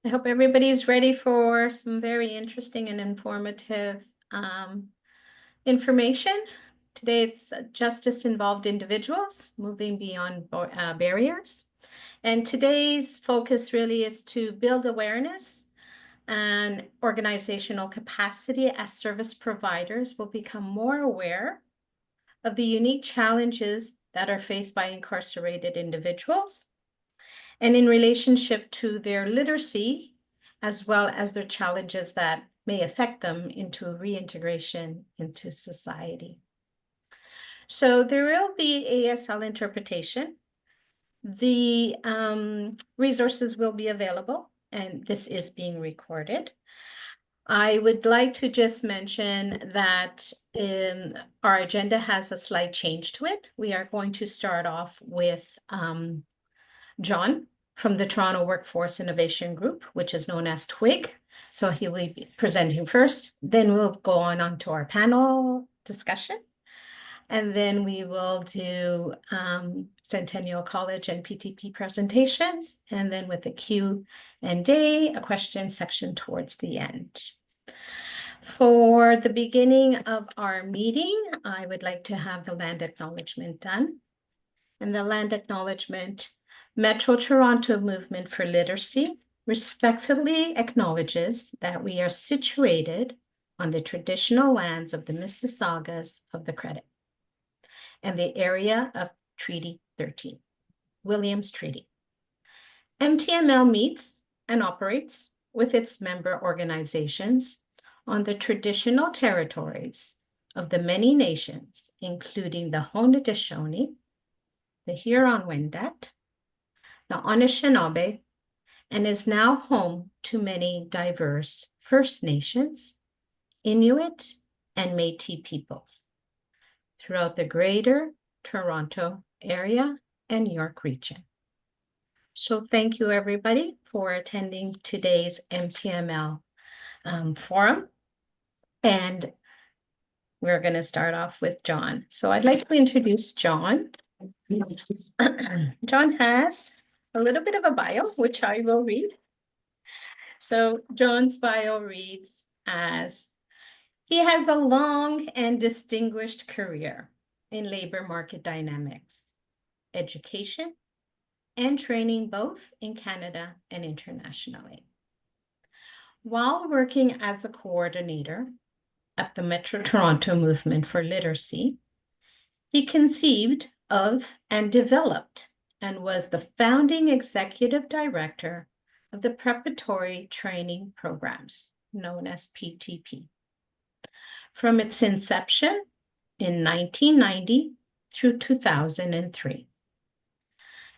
I hope everybody's ready for some very interesting and informative information. Today, it's justice-involved individuals moving beyond barriers. And today's focus really is to build awareness and organizational capacity as service providers will become more aware of the unique challenges that are faced by incarcerated individuals and in relationship to their literacy, as well as their challenges that may affect them into reintegration into society. So there will be ASL interpretation. The resources will be available, and this is being recorded. I would like to just mention that our agenda has a slight change to it. We are going to start off with John from the Toronto Workforce Innovation Group, which is known as TWIG. So he will be presenting first. Then we'll go on to our panel discussion. And then we will do Centennial College and PTP presentations. And then with a Q&A, a question section towards the end. For the beginning of our meeting, I would like to have the land acknowledgement done. And the land acknowledgement, Metro Toronto Movement for Literacy respectfully acknowledges that we are situated on the traditional lands of the Mississaugas of the Credit and the area of Treaty 13, Williams Treaty. MTML meets and operates with its member organizations on the traditional territories of the many nations, including the Haudenosaunee, the Huron-Wendat, the Anishinaabe, and is now home to many diverse First Nations, Inuit, and Métis peoples throughout the Greater Toronto Area and York region. So thank you, everybody, for attending today's MTML forum. And we're going to start off with John. So I'd like to introduce John. John has a little bit of a bio, which I will read. So John's bio reads as, he has a long and distinguished career in labor market dynamics, education, and training both in Canada and internationally. While working as a coordinator at the Metro Toronto Movement for Literacy, he conceived of and developed and was the founding executive director of the preparatory training programs known as PTP. From its inception in 1990 through 2003.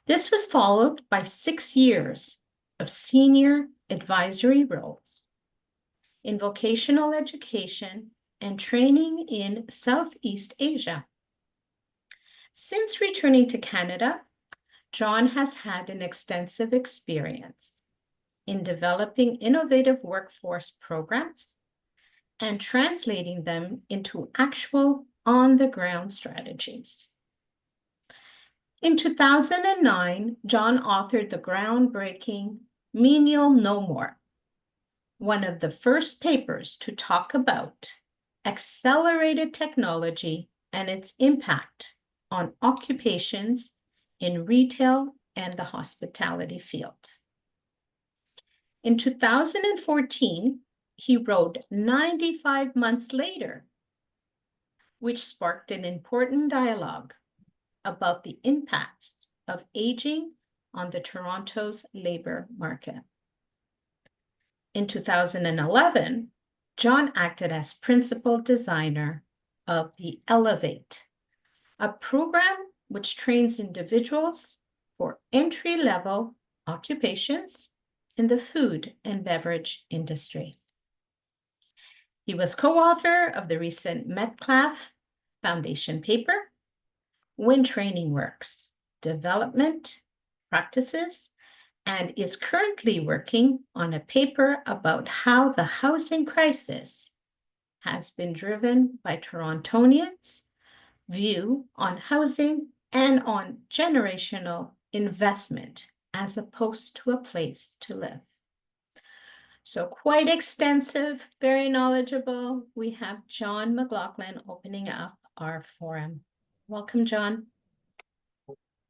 This was followed by 6 years of senior advisory roles in vocational education and training in Southeast Asia. Since returning to Canada, John has had an extensive experience in developing innovative workforce programs and translating them into actual on-the-ground strategies. In 2009, John authored the groundbreaking Menial No More, one of the first papers to talk about accelerated technology and its impact on occupations in retail and the hospitality field. In 2014, he wrote 95 months later, which sparked an important dialogue about the impacts of aging on the Toronto's labor market. In 2011, John acted as principal designer of the Elevate, a program which trains individuals for entry-level occupations in the food and beverage industry. He was co-author of the recent Metcalfe Foundation paper, When Training Works, Development Practices, and is currently working on a paper about how the housing crisis has been driven by Torontonians' view on housing and on generational investment as opposed to a place to live. So quite extensive, very knowledgeable. We have John McLaughlin opening up our forum. Welcome, John.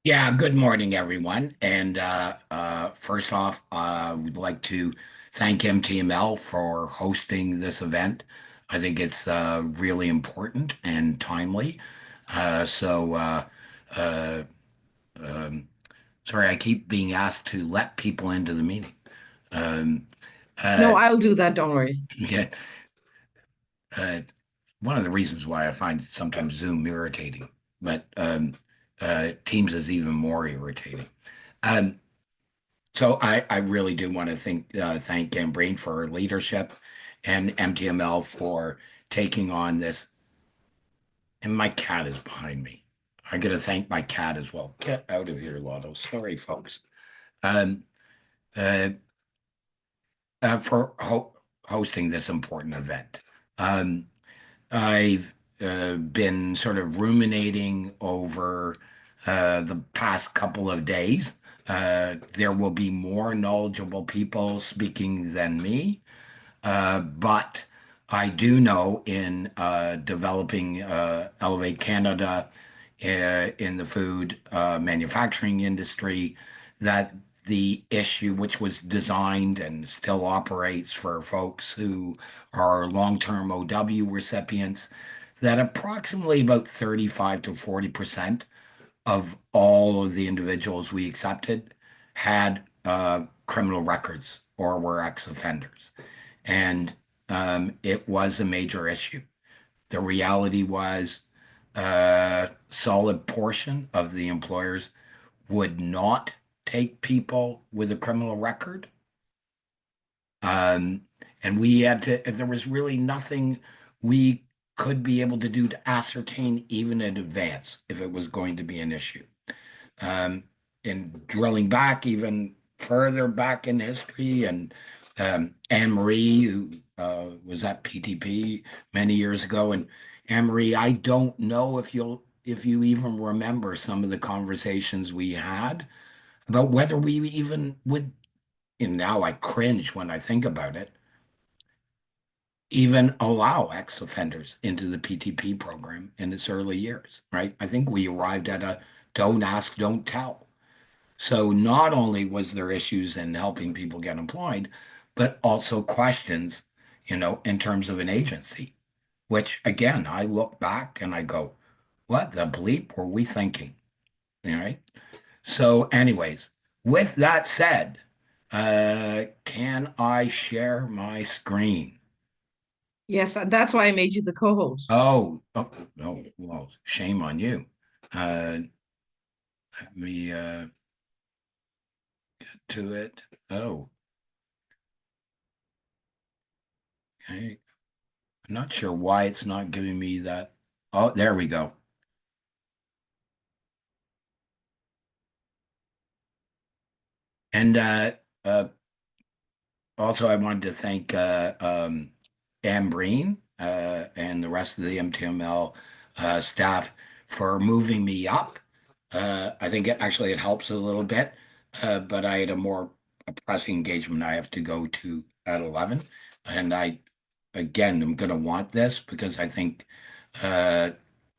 Yeah, good morning, everyone. And first off, we'd like to thank MTML for hosting this event. I think it's really important and timely. Uh, so, uh, uh, um, Sorry, I keep being asked to let people into the meeting. Um, No, uh, I'll do that. Don't worry. yeah, uh, One of the reasons why I find sometimes Zoom irritating, but Teams is even more irritating. Um, So I really do want to thank Gambreen for her leadership and MTML for taking on this. And my cat is behind me. I got to thank my cat as well. Get out of here, Lotto. Sorry, folks. Um, uh, for hosting this important event. Um, I've been sort of ruminating over the past couple of days. There will be more knowledgeable people speaking than me, but I do know in developing Elevate Canada in the food manufacturing industry that the issue, which was designed and still operates for folks who are long-term OW recipients, that approximately about 35 to 40% of all of the individuals we accepted had criminal records or were ex-offenders. And it was a major issue. The reality was a solid portion of the employers would not take people with a criminal record. And we had to, there was really nothing we could be able to do to ascertain even in advance if it was going to be an issue. Um, and drilling back even further back in history, and Anne Marie, who was at PTP many years ago, and Anne Marie, I don't know if you even remember some of the conversations we had about whether we even would. And now I cringe when I think about it. Even allow ex-offenders into the PTP program in its early years, right? I think we arrived at a don't ask, don't tell. So not only was there issues in helping people get employed, but also questions, in terms of an agency, which again, I look back and I go, what the bleep were we thinking? All right. So, anyways, with that said, can I share my screen? Yes, that's why I made you the co-host. Oh, no, well, shame on you. Uh, Let me get to it. Oh, okay. I'm not sure why it's not giving me that. Oh, there we go. And uh, also, I wanted to thank Anne Breen and the rest of the MTML staff for moving me up. I think it helps a little bit, but I had a more pressing engagement I have to go to at 11. And again, I'm going to want this because I think uh,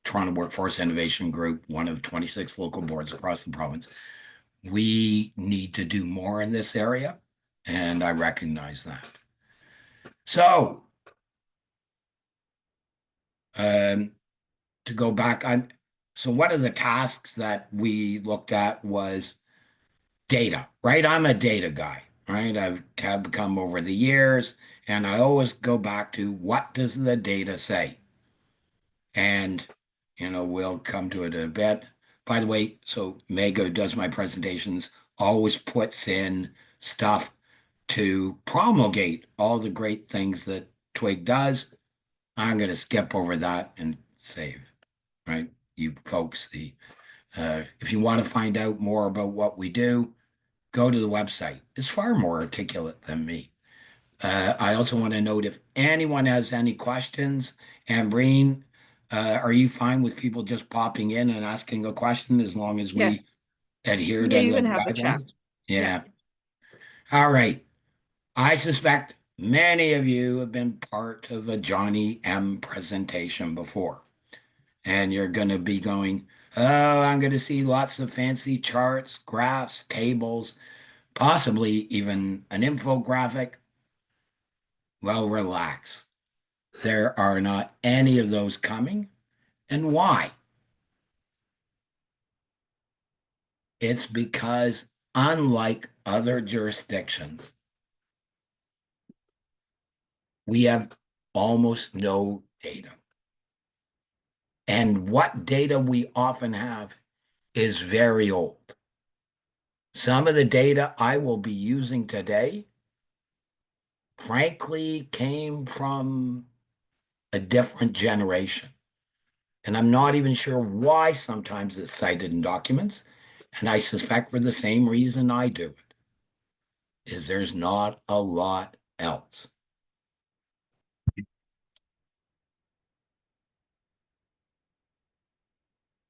Toronto Workforce Innovation Group, one of 26 local boards across the province, we need to do more in this area, and I recognize that. So, um, to go back on, so one of the tasks that we looked at was data, right? I'm a data guy, right? I've have become over the years, and I always go back to what does the data say? And, we'll come to it a bit. By the way, so Mega who does my presentations, always puts in stuff to promulgate all the great things that Twig does. I'm going to skip over that and save, right? You folks, if you want to find out more about what we do, go to the website. It's far more articulate than me. I also want to note if anyone has any questions, Ambreen, are you fine with people just popping in and asking a question as long as we Yes. adhere Yeah, to you the can have the chat. guidelines? Yeah. Yeah. All right. I suspect Many of you have been part of a Johnny M presentation before, and you're going to be going, oh, I'm going to see lots of fancy charts, graphs, tables, possibly even an infographic. Well, relax. There are not any of those coming. And why? It's because, unlike other jurisdictions, we have almost no data. And what data we often have is very old. Some of the data I will be using today, frankly, came from a different generation. And I'm not even sure why sometimes it's cited in documents. And I suspect for the same reason I do it, is there's not a lot else.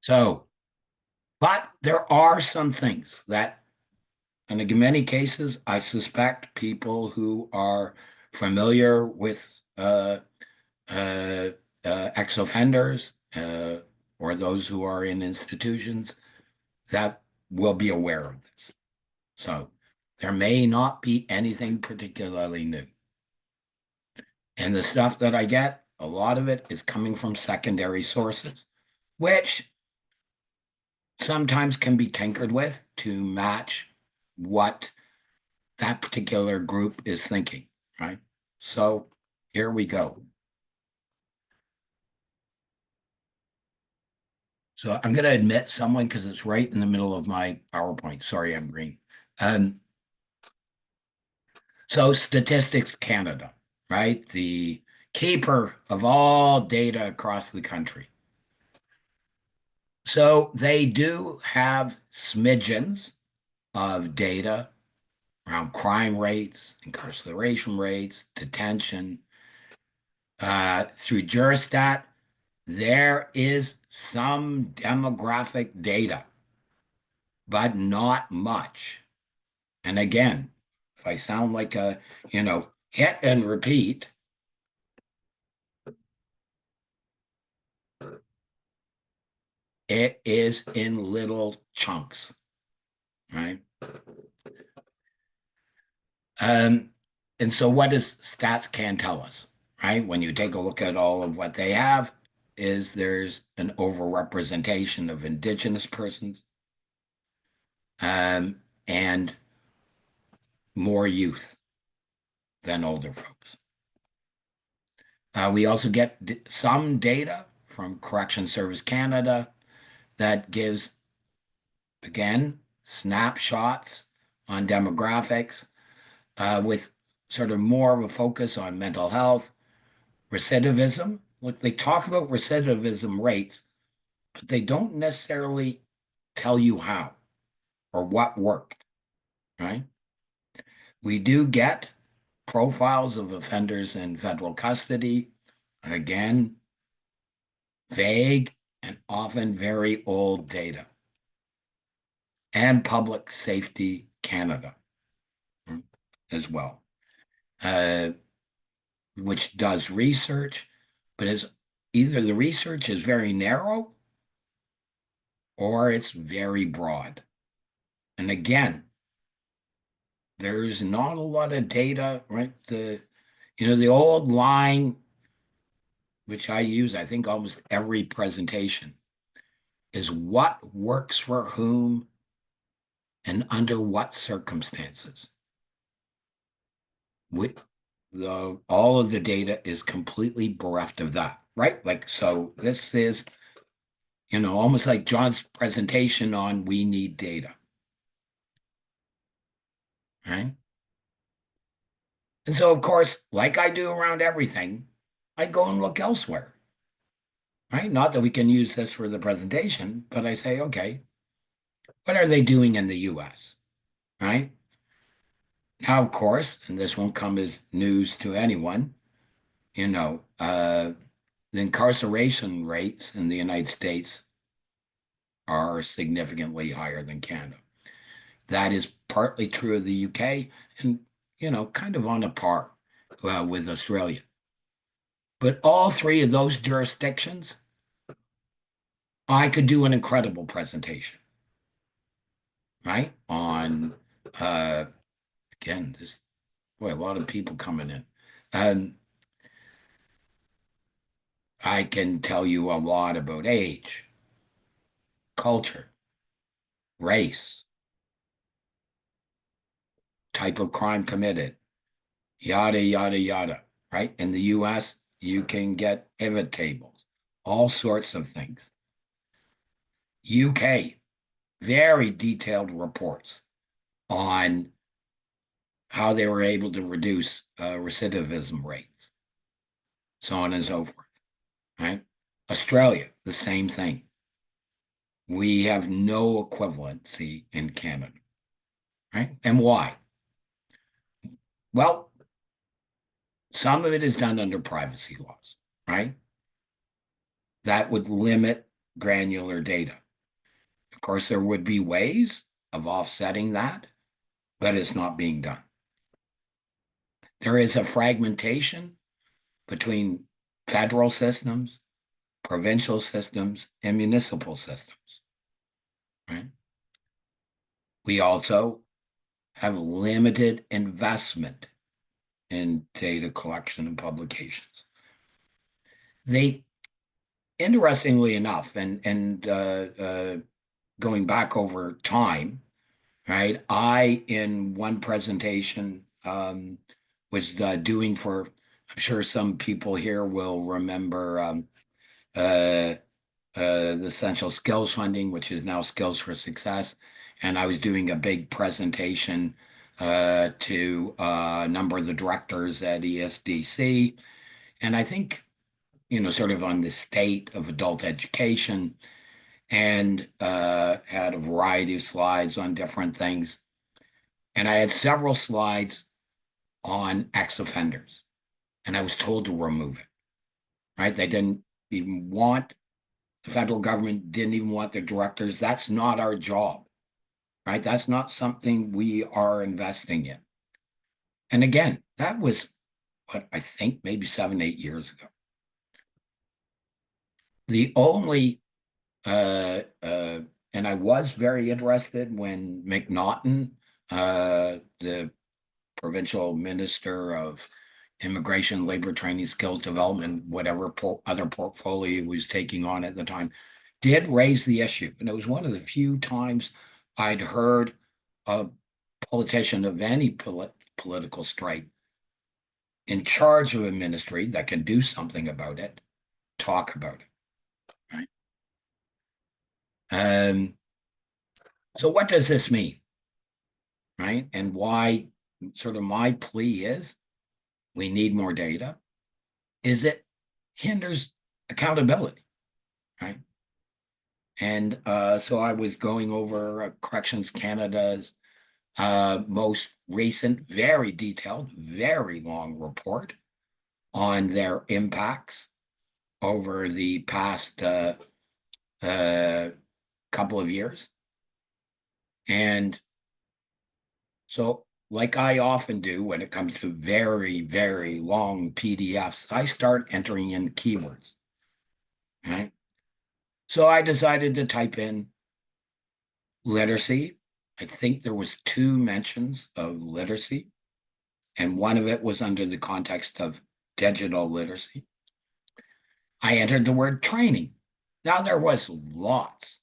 So, but there are some things that, and in many cases, I suspect people who are familiar with ex-offenders or those who are in institutions that will be aware of this. So there may not be anything particularly new. And the stuff that I get, a lot of it is coming from secondary sources, which sometimes can be tinkered with to match what that particular group is thinking, right? So here we go. So I'm going to admit someone because it's right in the middle of my PowerPoint. Sorry, I'm green. So Statistics Canada, right? The keeper of all data across the country. So they do have smidgens of data around crime rates, incarceration rates, detention. Through Juristat, there is some demographic data, but not much. And again, if I sound like a, hit and repeat, it is in little chunks, right? And so what does StatsCan tell us, right? When you take a look at all of what they have, is there's an overrepresentation of Indigenous persons and more youth than older folks. We also get some data from Correction Service Canada that gives, again, snapshots on demographics with sort of more of a focus on mental health, recidivism. Look, they talk about recidivism rates, but they don't necessarily tell you how or what worked, right? We do get profiles of offenders in federal custody, again, vague and often very old data. And Public Safety Canada as well, which does research, but is either the research is very narrow or it's very broad. And again, there's not a lot of data, right? The old line, which I use, I think almost every presentation, is what works for whom and under what circumstances. All of the data is completely bereft of that, right? Like, so this is, almost like John's presentation on we need data, right? And so, of course, like I do around everything, I go and look elsewhere, right? Not that we can use this for the presentation, but I say, okay, what are they doing in the US, right? Now, of course, and this won't come as news to anyone, the incarceration rates in the United States are significantly higher than Canada. That is partly true of the UK and, kind of on a par. with Australia. But all three of those jurisdictions, I could do an incredible presentation, right? On, again, this, boy, a lot of people coming in. I can tell you a lot about age, culture, race, type of crime committed, yada, yada, yada, right? In the US, you can get pivot tables, all sorts of things. UK, very detailed reports on how they were able to reduce recidivism rates, so on and so forth, right? Australia, the same thing. We have no equivalency in Canada, right? And why? Well, some of it is done under privacy laws, right? That would limit granular data. Of course, there would be ways of offsetting that, but it's not being done. There is a fragmentation between federal systems, provincial systems, and municipal systems, right? We also have limited investment in data collection and publications. They, interestingly enough, and going back over time, right? I, in one presentation, was doing for, I'm sure some people here will remember the Essential Skills Funding, which is now Skills for Success. And I was doing a big presentation to a number of the directors at ESDC. And I think, sort of on the state of adult education, and had a variety of slides on different things. And I had several slides on ex-offenders, and I was told to remove it, right? They didn't even want, the federal government didn't even want the directors. That's not our job, right? That's not something we are investing in. And again, that was what I think maybe 7, 8 years ago. The only, and I was very interested when McNaughton, the provincial minister of immigration, labor training, skills development, whatever other portfolio he was taking on at the time, did raise the issue. And it was one of the few times I'd heard a politician of any political stripe in charge of a ministry that can do something about it, talk about it, right? So what does this mean, right? And why sort of my plea is we need more data, is it hinders accountability, right? And so I was going over Corrections Canada's most recent, very detailed, very long report on their impacts over the past couple of years. And so, like I often do when it comes to very, very long PDFs, I start entering in keywords, right? So I decided to type in literacy. I think there was 2 mentions of literacy, and one of it was under the context of digital literacy. I entered the word training. Now there was lots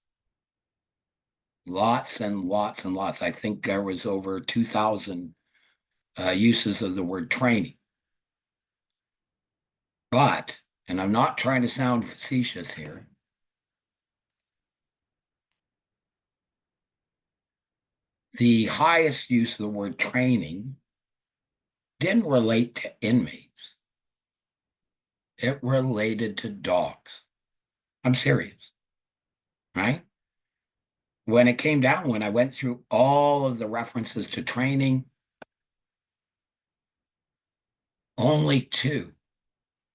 and lots and lots. I think there was over 2,000 uses of the word training. But, and I'm not trying to sound facetious here, the highest use of the word training didn't relate to inmates. It related to dogs. I'm serious, right? When it came down, when I went through all of the references to training, only 2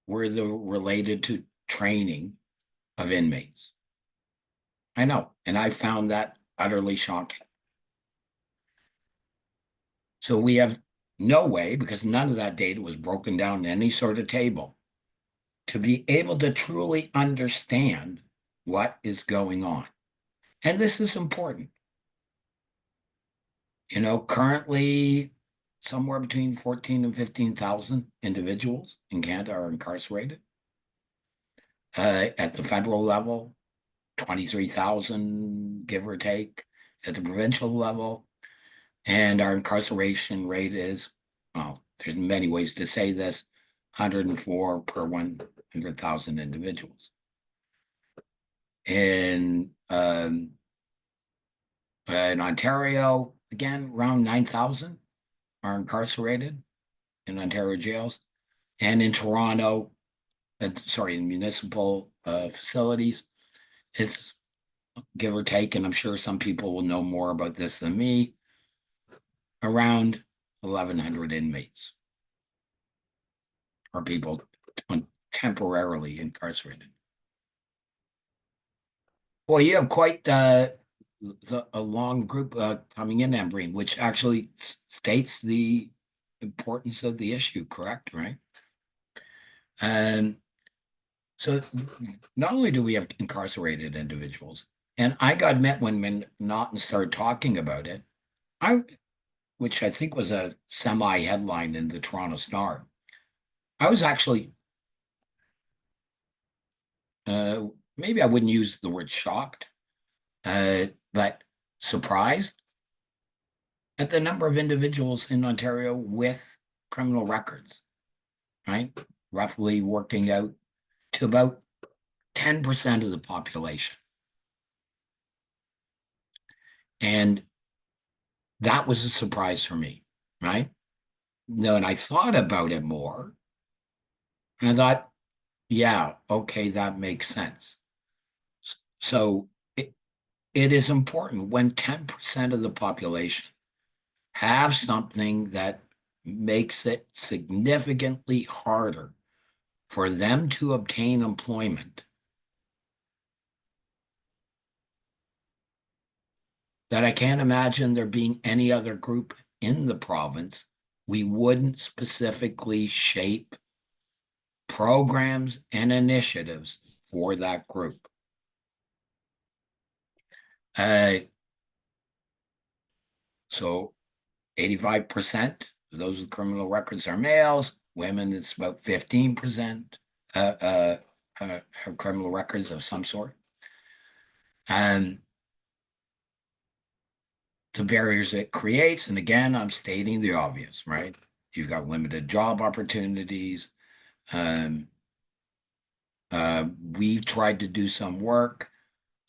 were related to training of inmates. I know, and I found that utterly shocking. So we have no way, because none of that data was broken down in any sort of table, to be able to truly understand what is going on. And this is important. You know, currently somewhere between 14 and 15,000 individuals in Canada are incarcerated. At the federal level, 23,000, give or take, at the provincial level. And our incarceration rate is, well, there's many ways to say this, 104 per 100,000 individuals. In Ontario, again, around 9,000 are incarcerated in Ontario jails. And in Toronto, in municipal facilities, it's give or take, and I'm sure some people will know more about this than me, around 1,100 inmates or people temporarily incarcerated. Well, you have quite a long group coming in, Ambreen, which actually states the importance of the issue, correct? Right. And so not only do we have incarcerated individuals, and I got met when Naughton started talking about it, which I think was a semi-headline in the Toronto Star. I was actually, maybe I wouldn't use the word shocked, but surprised at the number of individuals in Ontario with criminal records, right? Roughly working out to about 10% of the population. And that was a surprise for me, right? No, and I thought about it more. And I thought, yeah, okay, that makes sense. So it is important when 10% of the population have something that makes it significantly harder for them to obtain employment, that I can't imagine there being any other group in the province we wouldn't specifically shape programs and initiatives for that group. So 85% of those with criminal records are males. Women, it's about 15% have criminal records of some sort. And the barriers it creates, and again, I'm stating the obvious, right? You've got limited job opportunities. We've tried to do some work,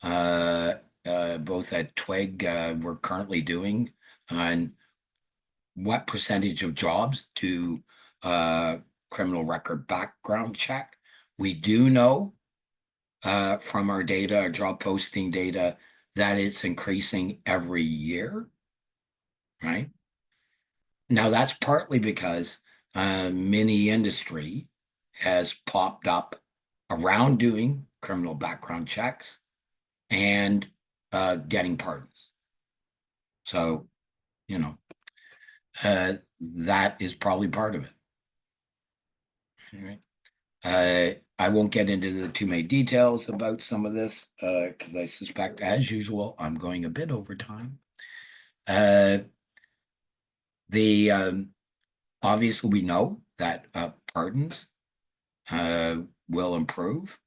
both at Twig, we're currently doing on what percentage of jobs do criminal record background check. We do know from our data, our job posting data, that it's increasing every year, right? Now, that's partly because mini industry has popped up around doing criminal background checks and getting pardons. So, you know, that is probably part of it. All right. I won't get into the too many details about some of this because I suspect, as usual, I'm going a bit over time. Obviously, we know that pardons will improve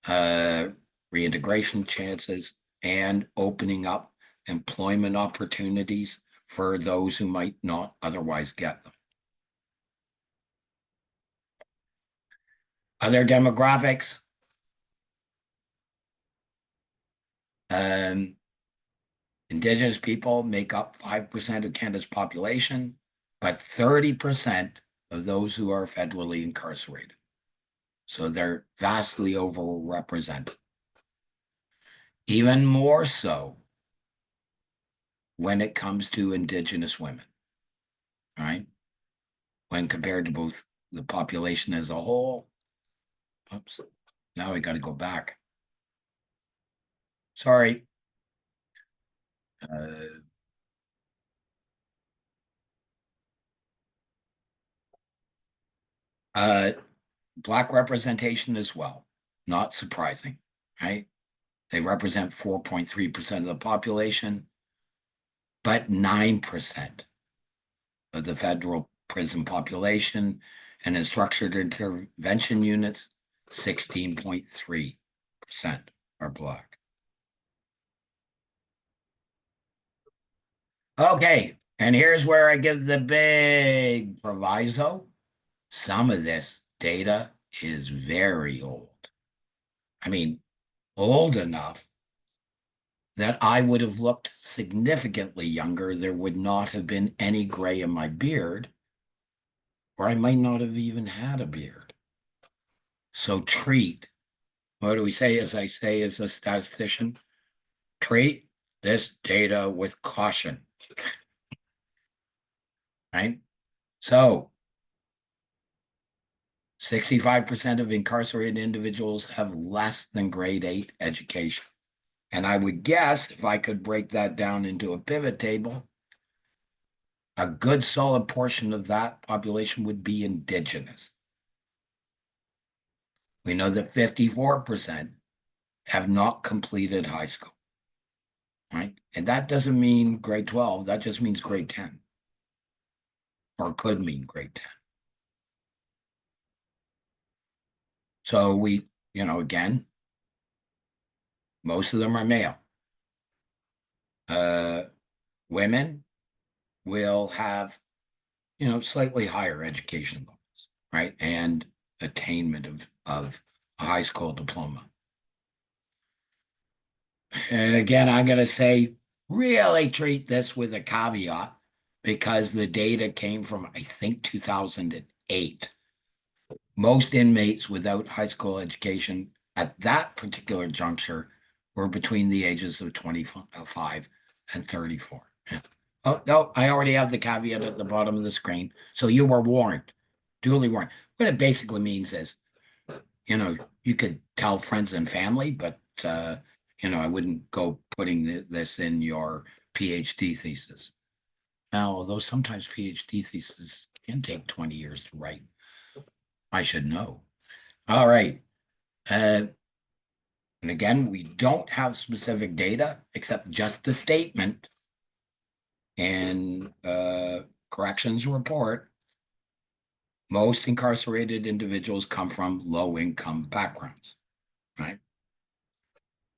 reintegration chances and opening up employment opportunities for those who might not otherwise get them. Other demographics. Indigenous people make up 5% of Canada's population, but 30% of those who are federally incarcerated. So they're vastly overrepresented. Even more so when it comes to Indigenous women, right? When compared to both the population as a whole. Oops, now I got to go back. Sorry. Black representation as well, not surprising, right? They represent 4.3% of the population, but 9% of the federal prison population, and in structured intervention units, 16.3% are Black. Okay, and here's where I give the big proviso. Some of this data is very old. I mean, old enough that I would have looked significantly younger. There would not have been any gray in my beard, or I might not have even had a beard. So treat, what do we say, as I say as a statistician? Treat this data with caution, right? So 65% of incarcerated individuals have less than grade 8 education. And I would guess, if I could break that down into a pivot table, a good solid portion of that population would be Indigenous. We know that 54% have not completed high school, right? And that doesn't mean grade 12, that just means grade 10, or could mean grade 10. So we, again, most of them are male. Women will have, slightly higher education levels, right? And attainment of a high school diploma. And again, I'm going to say, really treat this with a caveat, because the data came from, I think, 2008. Most inmates without high school education at that particular juncture were between the ages of 25 and 34. Oh, no, I already have the caveat at the bottom of the screen. So you were warned, duly warned. What it basically means is, you could tell friends and family, but, I wouldn't go putting this in your PhD thesis. Now, although sometimes PhD theses can take 20 years to write, I should know. All right. And again, we don't have specific data except just the statement in corrections report. Most incarcerated individuals come from low-income backgrounds, right?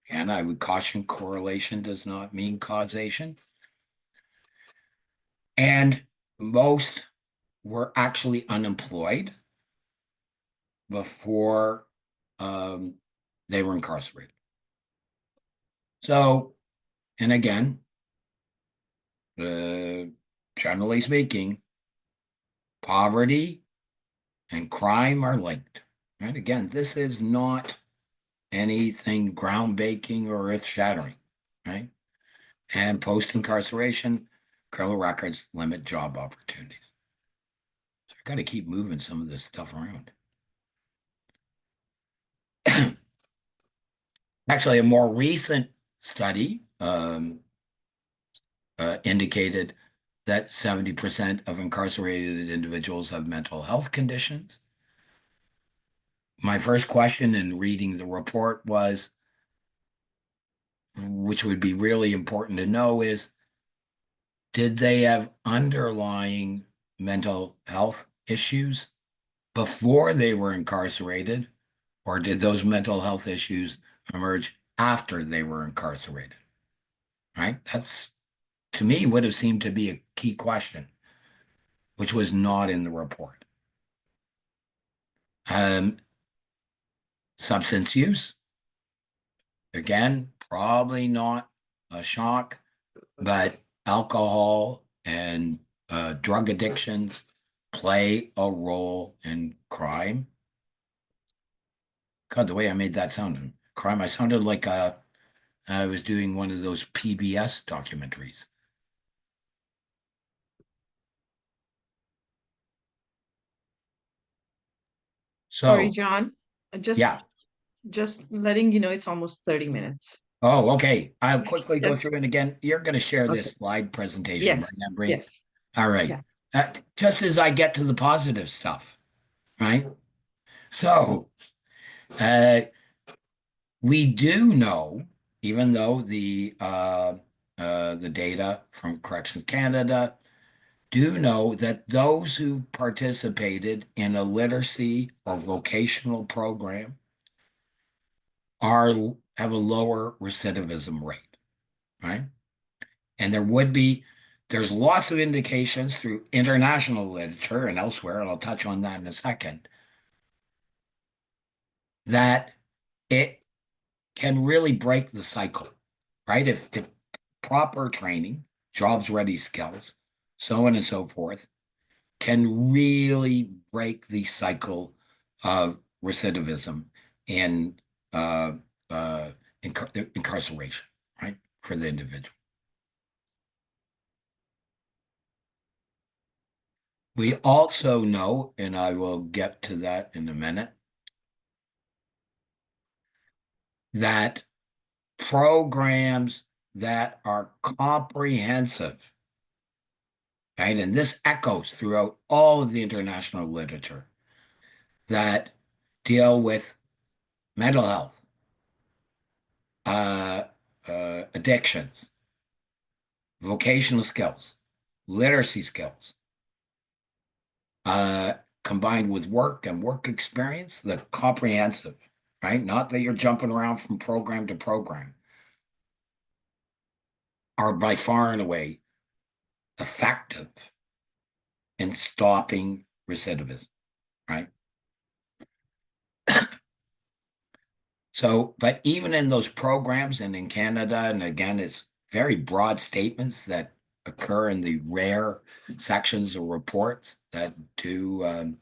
And I would caution correlation does not mean causation. And most were actually unemployed before they were incarcerated. So, and again, generally speaking, poverty and crime are linked. Right? Again, this is not anything groundbreaking or earth-shattering, right? And post-incarceration, criminal records limit job opportunities. So I got to keep moving some of this stuff around. Actually, a more recent study indicated that 70% of incarcerated individuals have mental health conditions. My first question in reading the report was, which would be really important to know, is did they have underlying mental health issues before they were incarcerated, or did those mental health issues emerge after they were incarcerated? Right? That's, to me, would have seemed to be a key question, which was not in the report. Substance use, again, probably not a shock, but alcohol and drug addictions play a role in crime. God, the way I made that sound in crime, I sounded like I was doing one of those PBS documentaries. So, Sorry, John. yeah. Just letting you know it's almost 30 minutes. Oh, okay. I'll quickly go Yes. through it again. You're going to share Okay. this slide presentation, Yes. right, Embry? Yes. All right. Yeah. Just as I get to the positive stuff, right? So we do know, even though the data from Corrections Canada do know that those who participated in a literacy or vocational program have a lower recidivism rate, right? And there's lots of indications through international literature and elsewhere, and I'll touch on that in a second, that it can really break the cycle, right? If proper training, jobs ready skills, so on and so forth, can really break the cycle of recidivism and incarceration, right, for the individual. We also know, and I will get to that in a minute, that programs that are comprehensive, right, and this echoes throughout all of the international literature, that deal with mental health, addictions, vocational skills, literacy skills, combined with work and work experience, the comprehensive, right? Not that you're jumping around from program to program, are by far and away effective in stopping recidivism, right? So, but even in those programs and in Canada, and again, it's very broad statements that occur in the rare sections of reports that do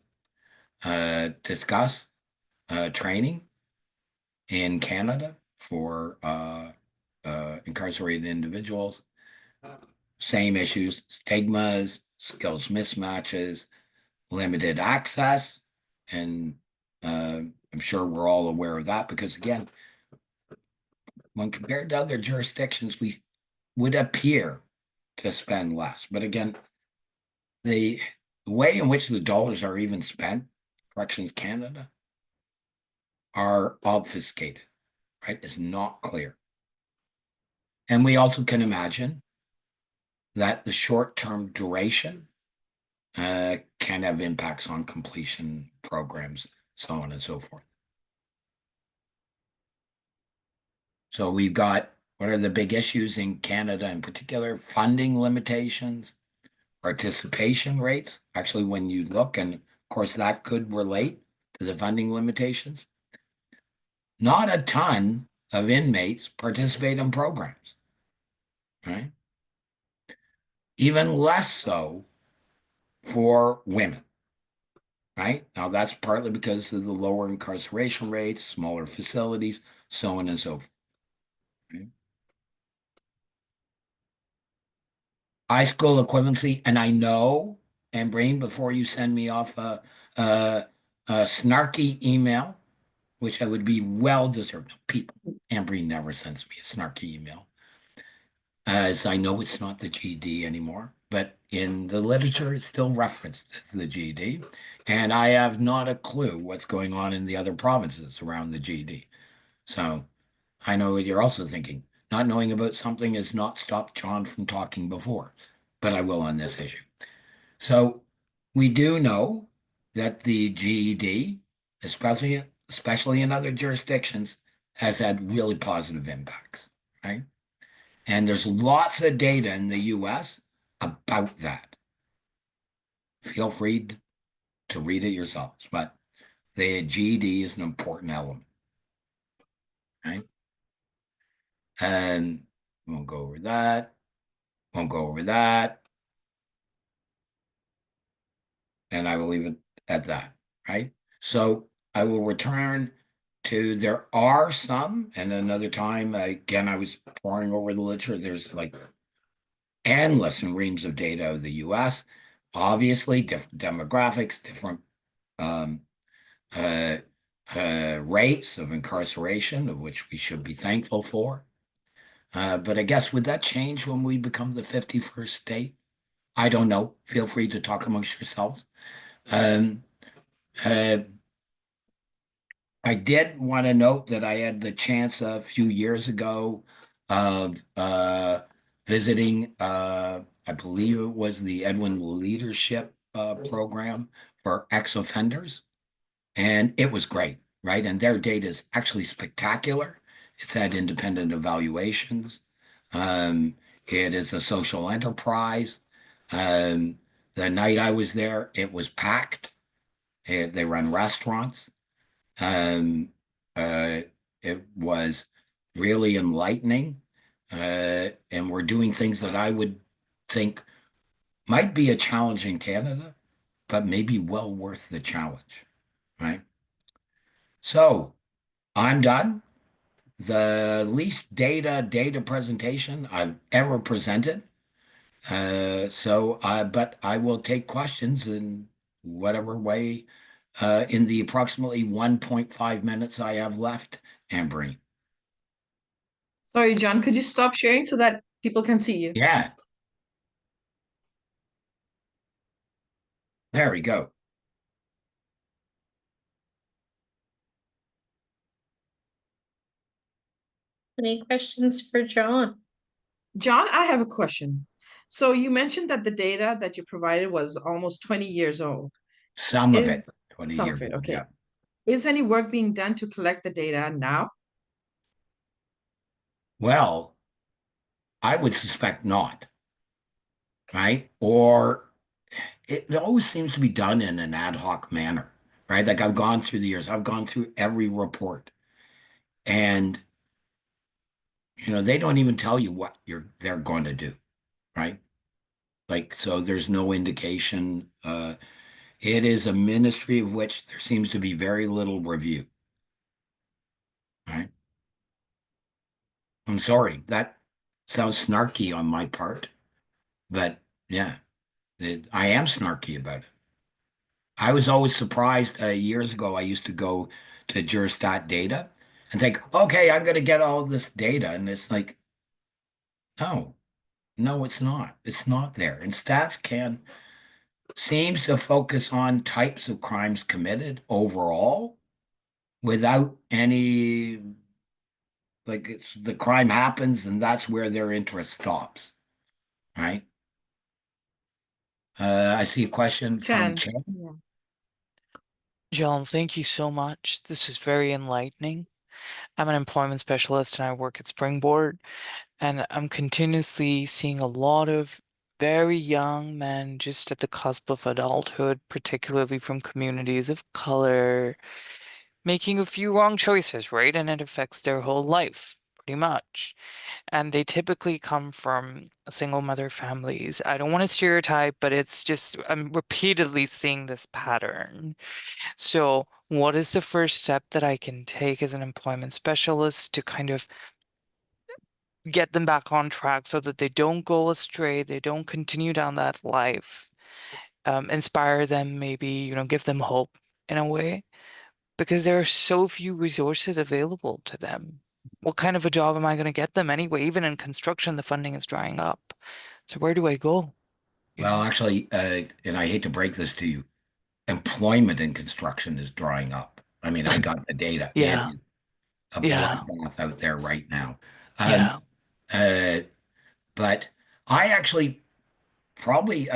discuss training in Canada for incarcerated individuals. Same issues, stigmas, skills mismatches, limited access, and I'm sure we're all aware of that because, again, when compared to other jurisdictions, we would appear to spend less. But again, the way in which the dollars are even spent, Corrections Canada, are obfuscated, right? It's not clear. And we also can imagine that the short-term duration can have impacts on completion programs, so on and so forth. So we've got, what are the big issues in Canada in particular? Funding limitations, participation rates. Actually, when you look, and of course that could relate to the funding limitations, not a ton of inmates participate in programs, right? Even less so for women, right? Now that's partly because of the lower incarceration rates, smaller facilities, so on and so forth. Right? High school equivalency, and I know, and Brain, before you send me off a snarky email, which I would be well deserved. People, Ambry never sends me a snarky email, as I know it's not the GED anymore, but in the literature, it's still referenced the GED, and I have not a clue what's going on in the other provinces around the GED. So I know what you're also thinking. Not knowing about something has not stopped John from talking before, but I will on this issue. So we do know that the GED, especially in other jurisdictions, has had really positive impacts, right? And there's lots of data in the US about that. Feel free to read it yourselves, but the GED is an important element, right? And we'll go over that. Won't go over that. And I will leave it at that, right? So I will return to, there are some, and another time, again, I was poring over the literature. There's like endless and reams of data of the US, obviously different demographics, different rates of incarceration, of which we should be thankful for. But I guess, would that change when we become the 51st state? I don't know. Feel free to talk amongst yourselves. Uh, I did want to note that I had the chance a few years ago of visiting, I believe it was the Edwin Leadership Program for ex-offenders, and it was great, right? And their data is actually spectacular. It's had independent evaluations. Um, it is a social enterprise. Um, the night I was there, it was packed. They run restaurants. Um, uh, it was really enlightening. And we're doing things that I would think might be a challenge in Canada, but maybe well worth the challenge, right? So I'm done. The least data presentation I've ever presented. But I will take questions in whatever way in the approximately 1.5 minutes I have left, Ambry. Sorry, John, could you stop sharing so that people can see you? Yeah, there we go. Any questions for John? John, I have a question. So you mentioned that the data that you provided was almost 20 years old. Some of it, Is 20 some years of it, old. Yeah. okay. Is any work being done to collect the data now? Well, I would suspect not, right? Or it always seems to be done in an ad hoc manner, right? Like I've gone through the years, I've gone through every report, and they don't even tell you what they're going to do, right? Like, so there's no indication. It is a ministry of which there seems to be very little review, right? I'm sorry, that sounds snarky on my part, but yeah, I am snarky about it. I was always surprised years ago. I used to go to Juristat Data and think, okay, I'm going to get all this data. And it's like, no, no, it's not. It's not there. And StatsCan seems to focus on types of crimes committed overall without any, like, it's the crime happens and that's where their interest stops, right? I see a question from Chan. Chen. Yeah. John, thank you so much. This is very enlightening. I'm an employment specialist and I work at Springboard, and I'm continuously seeing a lot of very young men just at the cusp of adulthood, particularly from communities of color, making a few wrong choices, right? And it affects their whole life, pretty much. And they typically come from single mother families. I don't want to stereotype, but it's just, I'm repeatedly seeing this pattern. So, what is the first step that I can take as an employment specialist to kind of get them back on track so that they don't go astray, they don't continue down that life, inspire them, maybe, give them hope in a way, because there are so few resources available to them. What kind of a job am I going to get them anyway? Even in construction, the funding is drying up. So where do I go? You Well, know? actually, and I hate to break this to you, employment in construction is drying up. I mean, I got the data. It Yeah, is a yeah, bloodbath out there right now. Um, yeah. uh, but I actually probably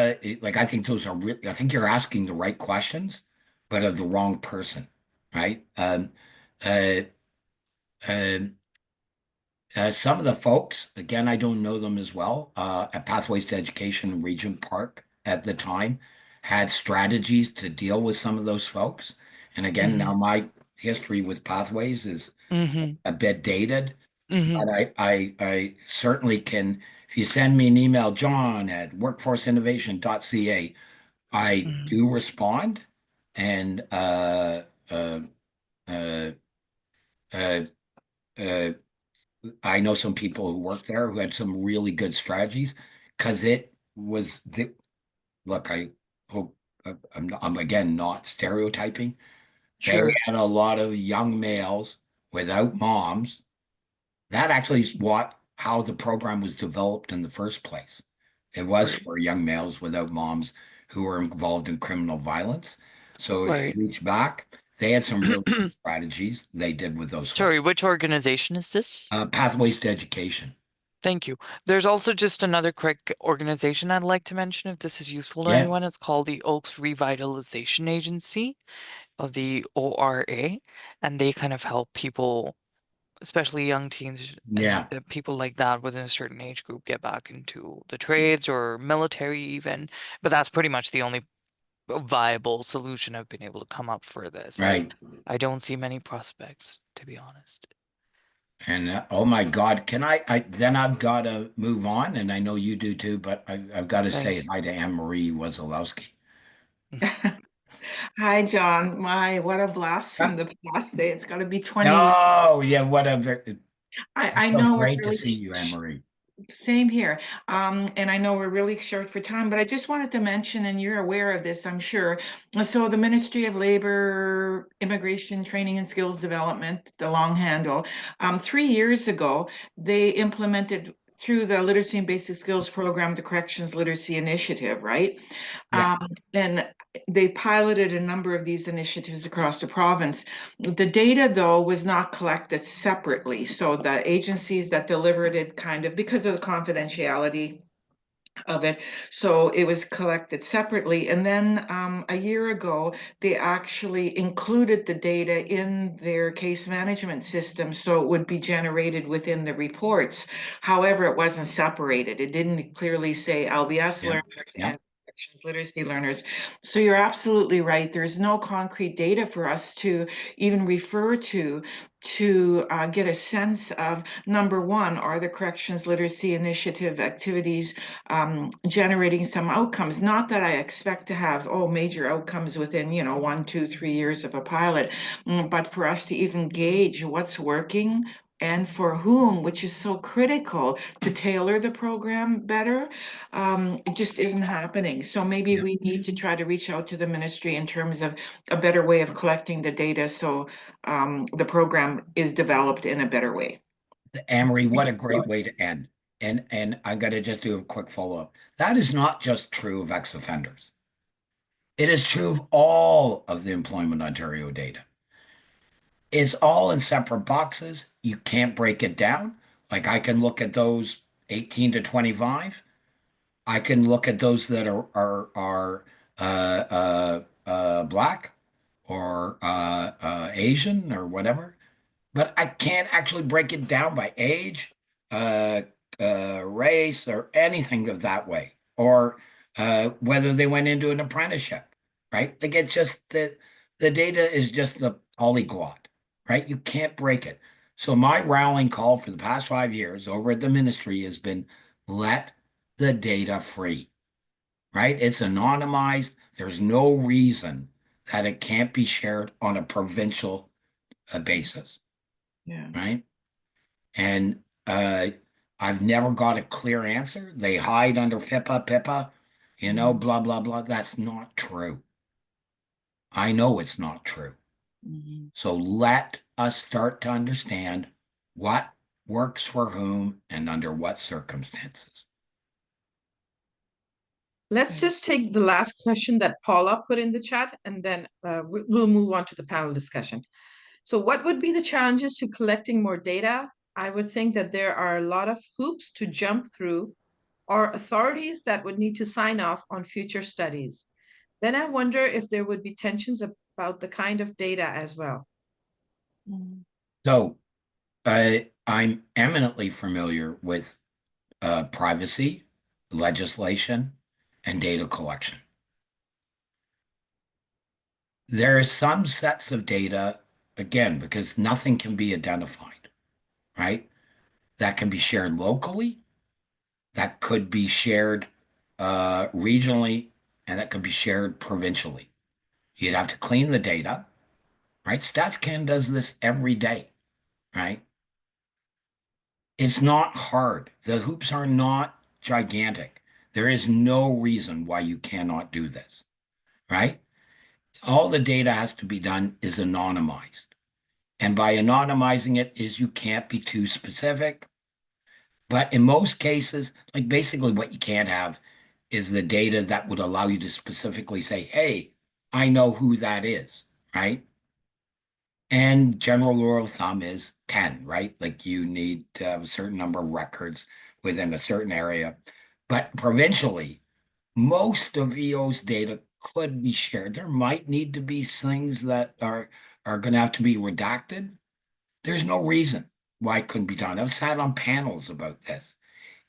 like I think those are I think you're asking the right questions, but of the wrong person, right? Uh, um, some of the folks, again, I don't know them as well, at Pathways to Education in Regent Park at the time had strategies to deal with some of those folks. And again, now Mm-hmm. my history with Pathways is Mm-hmm. a bit dated, Mm-hmm. but I certainly can, if you send me an email, John at workforceinnovation.ca, I Mm-hmm. do respond. And uh, uh, uh, uh, I know some people who work there who had some really good strategies because it was the look. I hope I'm again not stereotyping. They Sure. had a lot of young males without moms. That actually is what how the program was developed in the first place. It was Right. for young males without moms who were involved in criminal violence. So if you Right. reach back, they had some real strategies they did with those folks. Sorry, which organization is this? Pathways to Education. Thank you. There's also just another quick organization I'd like to mention if this is useful to Yeah. anyone. It's called the Oaks Revitalization Agency, of the ORA, and they kind of help people, especially young teens Yeah. and people like that within a certain age group, get back into the trades or military even. But that's pretty much the only viable solution I've been able to come up for this. Right. I don't see many prospects, to be honest. And oh my God, can then I've got to move on, and I know you do too, but I've got to Thank say you. hi to Anne-Marie Wazalowski. Hi, John. What a blast from the past day. It's got to be 20. Oh, yeah, whatever. I So know we're great to really see you, Anne-Marie. same here. And I know we're really short for time, but I just wanted to mention, and you're aware of this, I'm sure. So the Ministry of Labor, Immigration, Training and Skills Development, the long handle, 3 years ago, they implemented through the Literacy and Basic Skills Program, the Corrections Literacy Initiative, right? Yeah. And they piloted a number of these initiatives across the province. The data, though, was not collected separately. So the agencies that delivered it kind of, because of the confidentiality of it, so it was collected separately. And then a year ago, they actually included the data in their case management system, so it would be generated within the reports. However, it wasn't separated. It didn't clearly say LBS Yeah. learners Yeah. and literacy learners. So you're absolutely right. There's no concrete data for us to even refer to get a sense of, number one, are the corrections literacy initiative activities generating some outcomes? Not that I expect to have major outcomes within 1, 2, 3 years of a pilot, but for us to even gauge what's working and for whom, which is so critical to tailor the program better, it just isn't happening. So maybe Yeah. we need to try to reach out to the ministry in terms of a better way of collecting the data, so the program is developed in a better way. Anne-Marie, what a great way to end. And I got to just do a quick follow-up. That is not just true of ex-offenders. It is true of all of the Employment Ontario data. It's all in separate boxes. You can't break it down. Like I can look at those 18 to 25. I can look at those that are black or Asian or whatever, but I can't actually break it down by age, uh, race, or anything of that way, or whether they went into an apprenticeship, right? Like it's just the data is just the polyglot, right? You can't break it. So my rallying call for the past 5 years over at the ministry has been let the data free, right? It's anonymized. There's no reason that it can't be shared on a provincial basis, Yeah. right? And I've never got a clear answer. They hide under FIPA, blah, blah, blah. That's not true. I know it's not true. Mhm. So let us start to understand what works for whom and under what circumstances. Let's just take the last question that Paula put in the chat, and then we'll move on to the panel discussion. So what would be the challenges to collecting more data? I would think that there are a lot of hoops to jump through, or authorities that would need to sign off on future studies. Then I wonder if there would be tensions about the kind of data as well. So I'm eminently familiar with privacy legislation and data collection. There are some sets of data, again, because nothing can be identified, right? That can be shared locally, that could be shared regionally, and that could be shared provincially. You'd have to clean the data, right? StatsCan does this every day, right? It's not hard. The hoops are not gigantic. There is no reason why you cannot do this, right? All the data has to be done is anonymized. And by anonymizing it is you can't be too specific. But in most cases, like basically what you can't have is the data that would allow you to specifically say, hey, I know who that is, right? And general rule of thumb is 10, right? Like you need to have a certain number of records within a certain area. But provincially, most of EO's data could be shared. There might need to be things that are going to have to be redacted. There's no reason why it couldn't be done. I've sat on panels about this.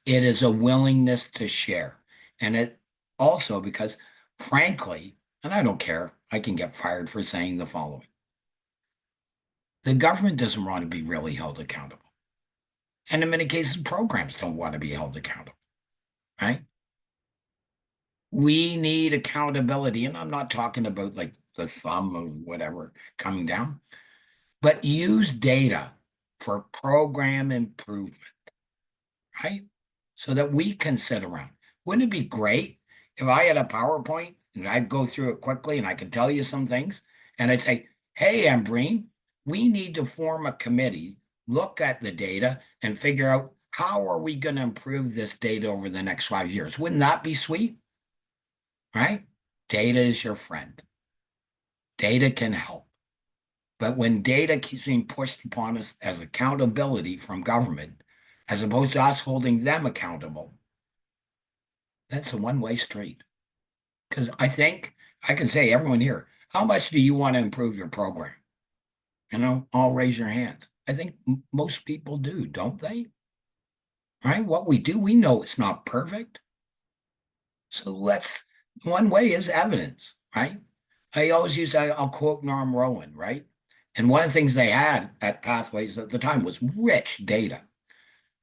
It is a willingness to share. And it also because, frankly, and I don't care, I can get fired for saying the following. The government doesn't want to be really held accountable. And in many cases, programs don't want to be held accountable, right? We need accountability. And I'm not talking about like the thumb of whatever coming down, but use data for program improvement, right? So that we can sit around. Wouldn't it be great if I had a PowerPoint and I'd go through it quickly and I could tell you some things and I'd say, hey, Ambreen, we need to form a committee, look at the data and figure out how are we going to improve this data over the next 5 years? Wouldn't that be sweet? Right? Data is your friend. Data can help. But when data keeps being pushed upon us as accountability from government, as opposed to us holding them accountable, that's a one-way street. Because I think I can say, everyone here, how much do you want to improve your program? All raise your hands. I think most people do, don't they? Right? What we do, we know it's not perfect. So one way is evidence, right? I always I'll quote Norm Rowan, right? And one of the things they had at Pathways at the time was rich data,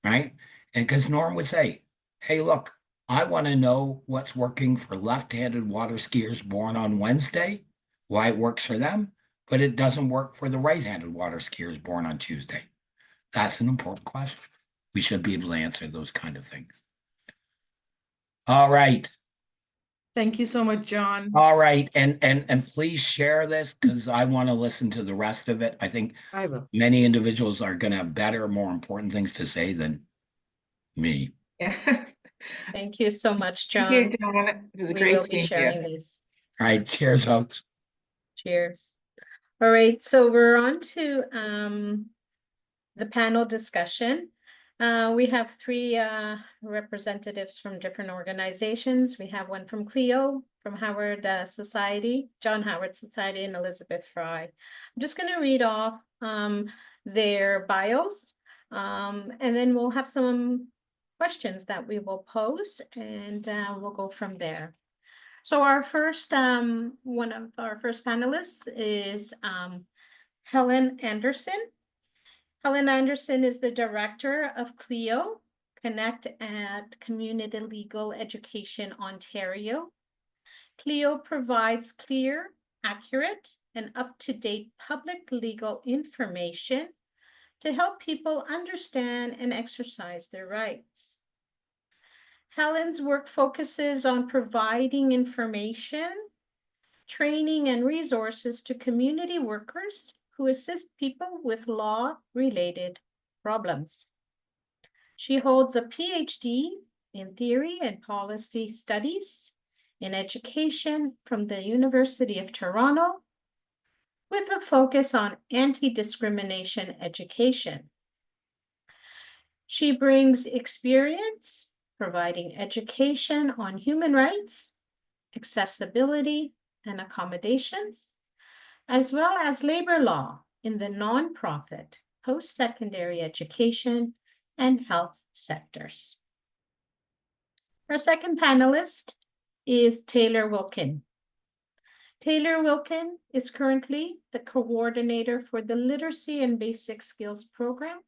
right? And because Norm would say, hey, look, I want to know what's working for left-handed water skiers born on Wednesday, why it works for them, but it doesn't work for the right-handed water skiers born on Tuesday. That's an important question. We should be able to answer those kind of things. All right. Thank you so much, John. All right. And please share this because I want to listen to the rest of it. I think I will. many individuals are going to have better, more important things to say than me. Yeah. Thank you so much, Thank you, John. John. It was We great will be seeing sharing you. these. All right. Cheers, folks. Cheers. All right, so we're on to the panel discussion. We have three representatives from different organizations. We have one from CLEO, from Howard Society, John Howard Society, and Elizabeth Fry. I'm just going to read off their bios, and then we'll have some questions that we will pose, and we'll go from there. So our first, one of our first panelists is Helen Anderson. Helen Anderson is the director of CLEO, Connect at Community Legal Education Ontario. CLEO provides clear, accurate, and up-to-date public legal information to help people understand and exercise their rights. Helen's work focuses on providing information, training, and resources to community workers who assist people with law-related problems. She holds a PhD in Theory and Policy Studies in Education from the University of Toronto, with a focus on anti-discrimination education. She brings experience providing education on human rights, accessibility, and accommodations, as well as labor law in the nonprofit, post-secondary education, and health sectors. Our second panelist is Taylor Wilkin. Taylor Wilkin is currently the coordinator for the Literacy and Basic Skills program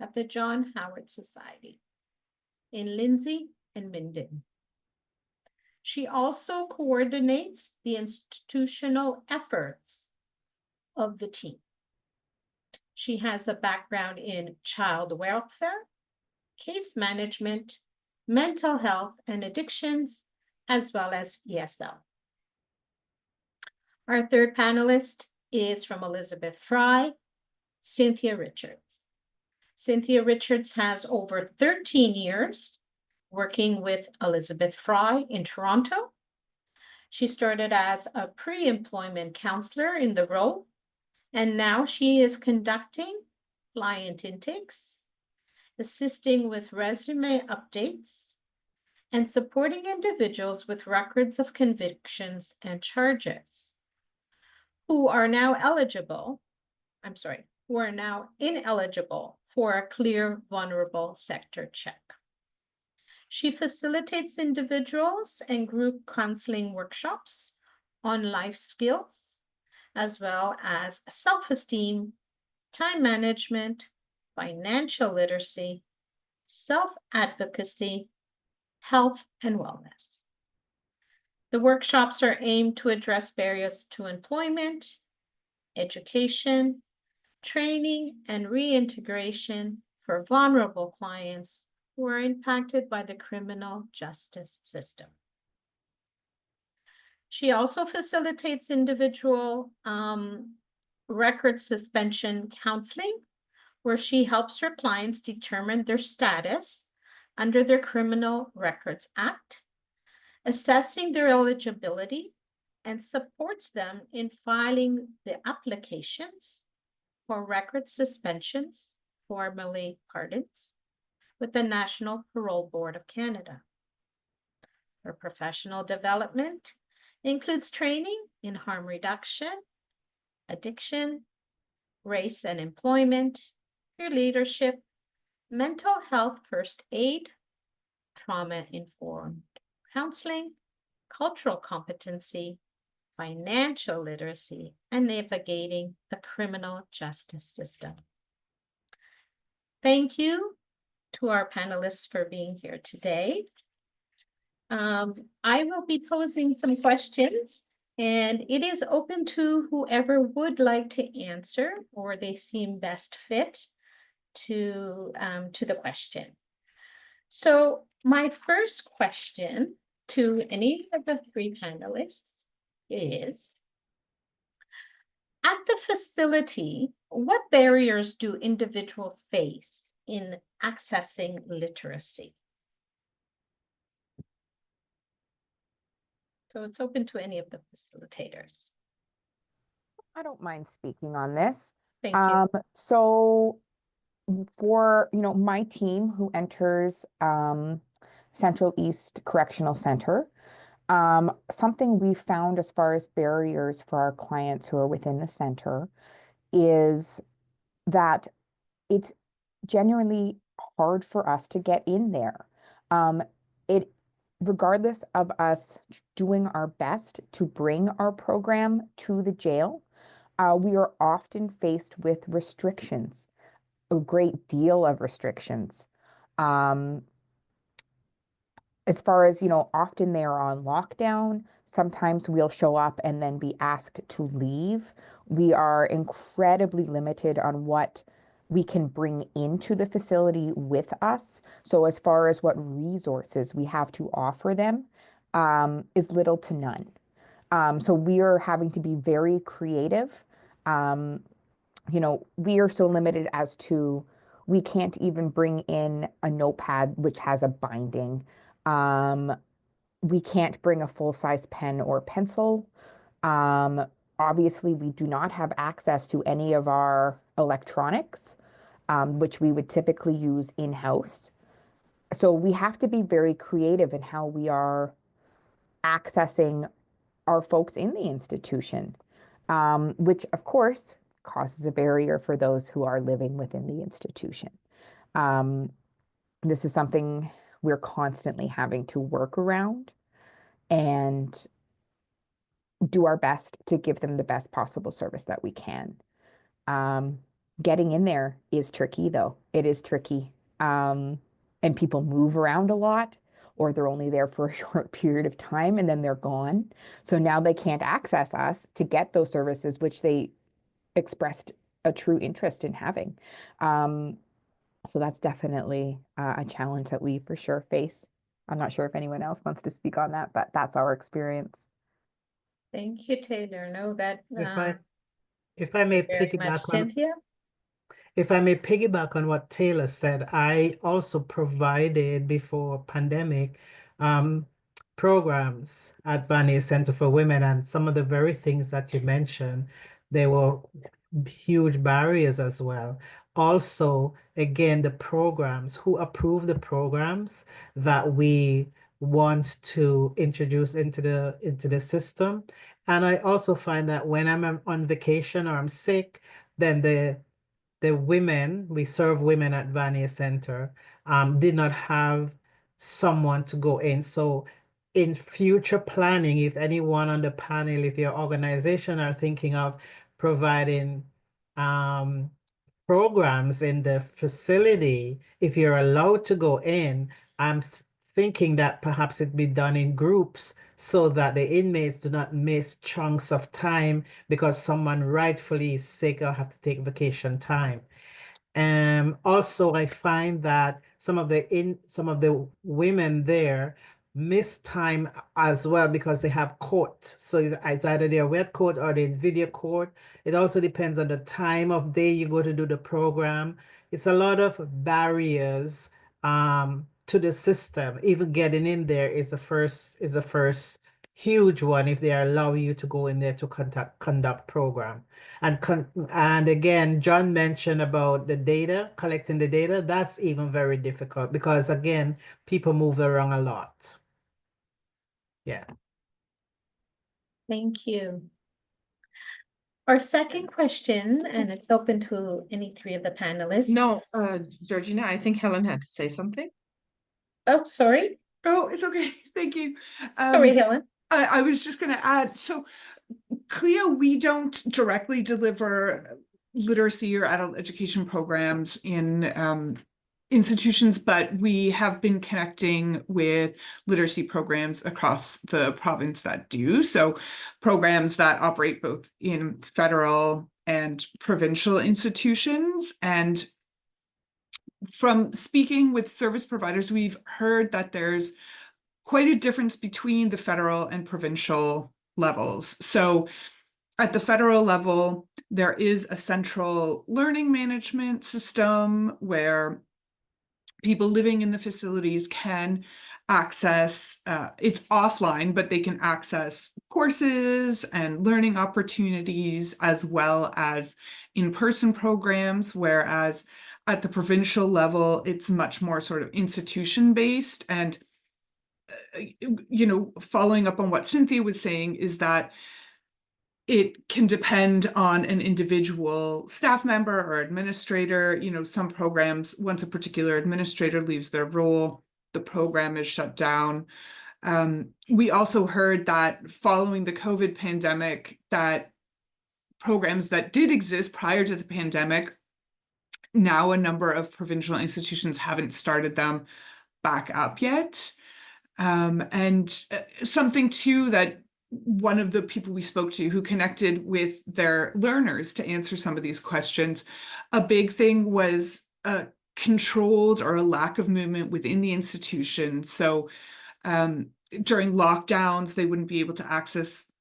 at the John Howard Society in Lindsay and Minden. She also coordinates the institutional efforts of the team. She has a background in child welfare, case management, mental health and addictions, as well as ESL. Our third panelist is from Elizabeth Fry, Cynthia Richards. Cynthia Richards has over 13 years working with Elizabeth Fry in Toronto. She started as a pre-employment counselor in the role, and now she is conducting client intakes, assisting with resume updates, and supporting individuals with records of convictions and charges who are now ineligible for a clear vulnerable sector check. She facilitates individuals and group counseling workshops on life skills, as well as self-esteem, time management, financial literacy, self-advocacy, health, and wellness. The workshops are aimed to address barriers to employment, education, training, and reintegration for vulnerable clients who are impacted by the criminal justice system. She also facilitates individual record suspension counseling, where she helps her clients determine their status under the Criminal Records Act, assessing their eligibility, and supports them in filing the applications for record suspensions, formerly pardons, with the National Parole Board of Canada. Her professional development includes training in harm reduction, addiction, race and employment, peer leadership, mental health first aid, trauma-informed counseling, cultural competency, financial literacy, and navigating the criminal justice system. Thank you to our panelists for being here today. I will be posing some questions, and it is open to whoever would like to answer or they seem best fit to the question. So my first question to any of the three panelists is, at the facility, what barriers do individuals face in accessing literacy? So it's open to any of the facilitators. I don't mind speaking on this. Thank you. So for, my team who enters Central East Correctional Center, something we found as far as barriers for our clients who are within the center is that it's genuinely hard for us to get in there. Regardless of us doing our best to bring our program to the jail, we are often faced with restrictions, a great deal of restrictions. As far as, often they are on lockdown. Sometimes we'll show up and then be asked to leave. We are incredibly limited on what we can bring into the facility with us. So as far as what resources we have to offer them, is little to none. So we are having to be very creative. We are so limited as to, we can't even bring in a notepad which has a binding. We can't bring a full-size pen or pencil. Obviously, we do not have access to any of our electronics, which we would typically use in-house. So we have to be very creative in how we are accessing our folks in the institution, which of course causes a barrier for those who are living within the institution. This is something we're constantly having to work around and do our best to give them the best possible service that we can. Getting in there is tricky, though. It is tricky. And people move around a lot, or they're only there for a short period of time and then they're gone. So now they can't access us to get those services, which they expressed a true interest in having. So that's definitely a challenge that we for sure face. I'm not sure if anyone else wants to speak on that, but that's our experience. Thank you, Taylor. No, that If I may very much, Cynthia. If I may piggyback on what Taylor said, I also provided before pandemic programs at Vanier Center for Women, and some of the very things that you mentioned, they were huge barriers as well. Also, again, the programs, who approve the programs that we want to introduce into the system. And I also find that when I'm on vacation or I'm sick, then the women, we serve women at Vanier Center, did not have someone to go in. So in future planning, if anyone on the panel, if your organization are thinking of providing programs in the facility, if you're allowed to go in, I'm thinking that perhaps it be done in groups so that the inmates do not miss chunks of time because someone rightfully is sick or have to take vacation time. Also, I find that some of the women there miss time as well because they have court. So it's either they're wet court or they're in video court. It also depends on the time of day you go to do the program. It's a lot of barriers to the system. Even getting in there is the first huge one if they allow you to go in there to conduct program. And again, John mentioned about the data, collecting the data. That's even very difficult because again, people move around a lot. Yeah. Thank you. Our second question, and it's open to any three of the panelists. No, Georgina, I think Helen had to say something. Oh, sorry. Oh, it's okay. Thank you. Sorry, Helen. I was just going to add, so CLIA, we don't directly deliver literacy or adult education programs in institutions, but we have been connecting with literacy programs across the province that do. So programs that operate both in federal and provincial institutions. And from speaking with service providers, we've heard that there's quite a difference between the federal and provincial levels. So at the federal level, there is a central learning management system where people living in the facilities can access, it's offline, but they can access courses and learning opportunities as well as in-person programs, whereas at the provincial level, it's much more sort of institution-based. And you know, following up on what Cynthia was saying is that it can depend on an individual staff member or administrator. You know, some programs, once a particular administrator leaves their role, the program is shut down. We also heard that following the COVID pandemic, that programs that did exist prior to the pandemic, now a number of provincial institutions haven't started them back up yet. And something too that one of the people we spoke to who connected with their learners to answer some of these questions, a big thing was controlled or a lack of movement within the institution. So during lockdowns, they wouldn't be able to access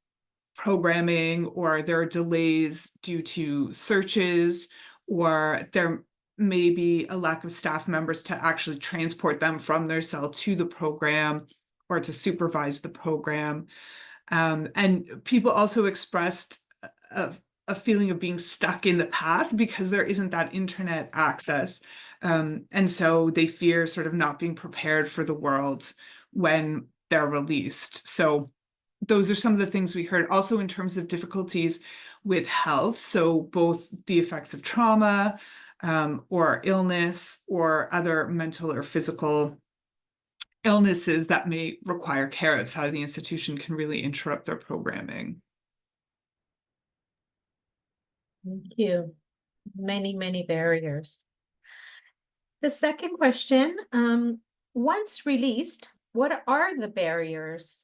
programming, or there are delays due to searches, or there may be a lack of staff members to actually transport them from their cell to the program or to supervise the program. And people also expressed a feeling of being stuck in the past because there isn't that internet access. And so they fear sort of not being prepared for the world when they're released. So those are some of the things we heard. Also in terms of difficulties with health, so both the effects of trauma, or illness, or other mental or physical illnesses that may require care outside of the institution can really interrupt their programming. Thank you. Many, many barriers. The second question, once released, what are the barriers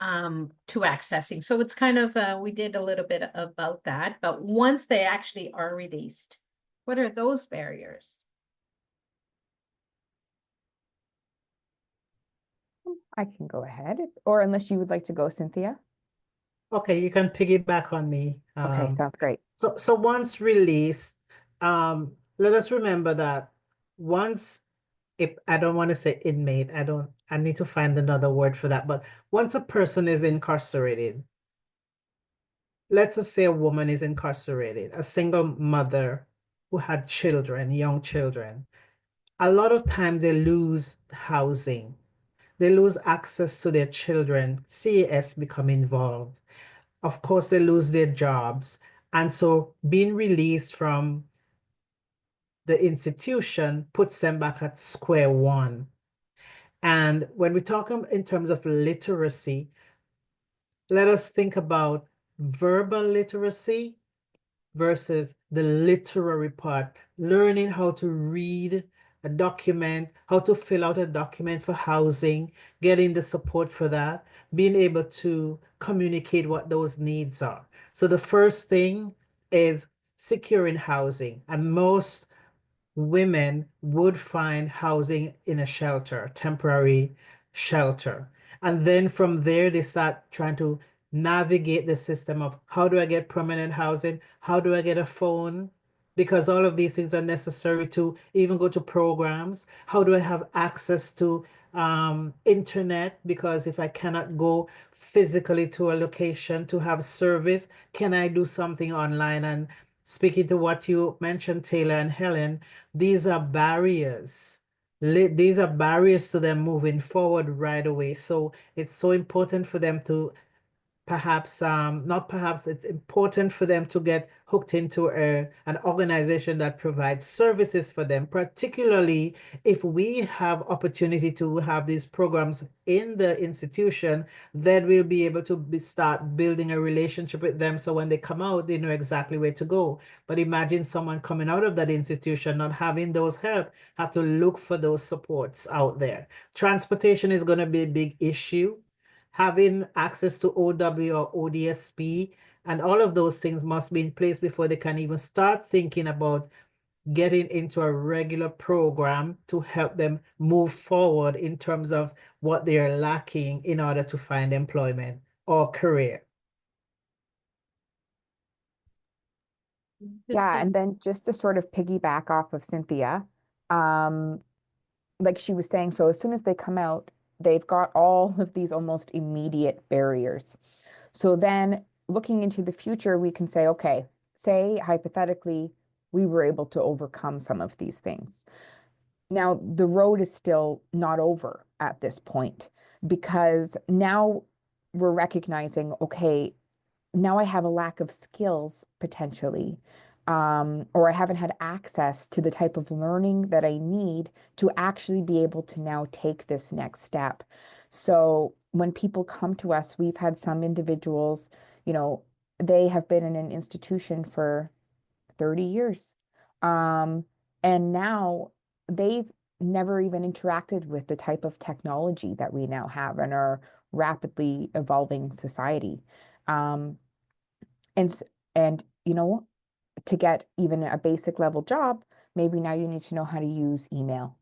to accessing? So it's kind of, we did a little bit about that, but once they actually are released, what are those barriers? I can go ahead, or unless you would like to go, Cynthia. Okay, you can piggyback on me. Okay, sounds great. So once released, let us remember that once if I don't want to say inmate, I need to find another word for that. But once a person is incarcerated, let's just say a woman is incarcerated, a single mother who had children, young children, a lot of times they lose housing. They lose access to their children. CAS become involved. Of course, they lose their jobs. And so being released from the institution puts them back at square one. And when we talk in terms of literacy, let us think about verbal literacy versus the literary part, learning how to read a document, how to fill out a document for housing, getting the support for that, being able to communicate what those needs are. So the first thing is securing housing, and most women would find housing in a shelter, temporary shelter. And then from there, they start trying to navigate the system of how do I get permanent housing? How do I get a phone? Because all of these things are necessary to even go to programs. How do I have access to internet? Because if I cannot go physically to a location to have service, can I do something online? And speaking to what you mentioned, Taylor and Helen, these are barriers. These are barriers to them moving forward right away. So it's so important for them to perhaps not perhaps it's important for them to get hooked into an organization that provides services for them, particularly if we have opportunity to have these programs in the institution. Then we'll be able to start building a relationship with them, so when they come out they know exactly where to go. But imagine someone coming out of that institution not having those help, have to look for those supports out there. Transportation is going to be a big issue. Having access to OW or ODSP and all of those things must be in place before they can even start thinking about getting into a regular program to help them move forward in terms of what they are lacking in order to find employment or career. Yeah, and then just to sort of piggyback off of Cynthia, like she was saying, so as soon as they come out, they've got all of these almost immediate barriers. So then looking into the future, we can say, okay, say hypothetically, we were able to overcome some of these things. Now, the road is still not over at this point, because now we're recognizing, okay, now I have a lack of skills potentially, or I haven't had access to the type of learning that I need to actually be able to now take this next step. So when people come to us, we've had some individuals, you know, they have been in an institution for 30 years. And now they've never even interacted with the type of technology that we now have in our rapidly evolving society. And you know, to get even a basic level job, maybe now you need to know how to use email.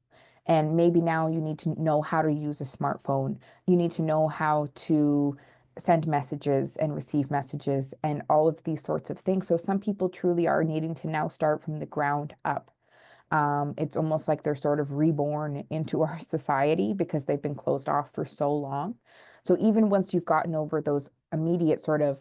And maybe now you need to know how to use a smartphone. You need to know how to send messages and receive messages and all of these sorts of things. So some people truly are needing to now start from the ground up. It's almost like they're sort of reborn into our society because they've been closed off for so long. So even once you've gotten over those immediate sort of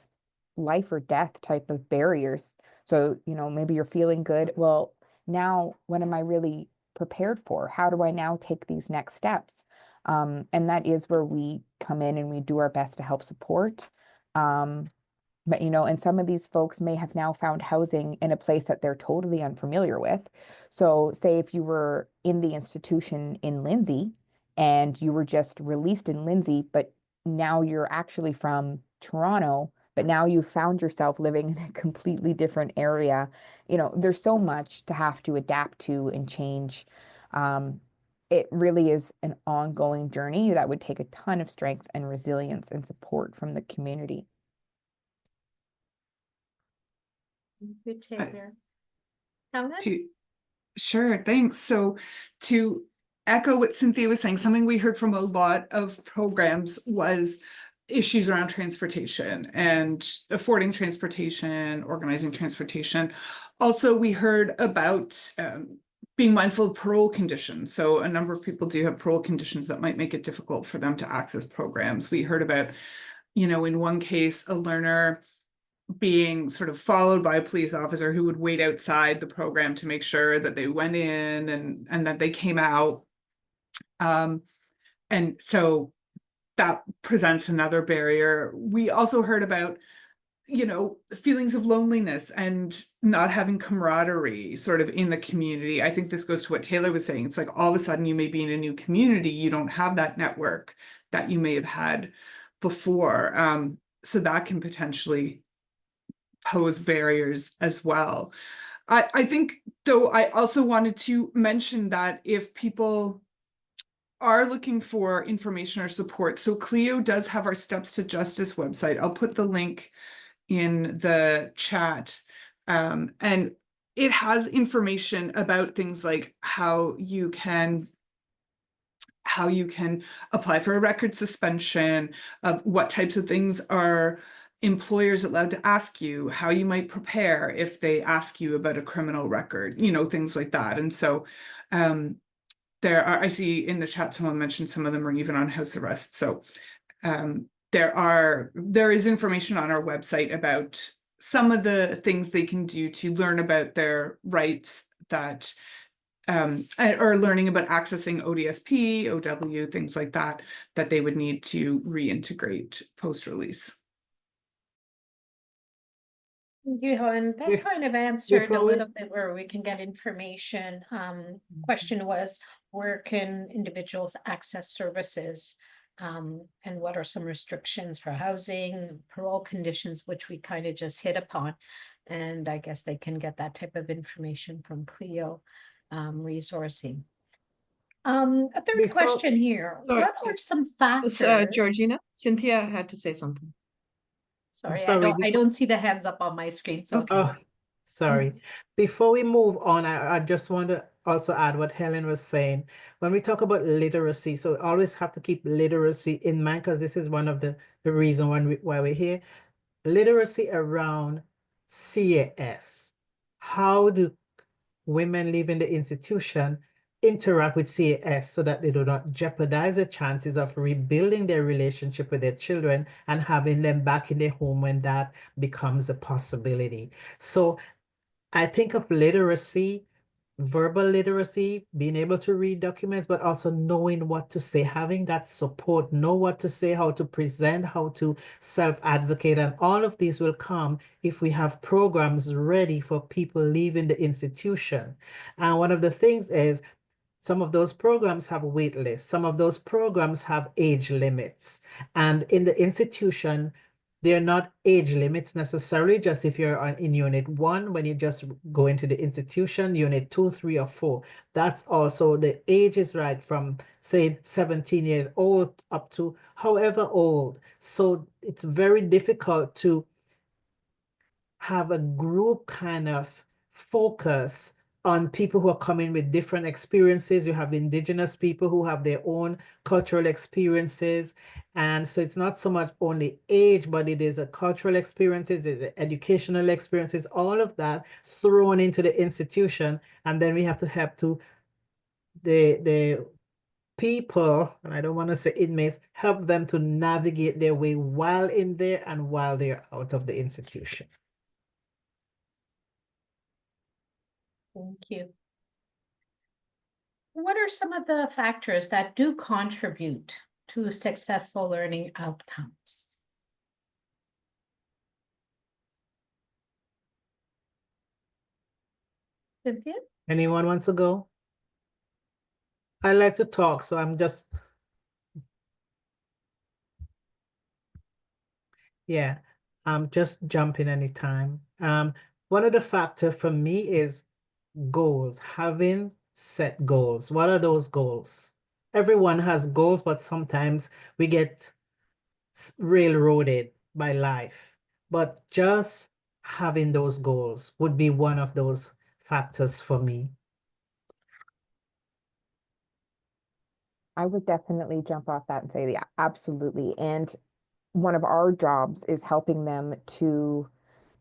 life or death type of barriers, so, you know, maybe you're feeling good. Well, now what am I really prepared for? How do I now take these next steps? And that is where we come in and we do our best to help support. But, you know, and some of these folks may have now found housing in a place that they're totally unfamiliar with. So say if you were in the institution in Lindsay and you were just released in Lindsay, but now you're actually from Toronto, but now you found yourself living in a completely different area. You know, there's so much to have to adapt to and change. It really is an ongoing journey that would take a ton of strength and resilience and support from the community. Good Taylor. Helen? Sure, thanks. So to echo what Cynthia was saying, something we heard from a lot of programs was issues around transportation and affording transportation, organizing transportation. Also, we heard about being mindful of parole conditions. So a number of people do have parole conditions that might make it difficult for them to access programs. We heard about, in one case, a learner being sort of followed by a police officer who would wait outside the program to make sure that they went in and that they came out. And so that presents another barrier. We also heard about, feelings of loneliness and not having camaraderie sort of in the community. I think this goes to what Taylor was saying. It's like all of a sudden you may be in a new community, you don't have that network that you may have had before. So that can potentially pose barriers as well. I think, though, I also wanted to mention that if people are looking for information or support, so CLIO does have our Steps to Justice website. I'll put the link in the chat. And it has information about things like how you can apply for a record suspension, of what types of things are employers allowed to ask you, how you might prepare if they ask you about a criminal record, things like that. And so I see in the chat someone mentioned some of them are even on house arrest. So there is information on our website about some of the things they can do to learn about their rights, that or learning about accessing ODSP, OW, things like that they would need to reintegrate post-release. Thank you, Helen. That Bef- kind of answered a before we- little bit where we can get information. Question was, where can individuals access services? And what are some restrictions for housing, parole conditions, which we kind of just hit upon. And I guess they can get that type of information from CLIO resourcing. A third Before- question here. Sorry. What are some factors? Georgina, Cynthia had to say something. Sorry, sorry, I don't see the hands up on my screen, so. Oh, sorry. Before we move on, I just want to also add what Helen was saying. When we talk about literacy, so we always have to keep literacy in mind, because this is one of the reason why we're here. Literacy around CAS. How do women leaving the institution interact with CAS so that they do not jeopardize the chances of rebuilding their relationship with their children and having them back in their home when that becomes a possibility. So I think of literacy, verbal literacy, being able to read documents, but also knowing what to say, having that support, know what to say, how to present, how to self-advocate, and all of these will come if we have programs ready for people leaving the institution. And one of the things is, some of those programs have wait lists. Some of those programs have age limits. And in the institution, they're not age limits necessarily, just if you're in Unit 1, when you just go into the institution, Unit 2, 3, or 4. That's also, the age is right from, say, 17 years old up to however old. So it's very difficult to have a group kind of focus on people who are coming with different experiences. You have Indigenous people who have their own cultural experiences. And so it's not so much only age, but it is a cultural experiences, it's educational experiences, all of that thrown into the institution. And then we have to help to the people, and I don't want to say inmates, help them to navigate their way while in there and while they're out of the institution. Thank you. What are some of the factors that do contribute to successful learning outcomes? Cynthia? Anyone wants to go? I like to talk, so I'm just, yeah, I'm just jumping anytime. One of the factors for me is goals, having set goals. What are those goals? Everyone has goals, but sometimes we get railroaded by life. But just having those goals would be one of those factors for me. I would definitely jump off that and say, yeah, absolutely. And one of our jobs is helping them to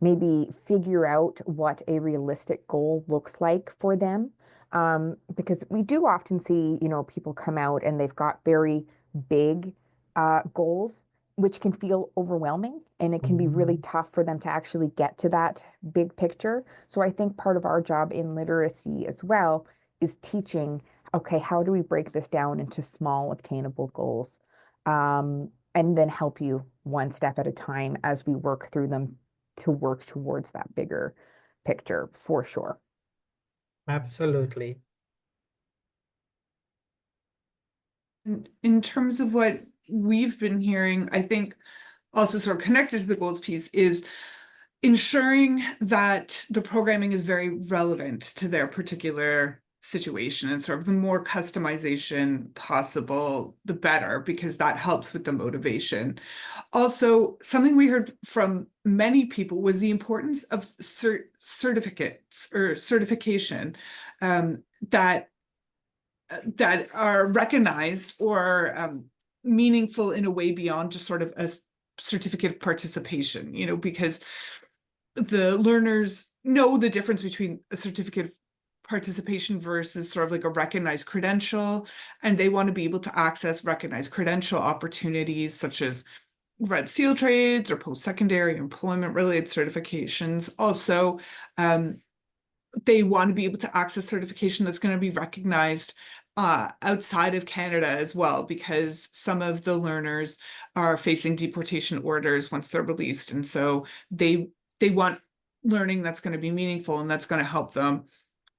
maybe figure out what a realistic goal looks like for them. Because we do often see, people come out and they've got very big goals, which can feel overwhelming, and it can be really tough for them to actually get to that big picture. So I think part of our job in literacy as well is teaching, okay, how do we break this down into small, obtainable goals? And then help you one step at a time as we work through them to work towards that bigger picture for sure. Absolutely. In terms of what we've been hearing, I think also sort of connected to the goals piece is ensuring that the programming is very relevant to their particular situation, and sort of the more customization possible, the better, because that helps with the motivation. Also, something we heard from many people was the importance of certificates or certification that are recognized or meaningful in a way beyond just sort of a certificate of participation, because the learners know the difference between a certificate of participation versus sort of like a recognized credential, and they want to be able to access recognized credential opportunities such as Red Seal trades or post-secondary employment related certifications. Also, they want to be able to access certification that's going to be recognized outside of Canada as well, because some of the learners are facing deportation orders once they're released, and so they want learning that's going to be meaningful and that's going to help them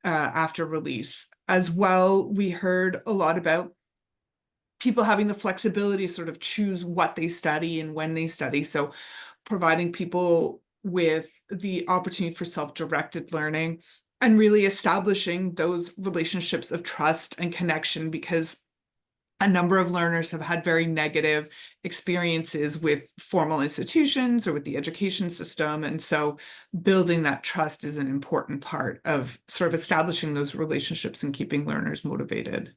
after release. As well, we heard a lot about people having the flexibility to sort of choose what they study and when they study, so providing people with the opportunity for self-directed learning and really establishing those relationships of trust and connection, because a number of learners have had very negative experiences with formal institutions or with the education system. And so building that trust is an important part of sort of establishing those relationships and keeping learners motivated.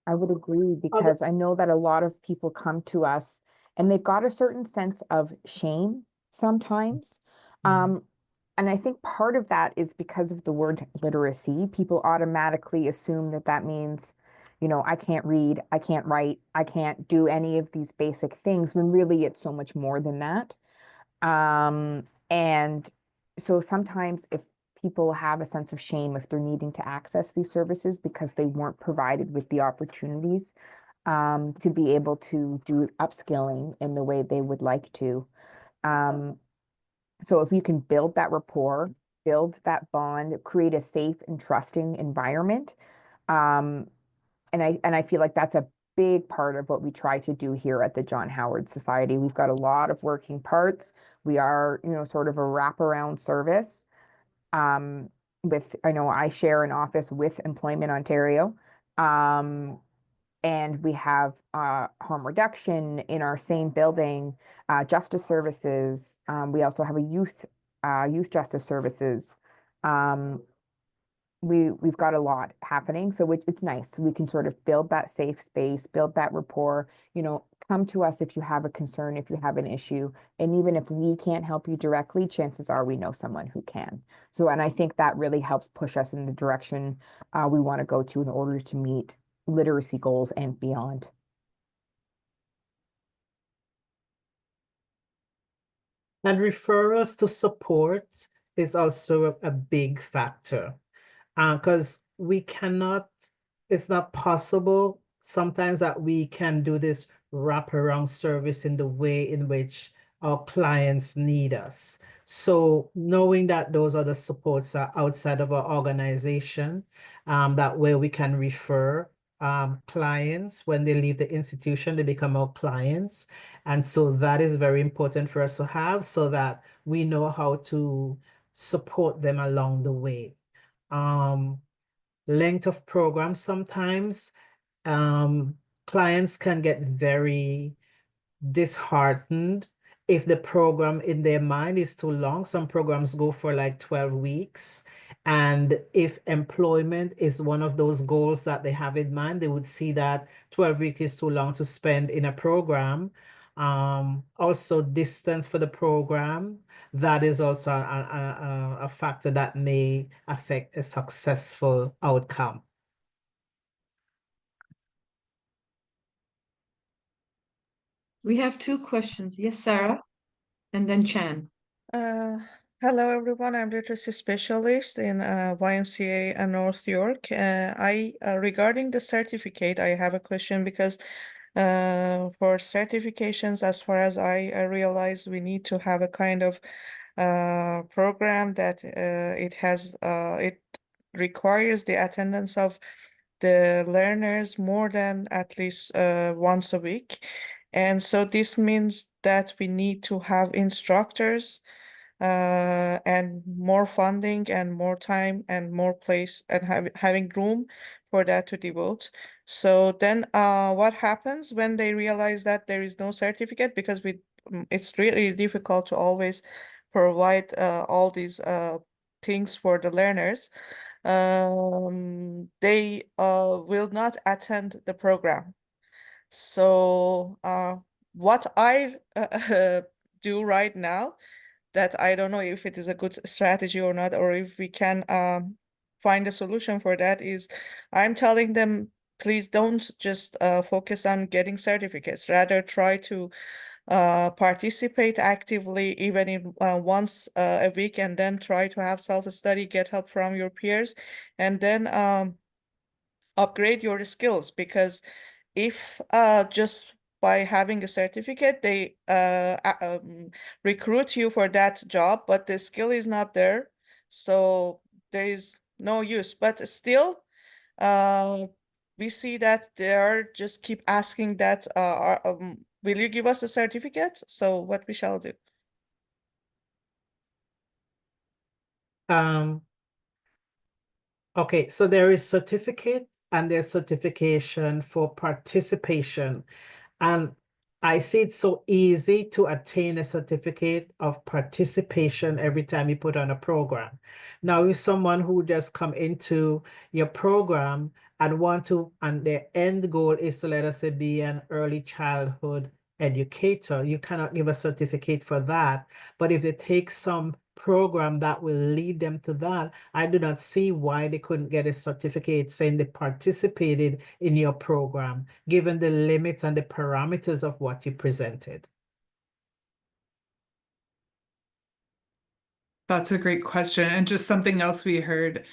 I would agree, because I know that a lot of people come to us and they've got a certain sense of shame sometimes. And I think part of that is because of the word literacy. People automatically assume that that means, I can't read, I can't write, I can't do any of these basic things, when really it's so much more than that. And so sometimes if people have a sense of shame if they're needing to access these services because they weren't provided with the opportunities to be able to do upskilling in the way they would like to. So if you can build that rapport, build that bond, create a safe and trusting environment, and I feel like that's a big part of what we try to do here at the John Howard Society. We've got a lot of working parts. We are, sort of a wraparound service. I know I share an office with Employment Ontario. And we have harm reduction in our same building, justice services. We also have a youth justice services. We've got a lot happening, so it's nice. We can sort of build that safe space, build that rapport. Come to us if you have a concern, if you have an issue, and even if we can't help you directly, chances are we know someone who can. So, and I think that really helps push us in the direction we want to go to in order to meet literacy goals and beyond. And referrals to support is also a big factor, because it's not possible sometimes that we can do this wraparound service in the way in which our clients need us. So knowing that those other supports are outside of our organization, that way we can refer clients when they leave the institution, they become our clients. And so that is very important for us to have, so that we know how to support them along the way. Length of program, sometimes clients can get very disheartened if the program in their mind is too long. Some programs go for like 12 weeks. And if employment is one of those goals that they have in mind, they would see that 12 weeks is too long to spend in a program. Also distance for the program. That is also a factor that may affect a successful outcome. We have two questions. Yes, Sarah, and then Chan. Hello everyone, I'm literacy specialist in YMCA and North York. Regarding the certificate, I have a question because for certifications, as far as I realize, we need to have a kind of program that it requires the attendance of the learners more than at least once a week. And so this means that we need to have instructors and more funding and more time and more place and having room for that to devote. So then what happens when they realize that there is no certificate? Because it's really difficult to always provide all these things for the learners. They will not attend the program. So what I do right now, that I don't know if it is a good strategy or not, or if we can find a solution for that, is I'm telling them, please don't just focus on getting certificates, rather try to participate actively, even in once a week, and then try to have self-study, get help from your peers, and then upgrade your skills. Because if just by having a certificate, they recruit you for that job, but the skill is not there, so there is no use. But still, we see that they are just keep asking that, will you give us a certificate? So what we shall do? Okay, so there is certificate and there's certification for participation. And I see it's so easy to attain a certificate of participation every time you put on a program. Now, if someone who just come into your program and and their end goal is to, let us say, be an early childhood educator, you cannot give a certificate for that. But if they take some program that will lead them to that, I do not see why they couldn't get a certificate saying they participated in your program, given the limits and the parameters of what you presented. That's a great question. And just something else we heard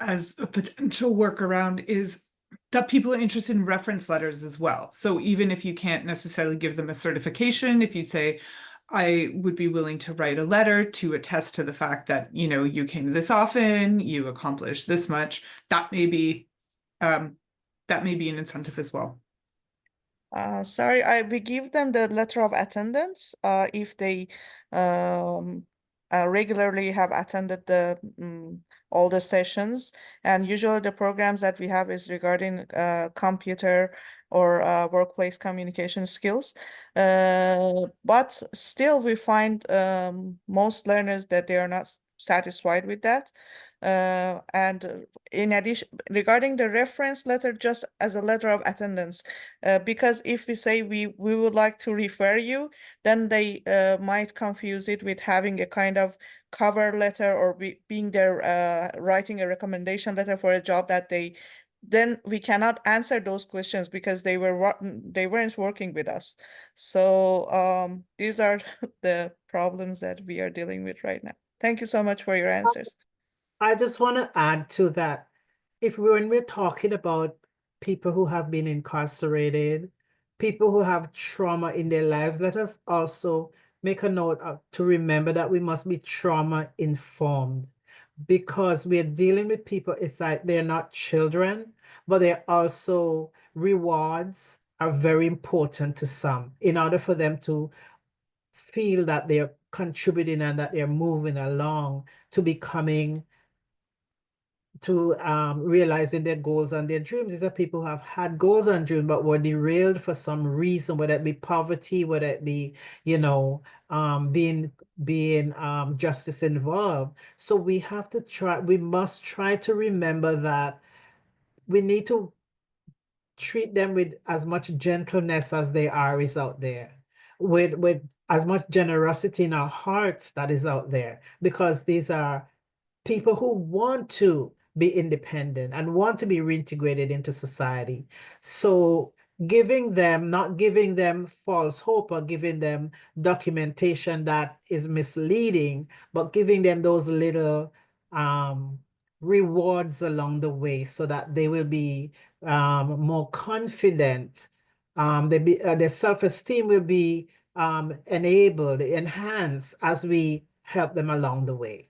as a potential workaround is that people are interested in reference letters as well. So even if you can't necessarily give them a certification, if you say, I would be willing to write a letter to attest to the fact that, you know, you came this often, you accomplished this much, that may be an incentive as well. Sorry, we give them the letter of attendance if they regularly have attended all the sessions, and usually the programs that we have is regarding computer or workplace communication skills. But still, we find most learners that they are not satisfied with that. And in addition, regarding the reference letter, just as a letter of attendance, because if we say we would like to refer you, then they might confuse it with having a kind of cover letter or being there writing a recommendation letter for a job that then we cannot answer those questions because they weren't working with us. So these are the problems that we are dealing with right now. Thank you so much for your answers. I just want to add to that. When we're talking about people who have been incarcerated, people who have trauma in their lives, let us also make a note to remember that we must be trauma informed, because we're dealing with people. It's like they're not children, but they're also rewards are very important to some in order for them to feel that they're contributing and that they're moving along to becoming realizing their goals and their dreams. These are people who have had goals and dreams, but were derailed for some reason, whether it be poverty, whether it be, being justice involved. So we must try to remember that we need to treat them with as much gentleness as there is out there. with as much generosity in our hearts that is out there, because these are people who want to be independent and want to be reintegrated into society. So not giving them false hope or giving them documentation that is misleading, but giving them those little rewards along the way so that they will be more confident. Their self-esteem will be enabled, enhanced as we help them along the way.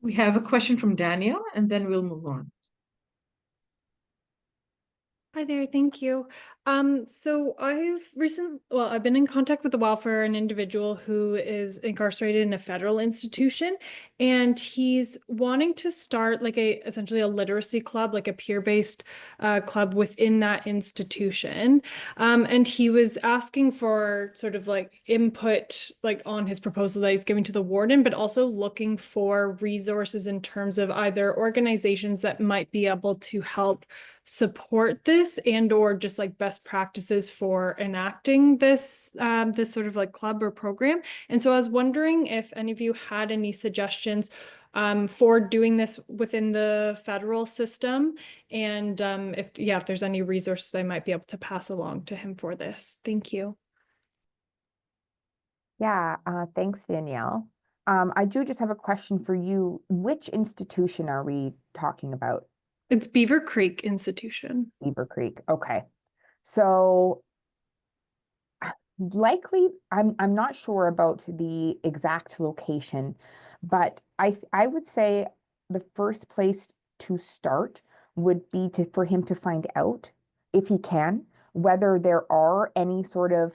We have a question from Daniel, and then we'll move on. Hi there, thank you. So I've been in contact with a while for an individual who is incarcerated in a federal institution, and he's wanting to start like essentially a literacy club, like a peer-based club within that institution. And he was asking for sort of like input like on his proposal that he's giving to the warden, but also looking for resources in terms of either organizations that might be able to help support this and or just like best practices for enacting this this sort of like club or program. And so I was wondering if any of you had any suggestions for doing this within the federal system, and if there's any resources I might be able to pass along to him for this. Thank you. Yeah, thanks, Danielle. I do just have a question for you. Which institution are we talking about? It's Beaver Creek Institution. Beaver Creek. Okay. So likely, I'm not sure about the exact location, but I would say the first place to start would be for him to find out, if he can, whether there are any sort of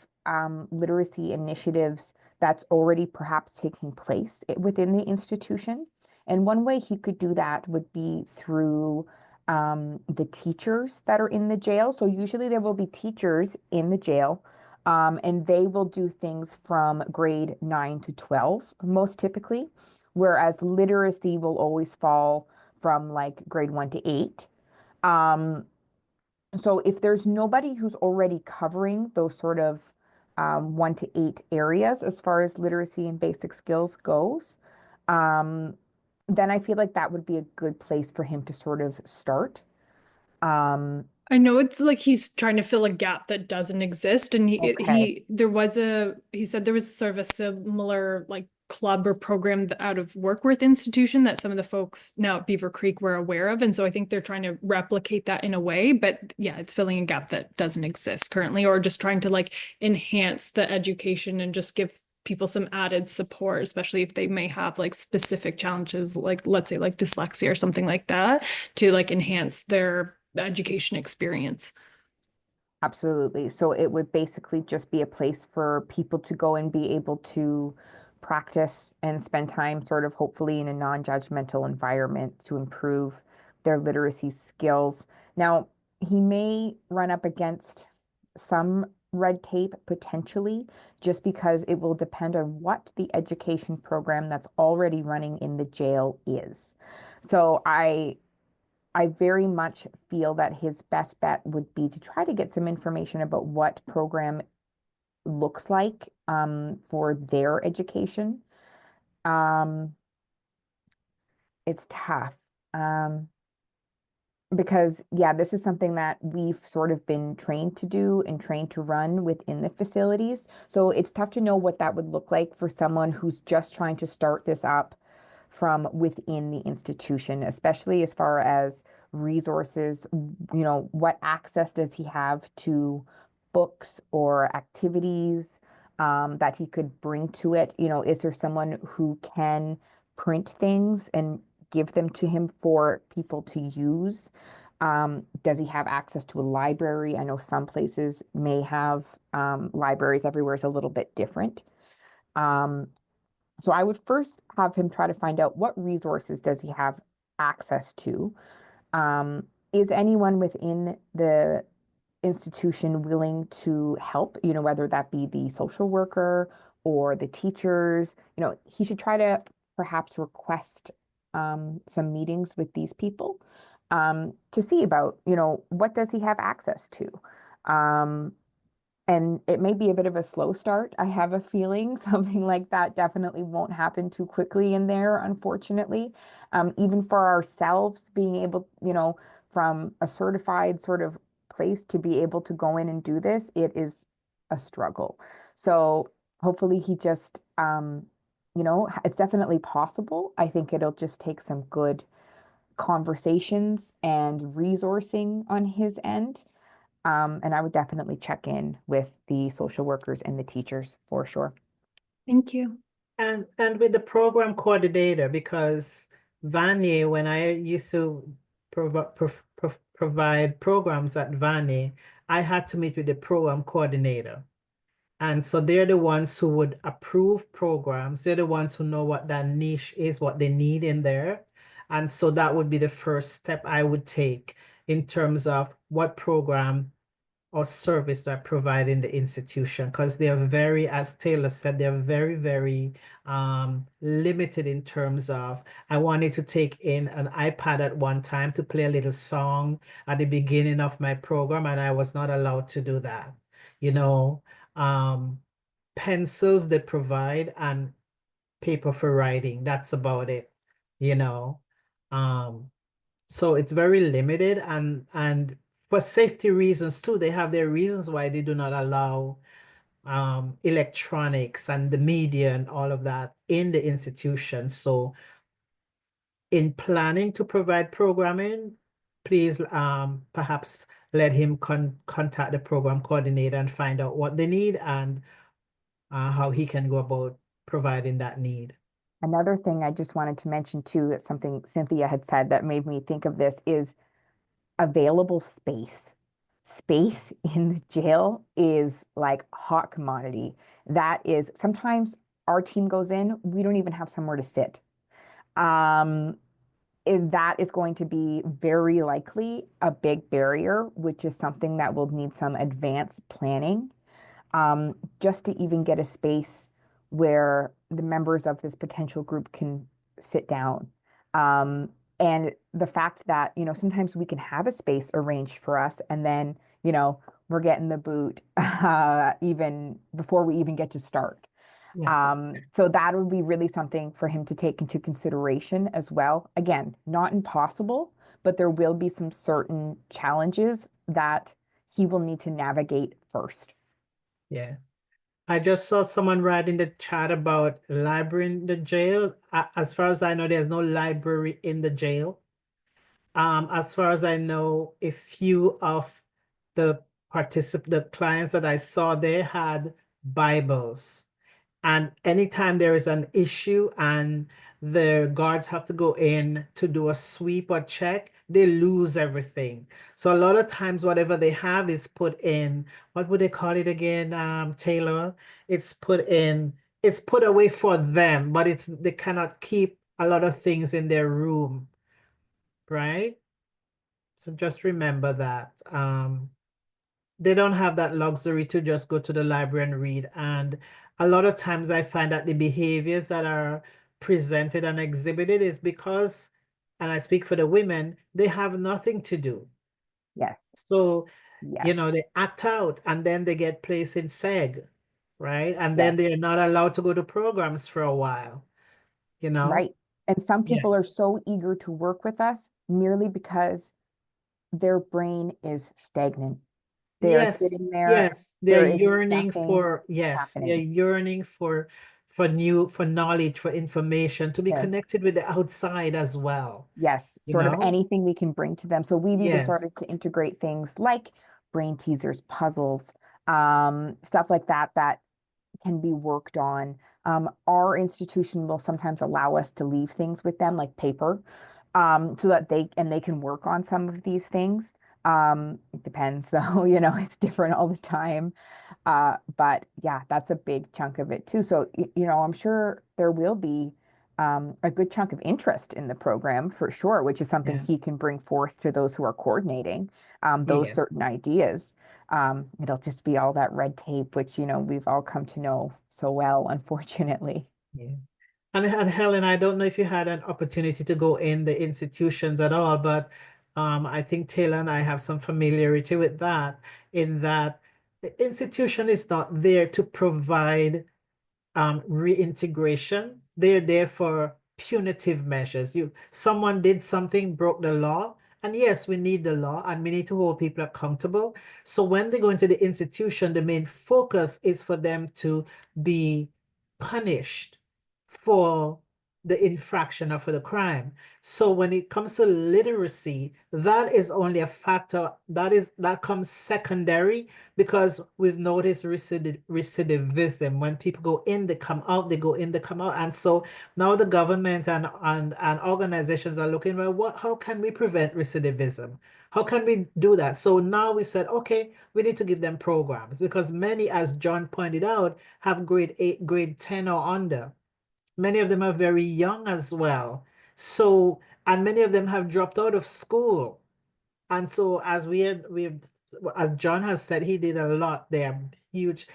literacy initiatives that's already perhaps taking place within the institution. And one way he could do that would be through the teachers that are in the jail. So usually there will be teachers in the jail, and they will do things from grade 9 to 12, most typically, whereas literacy will always fall from like grade 1 to 8. So if there's nobody who's already covering those sort of 1 to 8 areas as far as literacy and basic skills goes, then I feel like that would be a good place for him to sort of start. I know it's like he's trying to fill a gap that doesn't exist, and he said there was sort of a similar like club or program out of Workworth Institution that some of the folks now at Beaver Creek were aware of, and so I think they're trying to replicate that in a way, but yeah, it's filling a gap that doesn't exist currently, or just trying to like enhance the education and just give people some added support, especially if they may have like specific challenges, like let's say like dyslexia or something like that, to like enhance their education experience. Absolutely. So it would basically just be a place for people to go and be able to practice and spend time sort of hopefully in a non-judgmental environment to improve their literacy skills. Now, he may run up against some red tape potentially, just because it will depend on what the education program that's already running in the jail is. So I very much feel that his best bet would be to try to get some information about what program looks like for their education. It's tough. Because yeah, this is something that we've sort of been trained to do and trained to run within the facilities. So it's tough to know what that would look like for someone who's just trying to start this up from within the institution, especially as far as resources. What access does he have to books or activities that he could bring to it? Is there someone who can print things and give them to him for people to use? Does he have access to a library? I know some places may have libraries. Everywhere is a little bit different. So I would first have him try to find out what resources does he have access to. Is anyone within the institution willing to help, whether that be the social worker or the teachers? He should try to perhaps request some meetings with these people to see about, what does he have access to? And it may be a bit of a slow start. I have a feeling something like that definitely won't happen too quickly in there, unfortunately. Even for ourselves, being able, from a certified sort of place to be able to go in and do this, it is a struggle. So hopefully he just, it's definitely possible. I think it'll just take some good conversations and resourcing on his end. And I would definitely check in with the social workers and the teachers for sure. Thank you. And with the program coordinator, because Vanier, when I used to provide programs at Vanier, I had to meet with the program coordinator. And so they're the ones who would approve programs. They're the ones who know what that niche is, what they need in there. And so that would be the first step I would take in terms of what program or service that I provide in the institution, because they're very, as Taylor said, they're very, very limited in terms of, I wanted to take in an iPad at one time to play a little song at the beginning of my program, and I was not allowed to do that. Pencils they provide and paper for writing, that's about it, so it's very limited, and for safety reasons too, they have their reasons why they do not allow electronics and the media and all of that in the institution. So in planning to provide programming, please perhaps let him contact the program coordinator and find out what they need and how he can go about providing that need. Another thing I just wanted to mention too, that's something Cynthia had said that made me think of this, is available space. Space in the jail is like hot commodity. That is, sometimes our team goes in, we don't even have somewhere to sit. That is going to be very likely a big barrier, which is something that will need some advanced planning, just to even get a space where the members of this potential group can sit down. And the fact that, sometimes we can have a space arranged for us and then, we're getting the boot even before we even get to start. Yeah. So that would be really something for him to take into consideration as well. Again, not impossible, but there will be some certain challenges that he will need to navigate first. Yeah. I just saw someone write in the chat about library in the jail. As far as I know, there's no library in the jail. As far as I know, a few of the clients that I saw, they had Bibles. And anytime there is an issue and the guards have to go in to do a sweep or check, they lose everything. So a lot of times, whatever they have is put in, what would they call it again, Taylor? It's put away for them, but they cannot keep a lot of things in their room, right? So just remember that. They don't have that luxury to just go to the library and read. And a lot of times I find that the behaviors that are presented and exhibited is because, and I speak for the women, they have nothing to do. Yes. So, Yes. they act out and then they get placed in SEG, right? And then Yes. they're not allowed to go to programs for a while, Right. And some Yeah. people are so eager to work with us merely because their brain is stagnant. They are sitting there. Yes, they're there is yearning nothing for, yes, they're happening. yearning for knowledge, for information, to be Yes. connected with the outside as well. Yes, You sort of know? anything we can bring to them. So we've even started Yes. to integrate things like brain teasers, puzzles, stuff like that that can be worked on. Our institution will sometimes allow us to leave things with them, like paper, so that they can work on some of these things. It depends though, it's different all the time. But yeah, that's a big chunk of it too. So, I'm sure there will be a good chunk of interest in the program for sure, which is something Yeah. he can bring forth to those who are coordinating those Yes. certain ideas. It'll just be all that red tape, which, we've all come to know so well, unfortunately. Yeah. And Helen, I don't know if you had an opportunity to go in the institutions at all, but I think Taylor and I have some familiarity with that, in that the institution is not there to provide reintegration. They're there for punitive measures. Someone did something, broke the law, and yes, we need the law and we need to hold people accountable. So when they go into the institution, the main focus is for them to be punished for the infraction or for the crime. So when it comes to literacy, that is only a factor that comes secondary, because we've noticed recidivism. When people go in, they come out, they go in, they come out. And so now the government and organizations are looking, well, how can we prevent recidivism? How can we do that? So now we said, okay, we need to give them programs, because many, as John pointed out, have grade 8, grade 10 or under. Many of them are very young as well. So, and many of them have dropped out of school. And so as as John has said, he did a lot there, huge.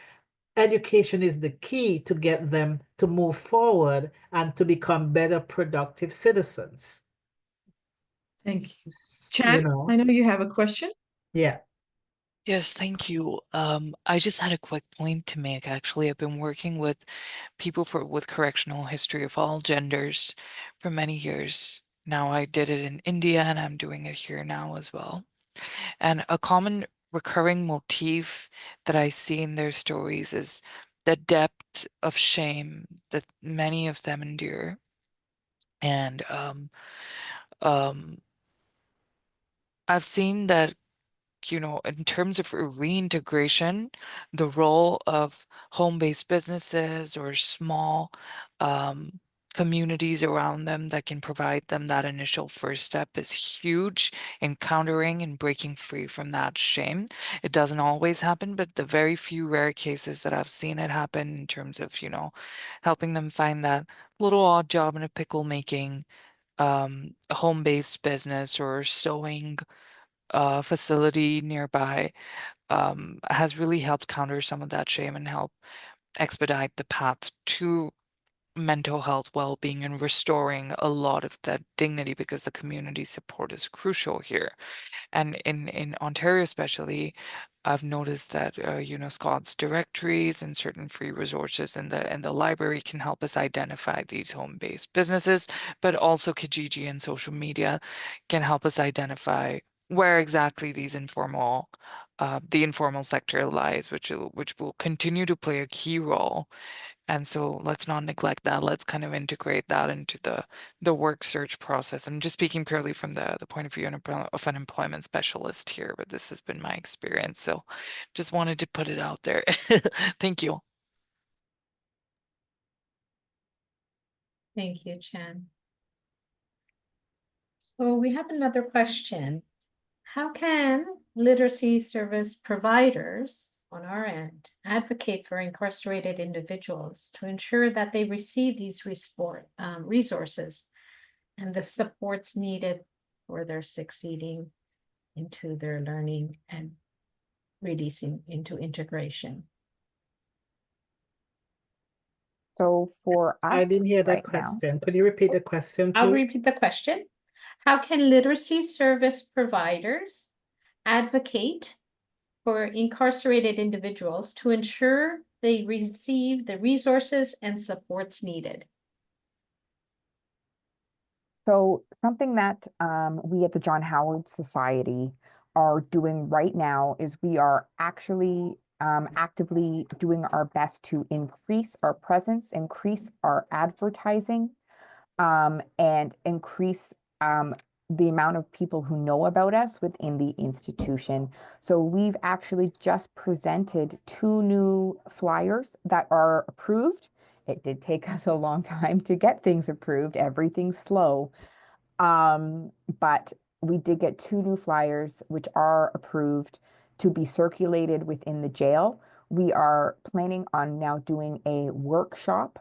Education is the key to get them to move forward and to become better, productive citizens. Thank you. You Chan, know, I know you have a question. yeah. Yes, thank you. I just had a quick point to make. Actually, I've been working with people with correctional history of all genders for many years. Now I did it in India and I'm doing it here now as well. And a common recurring motif that I see in their stories is the depth of shame that many of them endure. And I've seen that, in terms of reintegration, the role of home-based businesses or small communities around them that can provide them that initial first step is huge in countering and breaking free from that shame. It doesn't always happen, but the very few rare cases that I've seen it happen in terms of, helping them find that little odd job in a pickle making a home-based business or sewing facility nearby has really helped counter some of that shame and help expedite the path to mental health well-being and restoring a lot of that dignity, because the community support is crucial here. And in Ontario especially, I've noticed that Scott's directories and certain free resources in the library can help us identify these home-based businesses, but also Kijiji and social media can help us identify where exactly the informal sector lies, which will continue to play a key role. And so let's not neglect that. Let's kind of integrate that into the work search process. I'm just speaking purely from the point of view of an employment specialist here, but this has been my experience. So just wanted to put it out there. Thank you. Thank you, Chan. So we have another question. How can literacy service providers on our end advocate for incarcerated individuals to ensure that they receive these resources and the supports needed for their succeeding into their learning and releasing into integration? So for I us didn't hear that right now, question. Could you repeat the question, I'll please? repeat the question. How can literacy service providers advocate for incarcerated individuals to ensure they receive the resources and supports needed? so something that we at the John Howard Society are doing right now is we are actually actively doing our best to increase our presence, increase our advertising, and increase the amount of people who know about us within the institution. So we've actually just presented 2 new flyers that are approved. It did take us a long time to get things approved. Everything's slow. But we did get 2 new flyers, which are approved to be circulated within the jail. We are planning on now doing a workshop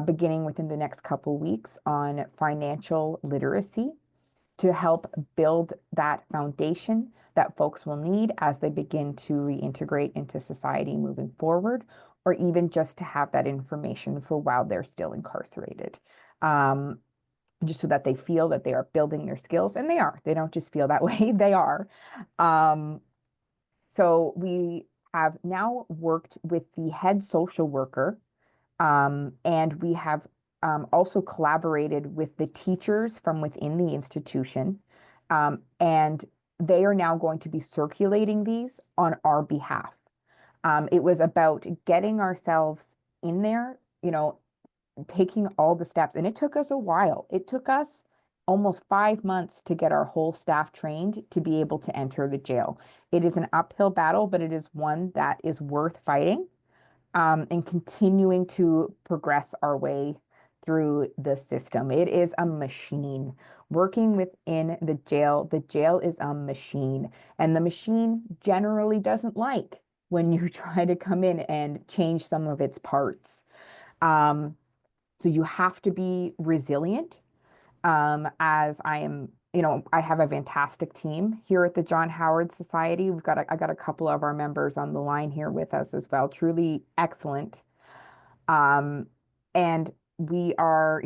beginning within the next couple weeks on financial literacy to help build that foundation that folks will need as they begin to reintegrate into society moving forward, or even just to have that information for while they're still incarcerated. Just so that they feel that they are building their skills, and they are. They don't just feel that way, they are. So we have now worked with the head social worker, and we have also collaborated with the teachers from within the institution, and they are now going to be circulating these on our behalf. It was about getting ourselves in there, taking all the steps, and it took us a while. It took us almost 5 months to get our whole staff trained to be able to enter the jail. It is an uphill battle, but it is one that is worth fighting, and continuing to progress our way through the system. It is a machine. Working within the jail is a machine, and the machine generally doesn't like when you try to come in and change some of its parts. So you have to be resilient. As I am, I have a fantastic team here at the John Howard Society. I got a couple of our members on the line here with us as well, truly excellent. And we are,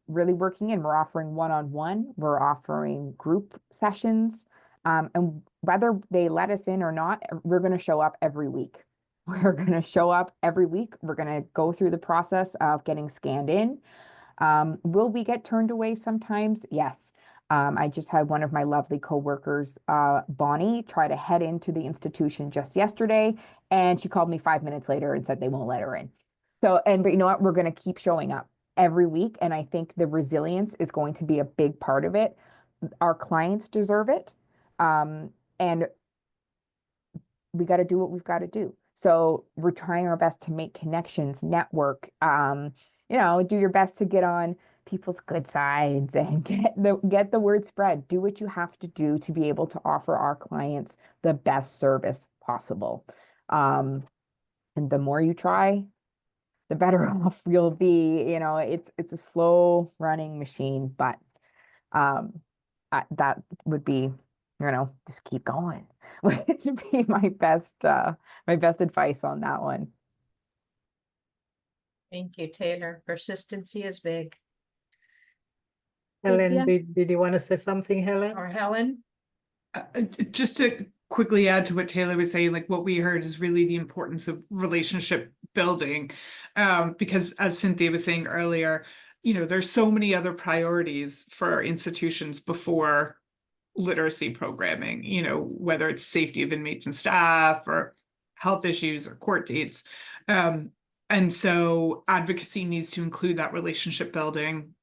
really working in. We're offering one-on-one, we're offering group sessions, and whether they let us in or not, we're going to show up every week. We're going to show up every week. We're going to go through the process of getting scanned in. Will we get turned away sometimes? Yes. I just had one of my lovely coworkers, Bonnie, try to head into the institution just yesterday, and she called me 5 minutes later and said they won't let her in. But you know what? We're going to keep showing up every week, and I think the resilience is going to be a big part of it. Our clients deserve it, and we got to do what we've got to do. So we're trying our best to make connections, network, do your best to get on people's good sides and get the word spread. Do what you have to do to be able to offer our clients the best service possible. And the more you try, the better off you'll be. It's a slow running machine, but that would be, just keep going. Would be my best advice on that one. Thank you, Taylor. Persistency is big. Helen, Cynthia did you want to say something, Helen? or Helen? Just to quickly add to what Taylor was saying, like what we heard is really the importance of relationship building, because as Cynthia was saying earlier, there's so many other priorities for our institutions before literacy programming, whether it's safety of inmates and staff or health issues or court dates. And so advocacy needs to include that relationship building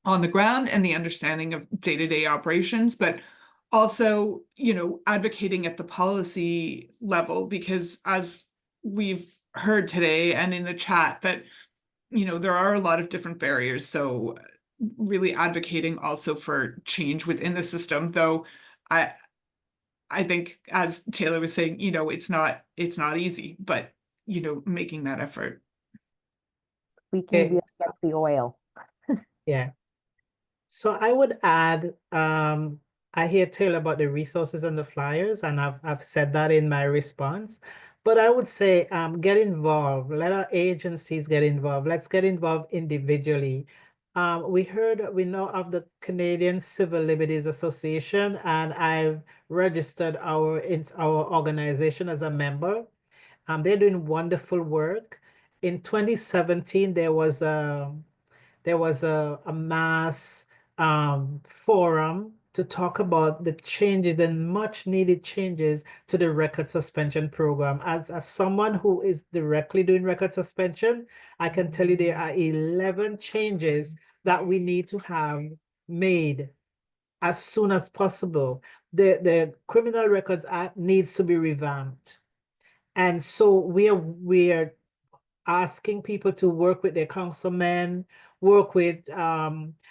on the ground and the understanding of day-to-day operations, but also, advocating at the policy level, because as we've heard today and in the chat that, there are a lot of different barriers. So really advocating also for change within the system, though I think, as Taylor was saying, it's not easy, but making that effort. We can get the oil. Yeah. So I would add, I hear Taylor about the resources and the flyers, and I've said that in my response. But I would say, get involved. Let our agencies get involved. Let's get involved individually. We know of the Canadian Civil Liberties Association, and I've registered our organization as a member. They're doing wonderful work. In 2017, there was a mass forum to talk about the changes and much needed changes to the record suspension program. As someone who is directly doing record suspension, I can tell you there are 11 changes that we need to have made as soon as possible. The Criminal Records Act needs to be revamped. And so we are asking people to work with their councilmen, work with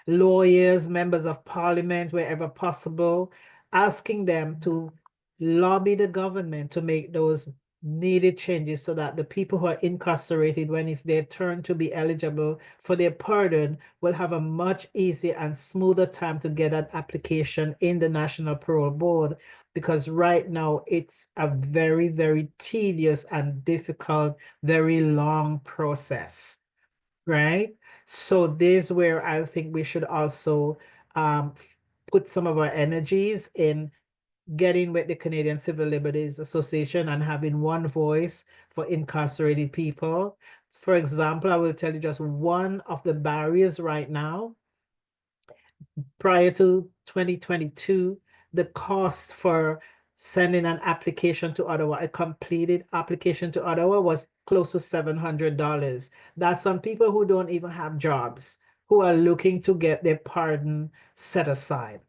lawyers, members of parliament, wherever possible, asking them to lobby the government to make those needed changes so that the people who are incarcerated, when it's their turn to be eligible for their pardon, will have a much easier and smoother time to get an application in the National Parole Board. Because right now it's a very, very tedious and difficult, very long process, right? So this is where I think we should also put some of our energies in getting with the Canadian Civil Liberties Association and having one voice for incarcerated people. For example, I will tell you just one of the barriers right now. Prior to 2022, the cost for sending an application to Ottawa, a completed application to Ottawa, was close to $700. That's on people who don't even have jobs, who are looking to get their pardon set aside.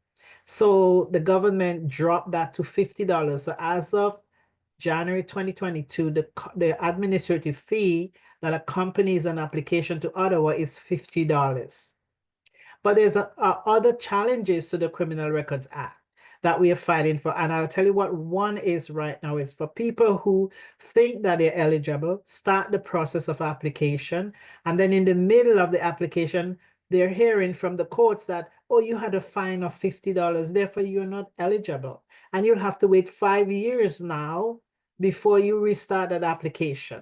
So the government dropped that to $50. So as of January 2022, the administrative fee that accompanies an application to Ottawa is $50. But there's other challenges to the Criminal Records Act that we are fighting for. And I'll tell you what one is right now is for people who think that they're eligible, start the process of application. And then in the middle of the application, they're hearing from the courts that, oh, you had a fine of $50, therefore you're not eligible. And you'll have to wait 5 years now before you restart that application.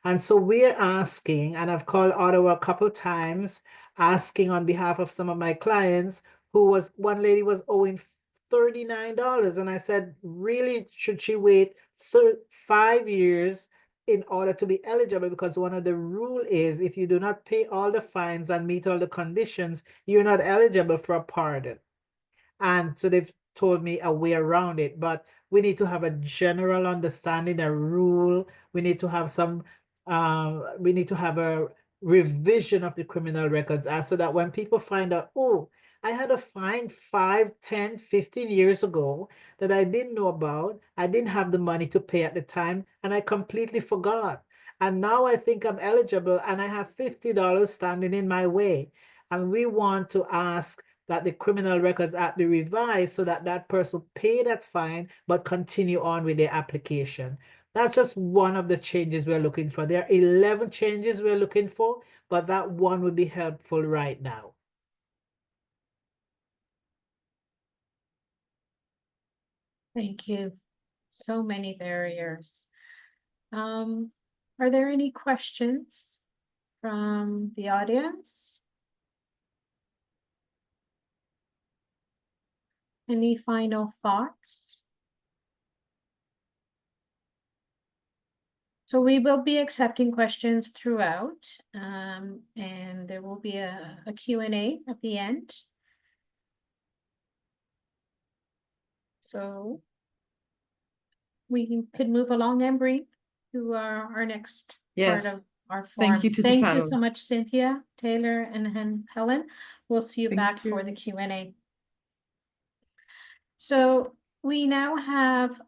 And so we're asking, and I've called Ottawa a couple times, asking on behalf of some of my clients, one lady was owing $39. And I said, really, should she wait 5 years in order to be eligible? Because one of the rule is if you do not pay all the fines and meet all the conditions, you're not eligible for a pardon. And so they've told me a way around it, but we need to have a general understanding, a rule. We need to have we need to have a revision of the Criminal Records Act so that when people find out, oh, I had a fine 5, 10, 15 years ago that I didn't know about, I didn't have the money to pay at the time, and I completely forgot. And now I think I'm eligible and I have $50 standing in my way. And we want to ask that the Criminal Records Act be revised so that that person pay that fine, but continue on with their application. That's just one of the changes we're looking for. There are 11 changes we're looking for, but that one would be helpful right now. Thank you. So many barriers. Are there any questions from the audience? Any final thoughts? So we will be accepting questions throughout, and there will be a Q&A at the end. So we could move along, Embry, to our next part Yes. of our Thank forum. you to the Thank you so panelists. much, Cynthia, Taylor, and Helen. We'll see you Thank back for you. the Q&A. So we now have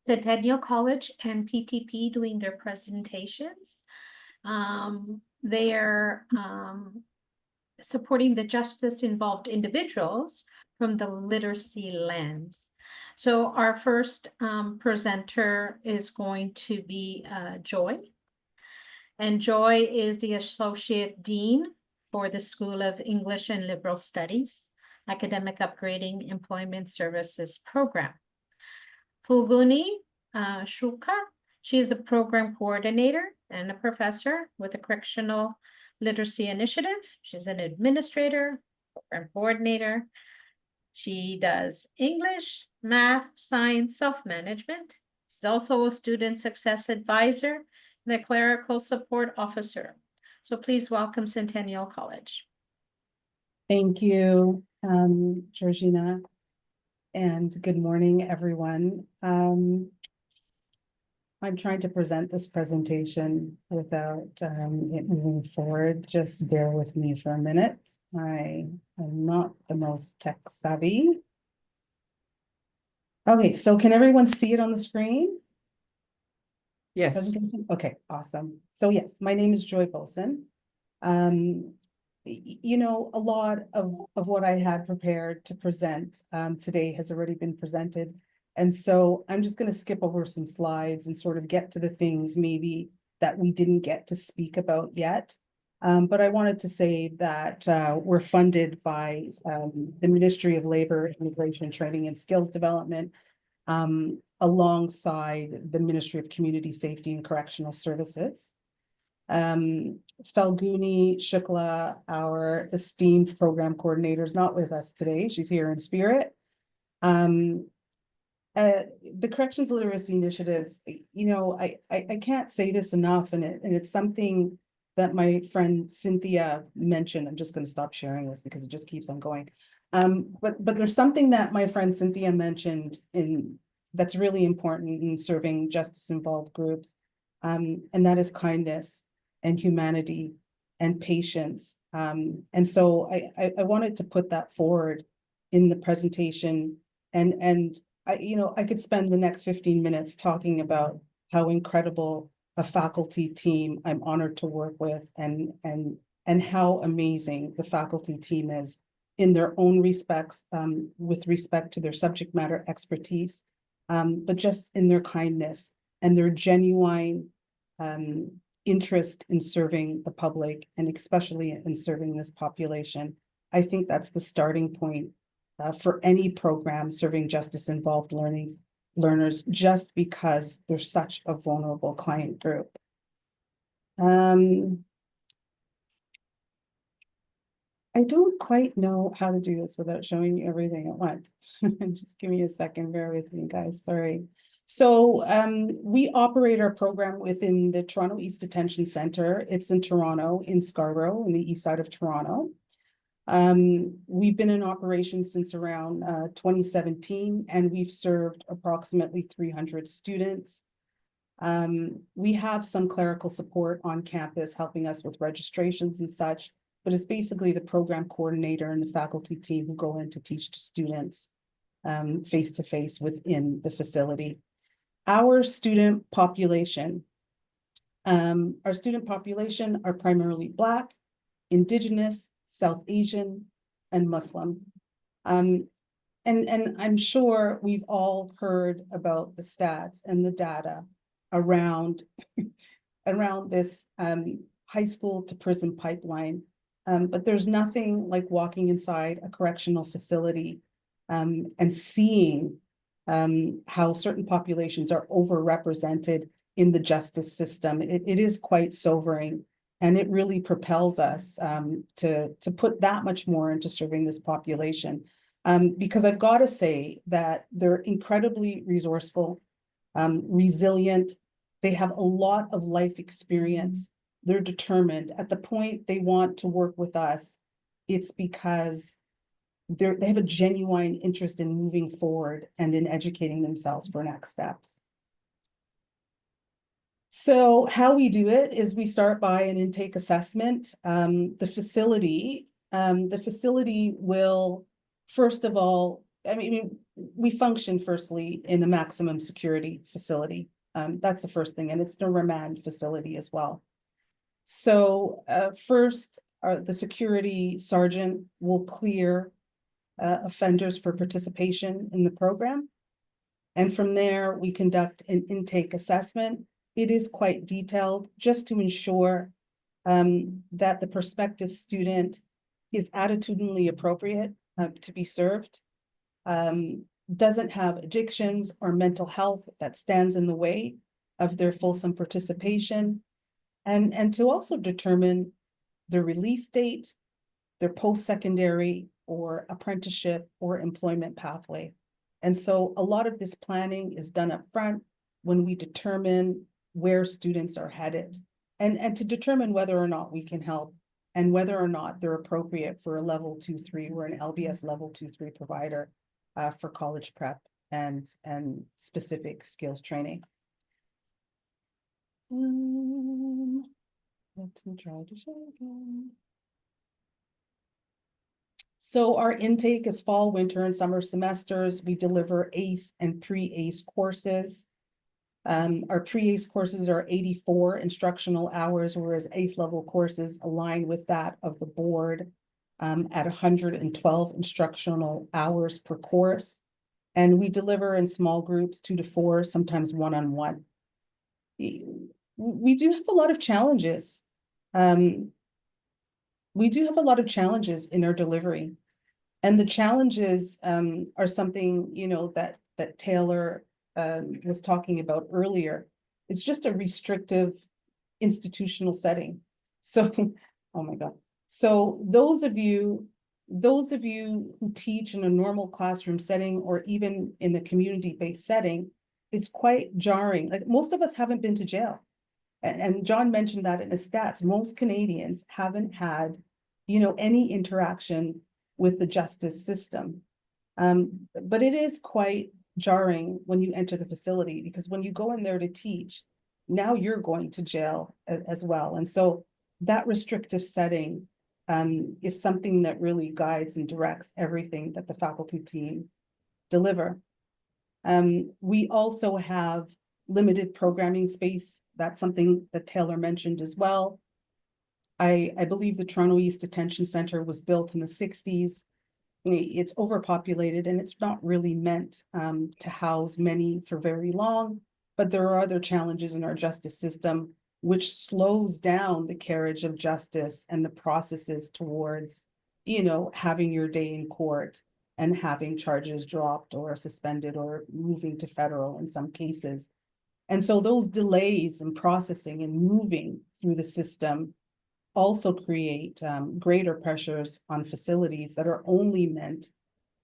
Centennial College and PTP doing their presentations. They are supporting the justice-involved individuals from the literacy lens. So our first presenter is going to be Joy. And Joy is the Associate Dean for the School of English and Liberal Studies, Academic Upgrading Employment Services Program. Fulguni Shuka, she is a program coordinator and a professor with the Correctional Literacy Initiative. She's an administrator, program coordinator. She does English, math, science, self-management. She's also a student success advisor and a clerical support officer. So please welcome Centennial College. Thank you, Georgina, and good morning, everyone. I'm trying to present this presentation without it moving forward. Just bear with me for a minute. I am not the most tech savvy. Okay, so can everyone see it on the screen? Yes. Presentation? Okay, awesome. So yes, my name is Joy Bolson. You know, a lot of what I had prepared to present today has already been presented. And so I'm just going to skip over some slides and sort of get to the things maybe that we didn't get to speak about yet. But I wanted to say that we're funded by the Ministry of Labor, Immigration, Training and Skills Development, alongside the Ministry of Community Safety and Correctional Services. Falguni Shukla, our esteemed program coordinator, is not with us today. She's here in spirit. The Corrections Literacy Initiative, you know, I can't say this enough, and it's something that my friend Cynthia mentioned. I'm just going to stop sharing this because it just keeps on going. But there's something that my friend Cynthia mentioned that's really important in serving justice-involved groups, and that is kindness and humanity and patience. And so I wanted to put that forward in the presentation, and I could spend the next 15 minutes talking about how incredible a faculty team I'm honored to work with, and how amazing the faculty team is in their own respects, with respect to their subject matter expertise, but just in their kindness and their genuine interest in serving the public, and especially in serving this population. I think that's the starting point for any program serving justice-involved learners, just because they're such a vulnerable client group. I don't quite know how to do this without showing you everything at once. Just give me a second, bear with me, guys, sorry. So we operate our program within the Toronto East Detention Center. It's in Toronto, in Scarborough, in the east side of Toronto. We've been in operation since around 2017, and we've served approximately 300 students. We have some clerical support on campus helping us with registrations and such, but it's basically the program coordinator and the faculty team who go in to teach to students face-to-face within the facility. Our student population are primarily Black, Indigenous, South Asian, and Muslim. And I'm sure we've all heard about the stats and the data around this high school to prison pipeline. But there's nothing like walking inside a correctional facility and seeing how certain populations are overrepresented in the justice system. It is quite sobering. And it really propels us to put that much more into serving this population. Because I've got to say that they're incredibly resourceful, resilient. They have a lot of life experience. They're determined. At the point they want to work with us, it's because they have a genuine interest in moving forward and in educating themselves for next steps. So how we do it is we start by an intake assessment. The facility will, first of all, we function firstly in a maximum security facility. That's the first thing, and it's a remand facility as well. So first, the security sergeant will clear offenders for participation in the program. And from there, we conduct an intake assessment. It is quite detailed, just to ensure that the prospective student is attitudinally appropriate to be served, doesn't have addictions or mental health that stands in the way of their fulsome participation, and to also determine their release date, their post-secondary or apprenticeship or employment pathway. And so a lot of this planning is done up front when we determine where students are headed, and to determine whether or not we can help and whether or not they're appropriate for a level 2-3. We're an LBS level 2-3 provider for college prep and specific skills training. Let me try to show again. So our intake is fall, winter, and summer semesters. We deliver ACE and pre-ACE courses. Our pre-ACE courses are 84 instructional hours, whereas ACE level courses align with that of the board at 112 instructional hours per course. And we deliver in small groups, 2 to 4, sometimes one-on-one. We do have a lot of challenges. We do have a lot of challenges in our delivery. And the challenges are something, that Taylor was talking about earlier. It's just a restrictive institutional setting. So, oh my God. So those of you those of you who teach in a normal classroom setting or even in a community-based setting, it's quite jarring. Like most of us haven't been to jail. And John mentioned that in his stats. Most Canadians haven't had, any interaction with the justice system. But it is quite jarring when you enter the facility, because when you go in there to teach, now you're going to jail as well. And so that restrictive setting is something that really guides and directs everything that the faculty team deliver. We also have limited programming space. That's something that Taylor mentioned as well. I believe the Toronto East Detention Center was built in the 60s. It's overpopulated and it's not really meant to house many for very long, but there are other challenges in our justice system which slows down the carriage of justice and the processes towards, having your day in court and having charges dropped or suspended or moving to federal in some cases. And so those delays in processing and moving through the system also create greater pressures on facilities that are only meant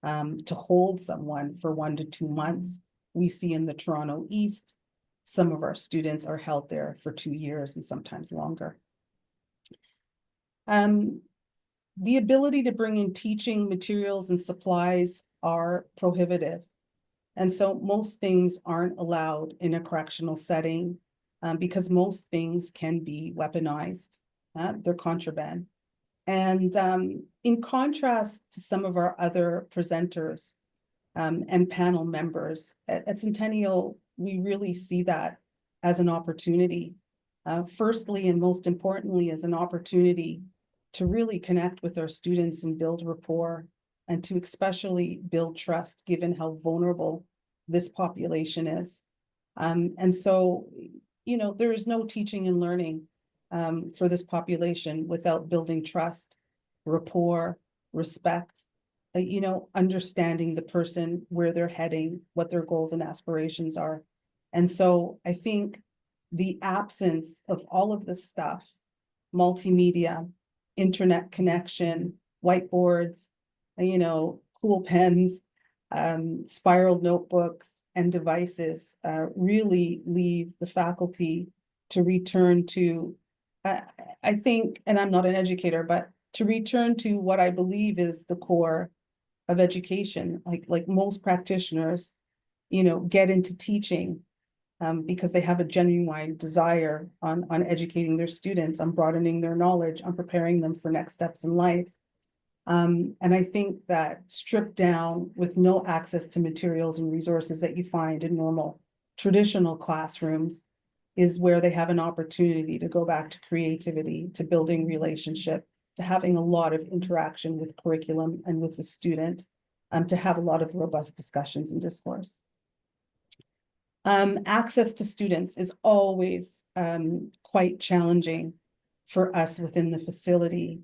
to hold someone for 1 to 2 months. We see in the Toronto East, some of our students are held there for 2 years and sometimes longer. The ability to bring in teaching materials and supplies are prohibitive. And so most things aren't allowed in a correctional setting because most things can be weaponized. They're contraband. And in contrast to some of our other presenters and panel members, at Centennial, we really see that as an opportunity. Firstly, and most importantly, as an opportunity to really connect with our students and build rapport, and to especially build trust, given how vulnerable this population is. And so, there is no teaching and learning for this population without building trust, rapport, respect, understanding the person, where they're heading, what their goals and aspirations are. And so I think the absence of all of this stuff, multimedia, internet connection, whiteboards, cool pens, spiral notebooks and devices really leave the faculty to return to, I think, and I'm not an educator, but to return to what I believe is the core of education, like most practitioners, get into teaching because they have a genuine desire on educating their students, on broadening their knowledge, on preparing them for next steps in life. And I think that stripped down with no access to materials and resources that you find in normal traditional classrooms is where they have an opportunity to go back to creativity, to building relationship, to having a lot of interaction with curriculum and with the student, to have a lot of robust discussions and discourse. Access to students is always quite challenging for us within the facility.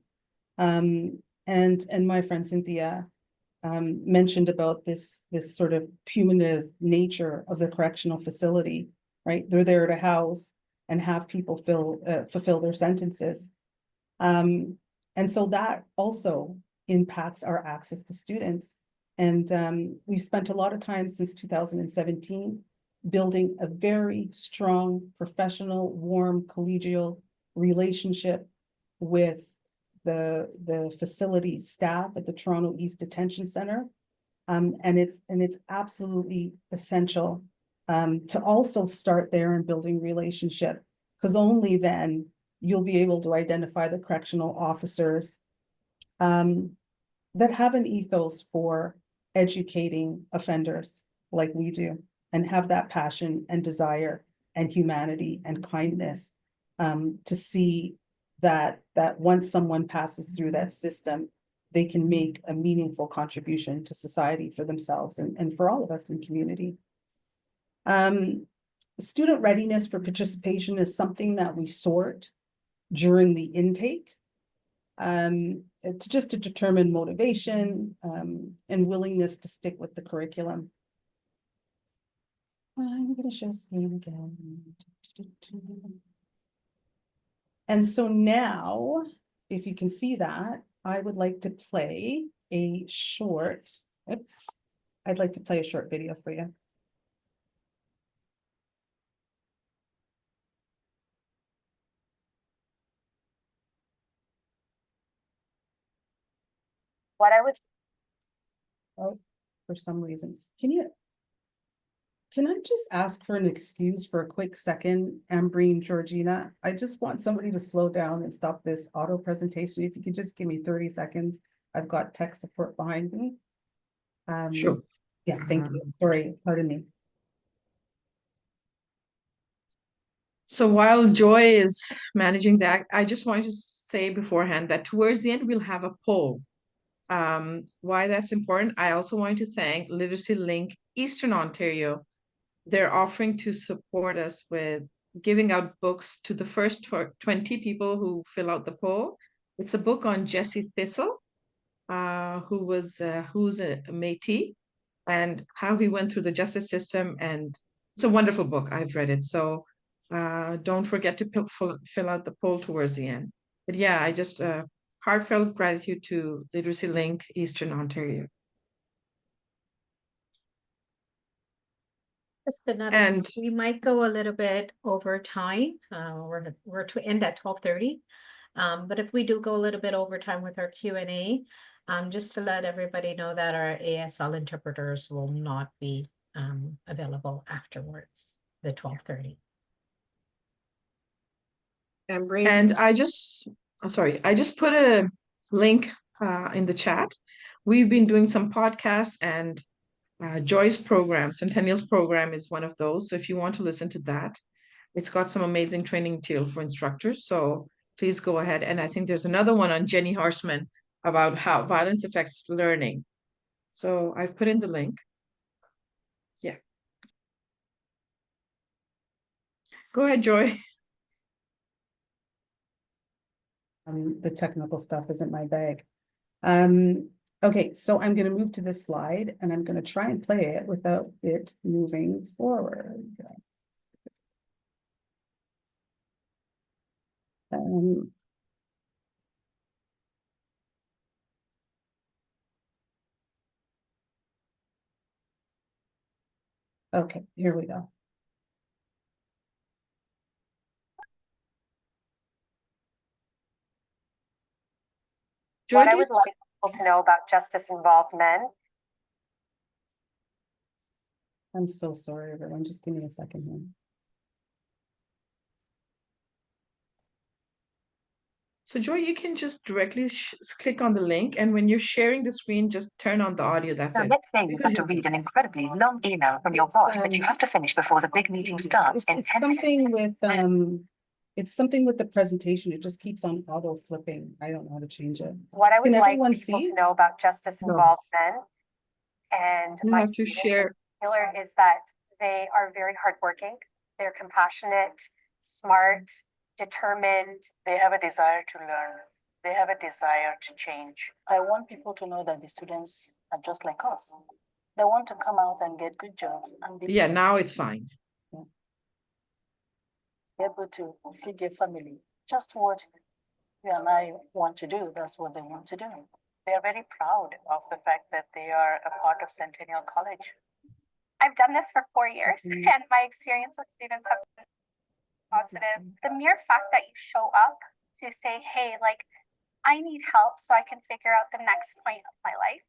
And my friend Cynthia mentioned about this sort of punitive nature of the correctional facility, right? They're there to house and have people fulfill their sentences. And so that also impacts our access to students. And we've spent a lot of time since 2017 building a very strong, professional, warm, collegial relationship with the facility staff at the Toronto East Detention Center. And it's absolutely essential to also start there in building relationship, because only then you'll be able to identify the correctional officers that have an ethos for educating offenders like we do, and have that passion and desire and humanity and kindness to see that once someone passes through that system, they can make a meaningful contribution to society for themselves and for all of us in community. Student readiness for participation is something that we sort during the intake to determine motivation and willingness to stick with the curriculum. I'm going to share screen again. And so now, if you can see that, I would like to play a short, I'd like to play a short video for you. What I would, oh, for some reason, can I just ask for an excuse for a quick second, Ambreen, Georgina? I just want somebody to slow down and stop this auto presentation. If you could just give me 30 seconds. I've got tech support behind me. Sure. Yeah, thank you. Sorry, pardon me. So while Joy is managing that, I just wanted to say beforehand that towards the end, we'll have a poll. Why that's important, I also wanted to thank Literacy Link Eastern Ontario. They're offering to support us with giving out books to the first 20 people who fill out the poll. It's a book on Jesse Thistle, who's a Métis, and how he went through the justice system. And it's a wonderful book. I've read it. So don't forget to fill out the poll towards the end. But yeah, I just heartfelt gratitude to Literacy Link Eastern Ontario. Just another, And we might go a little bit over time. We're to end at 12:30. But if we do go a little bit over time with our Q&A, just to let everybody know that our ASL interpreters will not be available afterwards, the 12:30. And I just put a link in the chat. We've been doing some podcasts, and Joy's program, Centennial's program, is one of those. So if you want to listen to that, it's got some amazing training material for instructors. So please go ahead. And I think there's another one on Jenny Horseman about how violence affects learning. So I've put in the link. Yeah. Go ahead, Joy. The technical stuff isn't my bag. Okay, so I'm going to move to this slide and I'm going to try and play it without it moving forward. Okay, here we go. Joy, What I would like people to know about justice-involved men. I'm so sorry, everyone. Just give me a second here. So Joy, you can just directly click on the link, and when you're sharing the screen, just turn on the audio. That's it. Let's say you have to read an incredibly long email from your boss that you have to finish before the big meeting starts in 10 minutes. It's something with the presentation. It just keeps on auto flipping. I don't know how to change it. What I would like people to know about justice-involved men, and You have to share. particular is that they are very hardworking. They're compassionate, smart, determined. They have a desire to learn. They have a desire to change. I want people to know that the students are just like us. They want to come out and get good jobs and be Yeah, now it's fine. able to feed their family. Just what you and I want to do, that's what they want to do. They are very proud of the fact that they are a part of Centennial College. I've done this for 4 years and my experience with students have been positive. The mere fact that you show up to say, hey, like, I need help so I can figure out the next point of my life,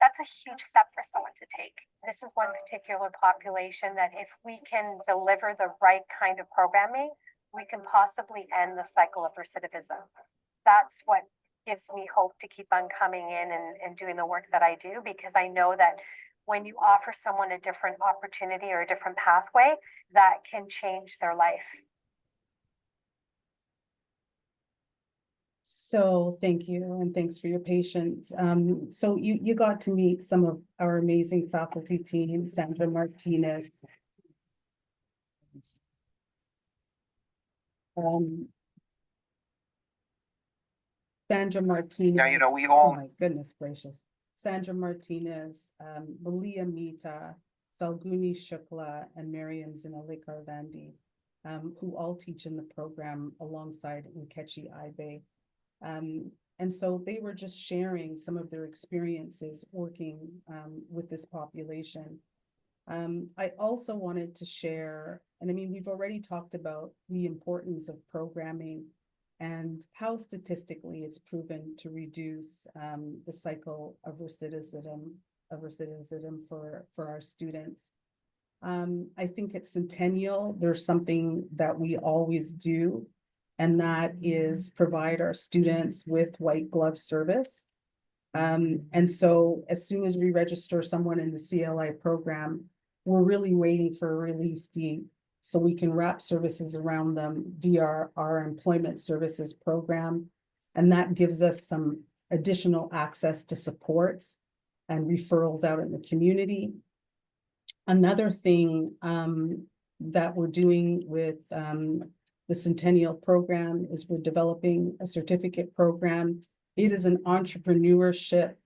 that's a huge step for someone to take. This is one particular population that if we can deliver the right kind of programming, we can possibly end the cycle of recidivism. That's what gives me hope to keep on coming in and doing the work that I do, because I know that when you offer someone a different opportunity or a different pathway, that can change their life. So thank you, and thanks for your patience. So you got to meet some of our amazing faculty team, Sandra Martinez. Sandra Martinez. Now, you know, we all. Oh my goodness gracious. Sandra Martinez, Malia Mita, Falguni Shukla, and Miriam Zinalikar Vandi, who all teach in the program alongside Nkechi Ibe. And so they were just sharing some of their experiences working with this population. I also wanted to share, and I mean, we've already talked about the importance of programming and how statistically it's proven to reduce the cycle of recidivism for our students. I think at Centennial, there's something that we always do, and that is provide our students with white glove service. And so as soon as we register someone in the CLI program, we're really waiting for a release date so we can wrap services around them via our employment services program. And that gives us some additional access to supports and referrals out in the community. Another thing that we're doing with the Centennial program is we're developing a certificate program. It is an entrepreneurship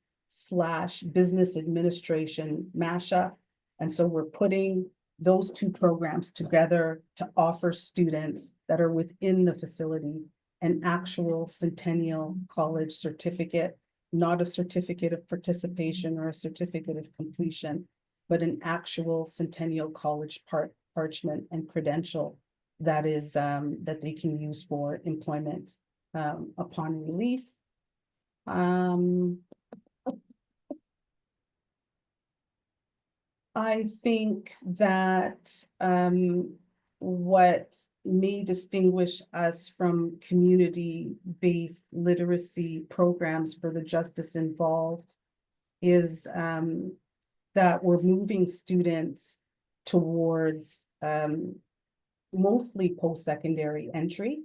/ business administration mashup. And so we're putting those two programs together to offer students that are within the facility an actual Centennial College certificate, not a certificate of participation or a certificate of completion, but an actual Centennial College parchment and credential that is that they can use for employment upon release. I think that what may distinguish us from community-based literacy programs for the justice involved is that we're moving students towards mostly post-secondary entry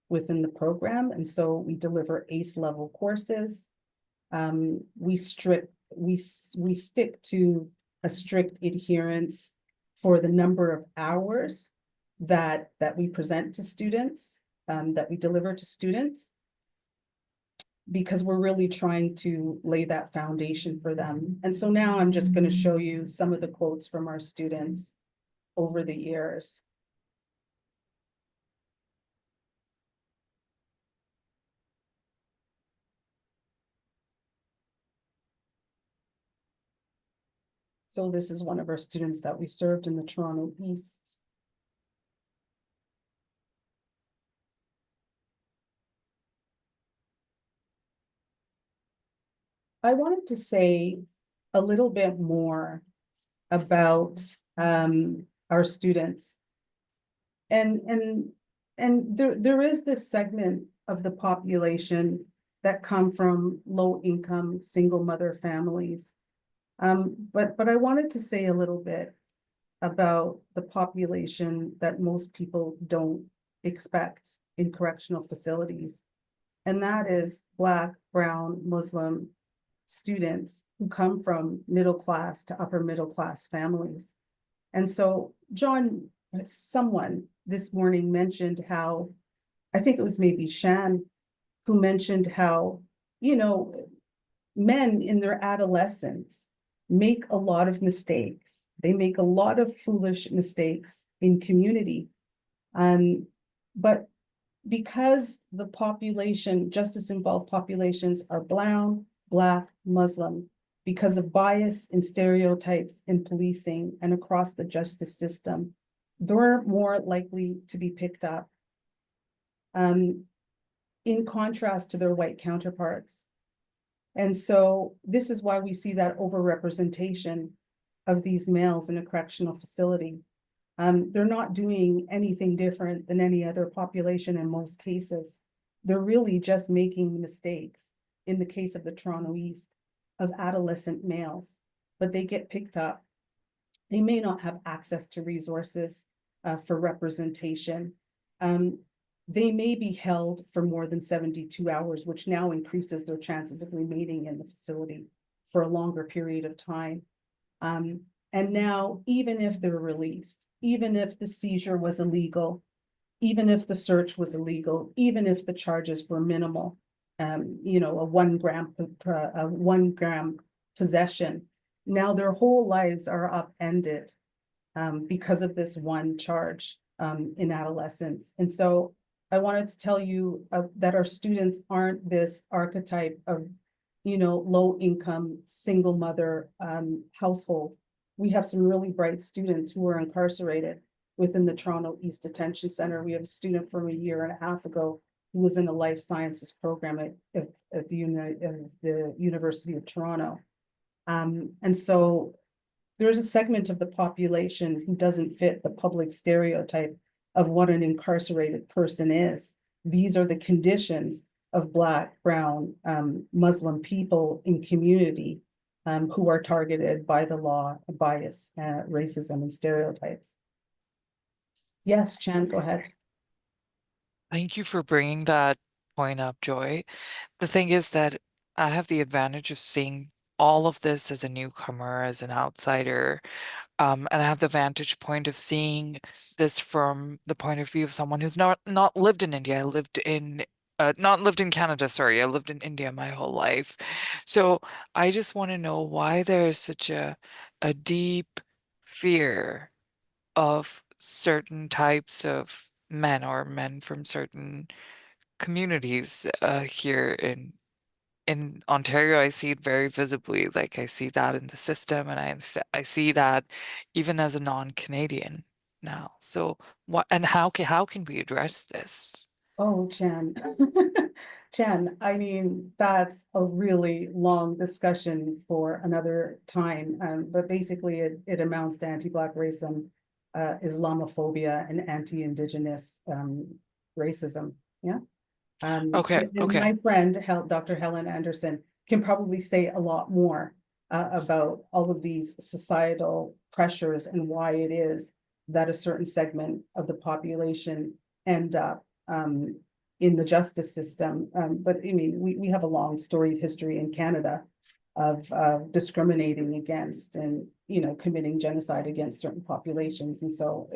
within the program. And so we deliver ACE level courses. We stick to a strict adherence for the number of hours that we present to students, that we deliver to students, because we're really trying to lay that foundation for them. And so now I'm just going to show you some of the quotes from our students over the years. So this is one of our students that we served in the Toronto East. I wanted to say a little bit more about our students. And there is this segment of the population that come from low income single mother families. But I wanted to say a little bit about the population that most people don't expect in correctional facilities. And that is Black, Brown, Muslim students who come from middle class to upper middle class families. And so someone this morning mentioned how, I think it was maybe Shan, who mentioned how, you know, men in their adolescence make a lot of mistakes. They make a lot of foolish mistakes in community. But because the population, justice involved populations are brown, Black, Muslim, because of bias and stereotypes in policing and across the justice system, they're more likely to be picked up. In contrast to their white counterparts. And so this is why we see that overrepresentation of these males in a correctional facility. They're not doing anything different than any other population in most cases. They're really just making mistakes in the case of the Toronto East of adolescent males, but they get picked up. They may not have access to resources for representation. They may be held for more than 72 hours, which now increases their chances of remaining in the facility for a longer period of time. And now, even if they're released, even if the seizure was illegal, even if the search was illegal, even if the charges were minimal, you know, a 1 gram possession, now their whole lives are upended because of this one charge in adolescence. And so I wanted to tell you that our students aren't this archetype of, low income, single mother household. We have some really bright students who are incarcerated within the Toronto East Detention Center. We have a student from a year and a half ago who was in a life sciences program at the University of Toronto. And so there's a segment of the population who doesn't fit the public stereotype of what an incarcerated person is. These are the conditions of Black, Brown, Muslim people in community who are targeted by the law, bias, racism, and stereotypes. Yes, Chan, go ahead. Thank you for bringing that point up, Joy. The thing is that I have the advantage of seeing all of this as a newcomer, as an outsider, and I have the vantage point of seeing this from the point of view of someone who's not lived in India. Not lived in Canada, sorry. I lived in India my whole life. So I just want to know why there is such a deep fear of certain types of men or men from certain communities here in Ontario. I see it very visibly. Like I see that in the system, and I see that even as a non-Canadian now. So what and how can we address this? Oh, Chan. Chan, I mean, that's a really long discussion for another time. But basically it amounts to anti-Black racism, Islamophobia, and anti-Indigenous racism. Yeah. Okay, And okay. my friend, Dr. Helen Anderson, can probably say a lot more about all of these societal pressures and why it is that a certain segment of the population end up in the justice system. But I mean, we have a long storied history in Canada of discriminating against and, committing genocide against certain populations. And so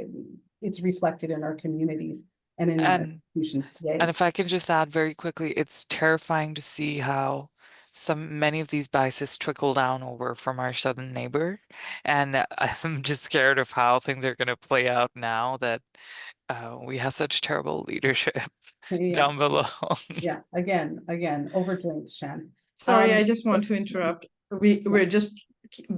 it's reflected in our communities and in our institutions today. And if I can just add very quickly, it's terrifying to see how many of these biases trickle down over from our southern neighbor. And I'm just scared of how things are going to play out now that we have such terrible leadership down below. Yeah, again, overdrinks, Shan. Sorry, I just want to interrupt. We're just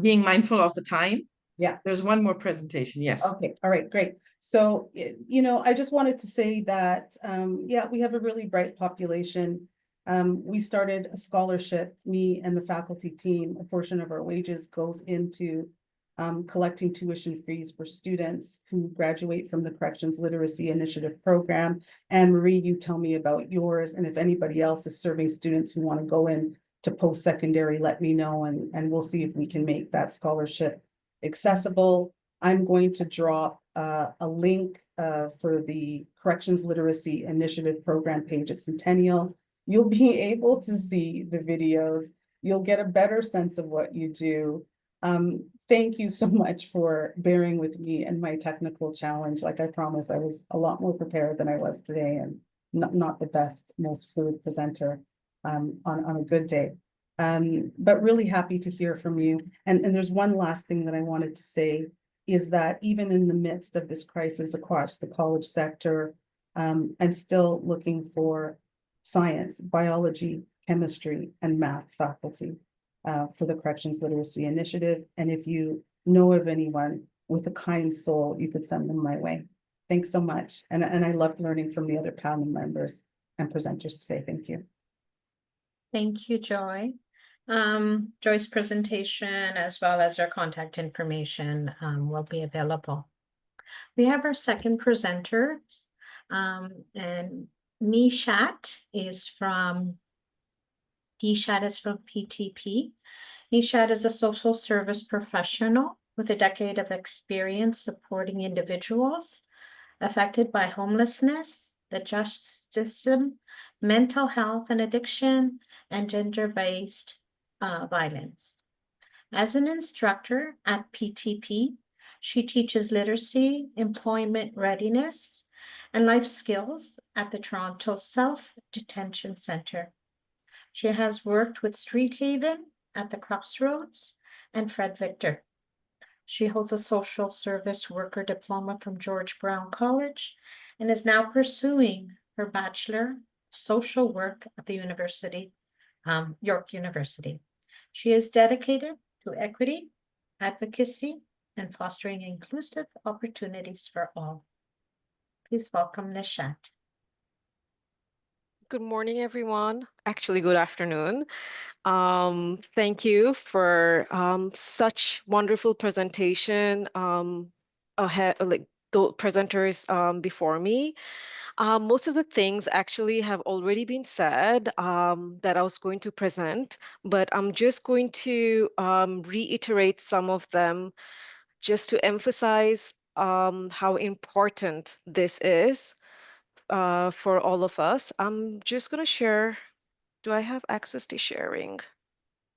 being mindful of the time. Yeah. There's one more presentation, yes. Okay, all right, great. So, I just wanted to say that, yeah, we have a really bright population. We started a scholarship, me and the faculty team. A portion of our wages goes into collecting tuition fees for students who graduate from the Corrections Literacy Initiative program. And Marie, you tell me about yours, and if anybody else is serving students who want to go in to post-secondary, let me know, and we'll see if we can make that scholarship accessible. I'm going to drop a link for the Corrections Literacy Initiative program page at Centennial. You'll be able to see the videos. You'll get a better sense of what you do. Thank you so much for bearing with me and my technical challenge. Like I promised, I was a lot more prepared than I was today, and not the best, most fluid presenter on a good day. But really happy to hear from you. And there's one last thing that I wanted to say is that even in the midst of this crisis across the college sector, I'm still looking for science, biology, chemistry, and math faculty for the Corrections Literacy Initiative. And if you know of anyone with a kind soul, you could send them my way. Thanks so much. And I loved learning from the other panel members and presenters today. Thank you. Thank you, Joy. Joy's presentation as well as her contact information will be available. We have our second presenters, and Nishat is from PTP. Nishat is a social service professional with a decade of experience supporting individuals affected by homelessness, the justice system, mental health and addiction, and gender-based violence. As an instructor at PTP, she teaches literacy, employment readiness, and life skills at the Toronto South Detention Center. She has worked with Street Haven at the Crossroads and Fred Victor. She holds a social service worker diploma from George Brown College and is now pursuing her Bachelor of Social Work at the University, York University. She is dedicated to equity, advocacy, and fostering inclusive opportunities for all. Please welcome Nishat. Good morning, everyone. Actually, good afternoon. Thank you for such wonderful presentation ahead, like the presenters before me. Most of the things actually have already been said that I was going to present, but I'm just going to reiterate some of them just to emphasize how important this is for all of us. I'm just going to share. Do I have access to sharing?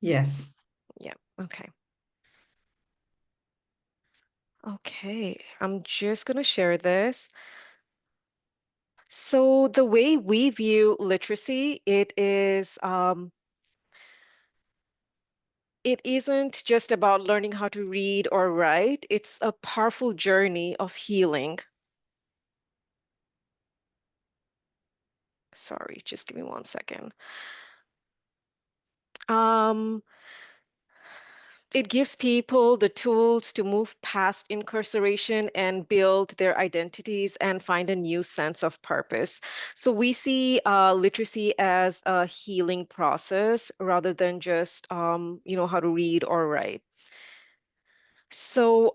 Yes. Yeah, okay. Okay, I'm just going to share this. So the way we view literacy, it isn't just about learning how to read or write. It's a powerful journey of healing. Sorry, just give me 1 second. It gives people the tools to move past incarceration and build their identities and find a new sense of purpose. So we see literacy as a healing process rather than just, how to read or write. So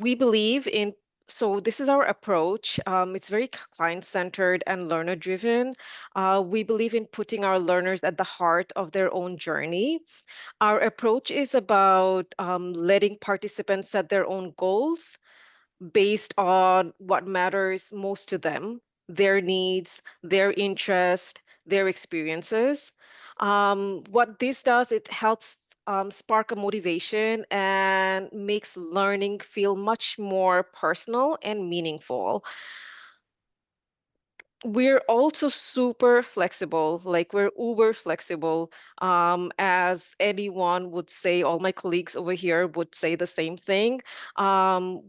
we believe in, so this is our approach. It's very client-centered and learner-driven. We believe in putting our learners at the heart of their own journey. Our approach is about letting participants set their own goals based on what matters most to them, their needs, their interest, their experiences. What this does, it helps spark a motivation and makes learning feel much more personal and meaningful. We're also super flexible, like we're uber flexible, as anyone would say, all my colleagues over here would say the same thing.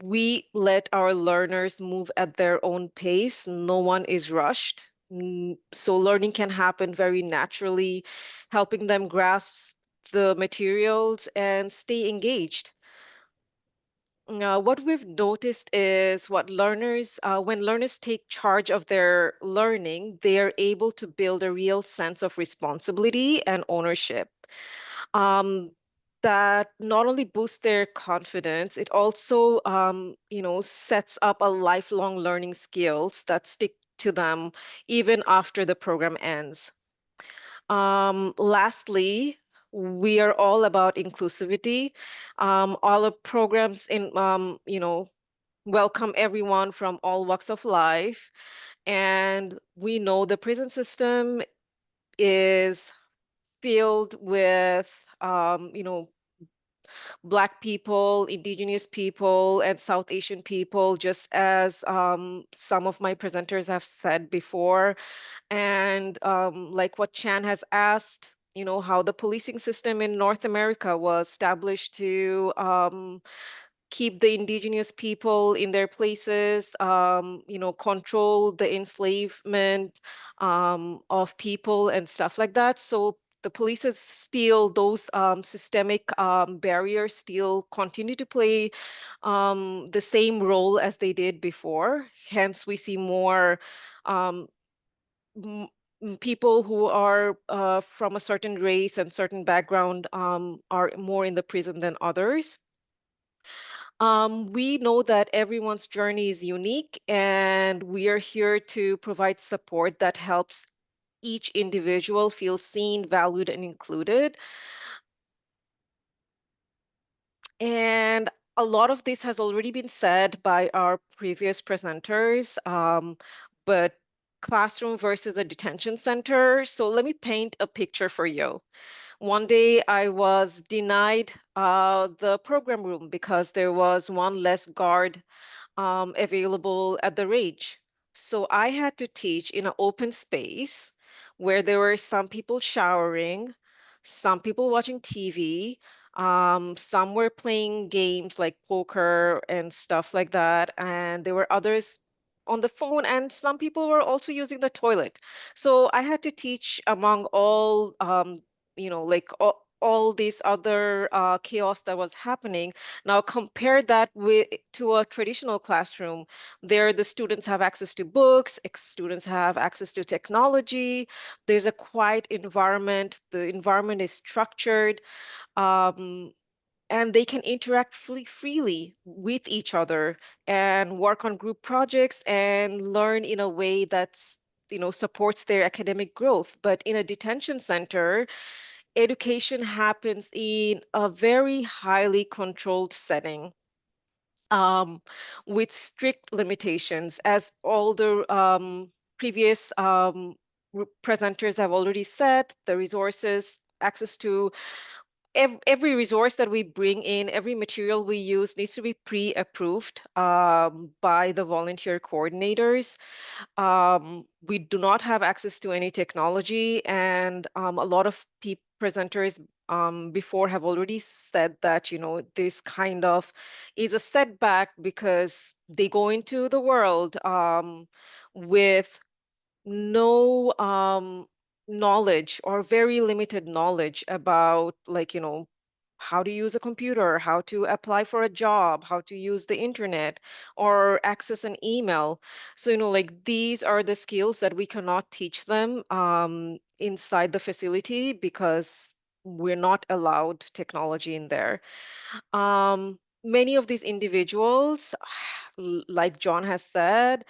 We let our learners move at their own pace. No one is rushed. So learning can happen very naturally, helping them grasp the materials and stay engaged. What we've noticed is when learners take charge of their learning, they are able to build a real sense of responsibility and ownership. That not only boosts their confidence, it also, sets up a lifelong learning skills that stick to them even after the program ends. Lastly, we are all about inclusivity. All the programs welcome everyone from all walks of life. And we know the prison system is filled with, Black people, Indigenous people, and South Asian people, just as some of my presenters have said before. And like what Chan has asked, how the policing system in North America was established to keep the indigenous people in their places, control the enslavement of people and stuff like that. So the police's still, those systemic barriers still continue to play the same role as they did before. Hence, we see more people who are from a certain race and certain background are more in the prison than others. We know that everyone's journey is unique, and we are here to provide support that helps each individual feel seen, valued, and included. And a lot of this has already been said by our previous presenters, but classroom versus a detention center. So let me paint a picture for you. One day I was denied the program room because there was one less guard available at the range. So I had to teach in an open space where there were some people showering, some people watching TV, some were playing games like poker and stuff like that, and there were others on the phone, and some people were also using the toilet. So I had to teach among all, like all these other chaos that was happening. Now compare that to a traditional classroom. There, the students have access to books, students have access to technology. There's a quiet environment. The environment is structured. And they can interact freely with each other and work on group projects and learn in a way that's supports their academic growth. But in a detention center, education happens in a very highly controlled setting, with strict limitations, as all the previous presenters have already said. The resources, access to every resource that we bring in, every material we use needs to be pre-approved by the volunteer coordinators. We do not have access to any technology, and a lot of presenters before have already said that, this kind of is a setback because they go into the world with no knowledge or very limited knowledge about, like, how to use a computer, how to apply for a job, how to use the internet or access an email. So, like, these are the skills that we cannot teach them inside the facility because we're not allowed technology in there. Many of these individuals, like John has said,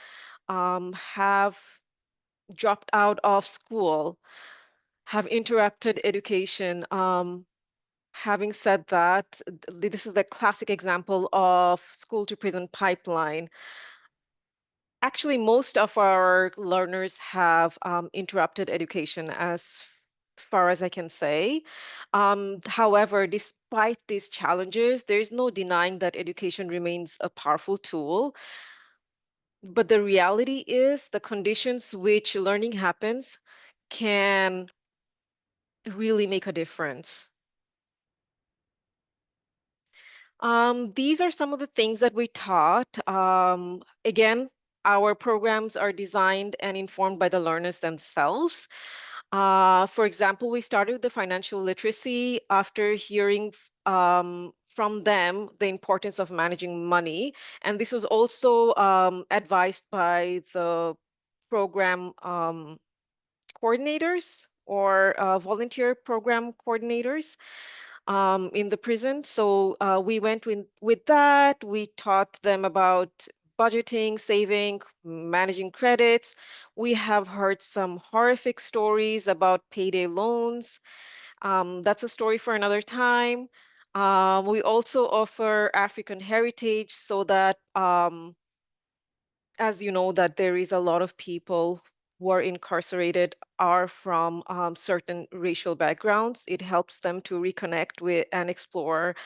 have dropped out of school, have interrupted education. Having said that, this is a classic example of school to prison pipeline. Actually, most of our learners have interrupted education, as far as I can say. However, despite these challenges, there is no denying that education remains a powerful tool. But the reality is the conditions which learning happens can really make a difference. These are some of the things that we taught. Again, our programs are designed and informed by the learners themselves. For example, we started with the financial literacy after hearing from them the importance of managing money. And this was also advised by the program coordinators or volunteer program coordinators in the prison. So we went with that. We taught them about budgeting, saving, managing credits. We have heard some horrific stories about payday loans. That's a story for another time. We also offer African heritage so that, as you know, that there is a lot of people who are incarcerated are from certain racial backgrounds. It helps them to reconnect with and explore,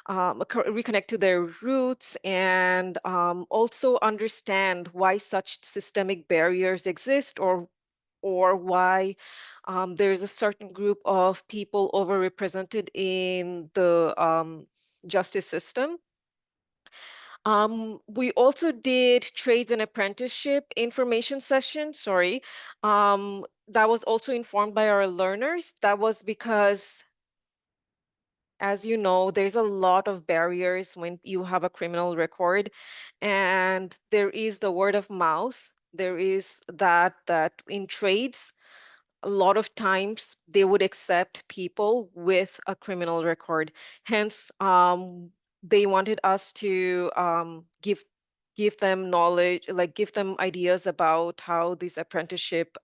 reconnect to their roots, and also understand why such systemic barriers exist, or why there's a certain group of people overrepresented in the justice system. We also did trades and apprenticeship information session, sorry. That was also informed by our learners. That was because, as you know, there's a lot of barriers when you have a criminal record, and there is the word of mouth. There is that in trades, a lot of times they would accept people with a criminal record. Hence, they wanted us to give them knowledge, like give them ideas about how this apprenticeship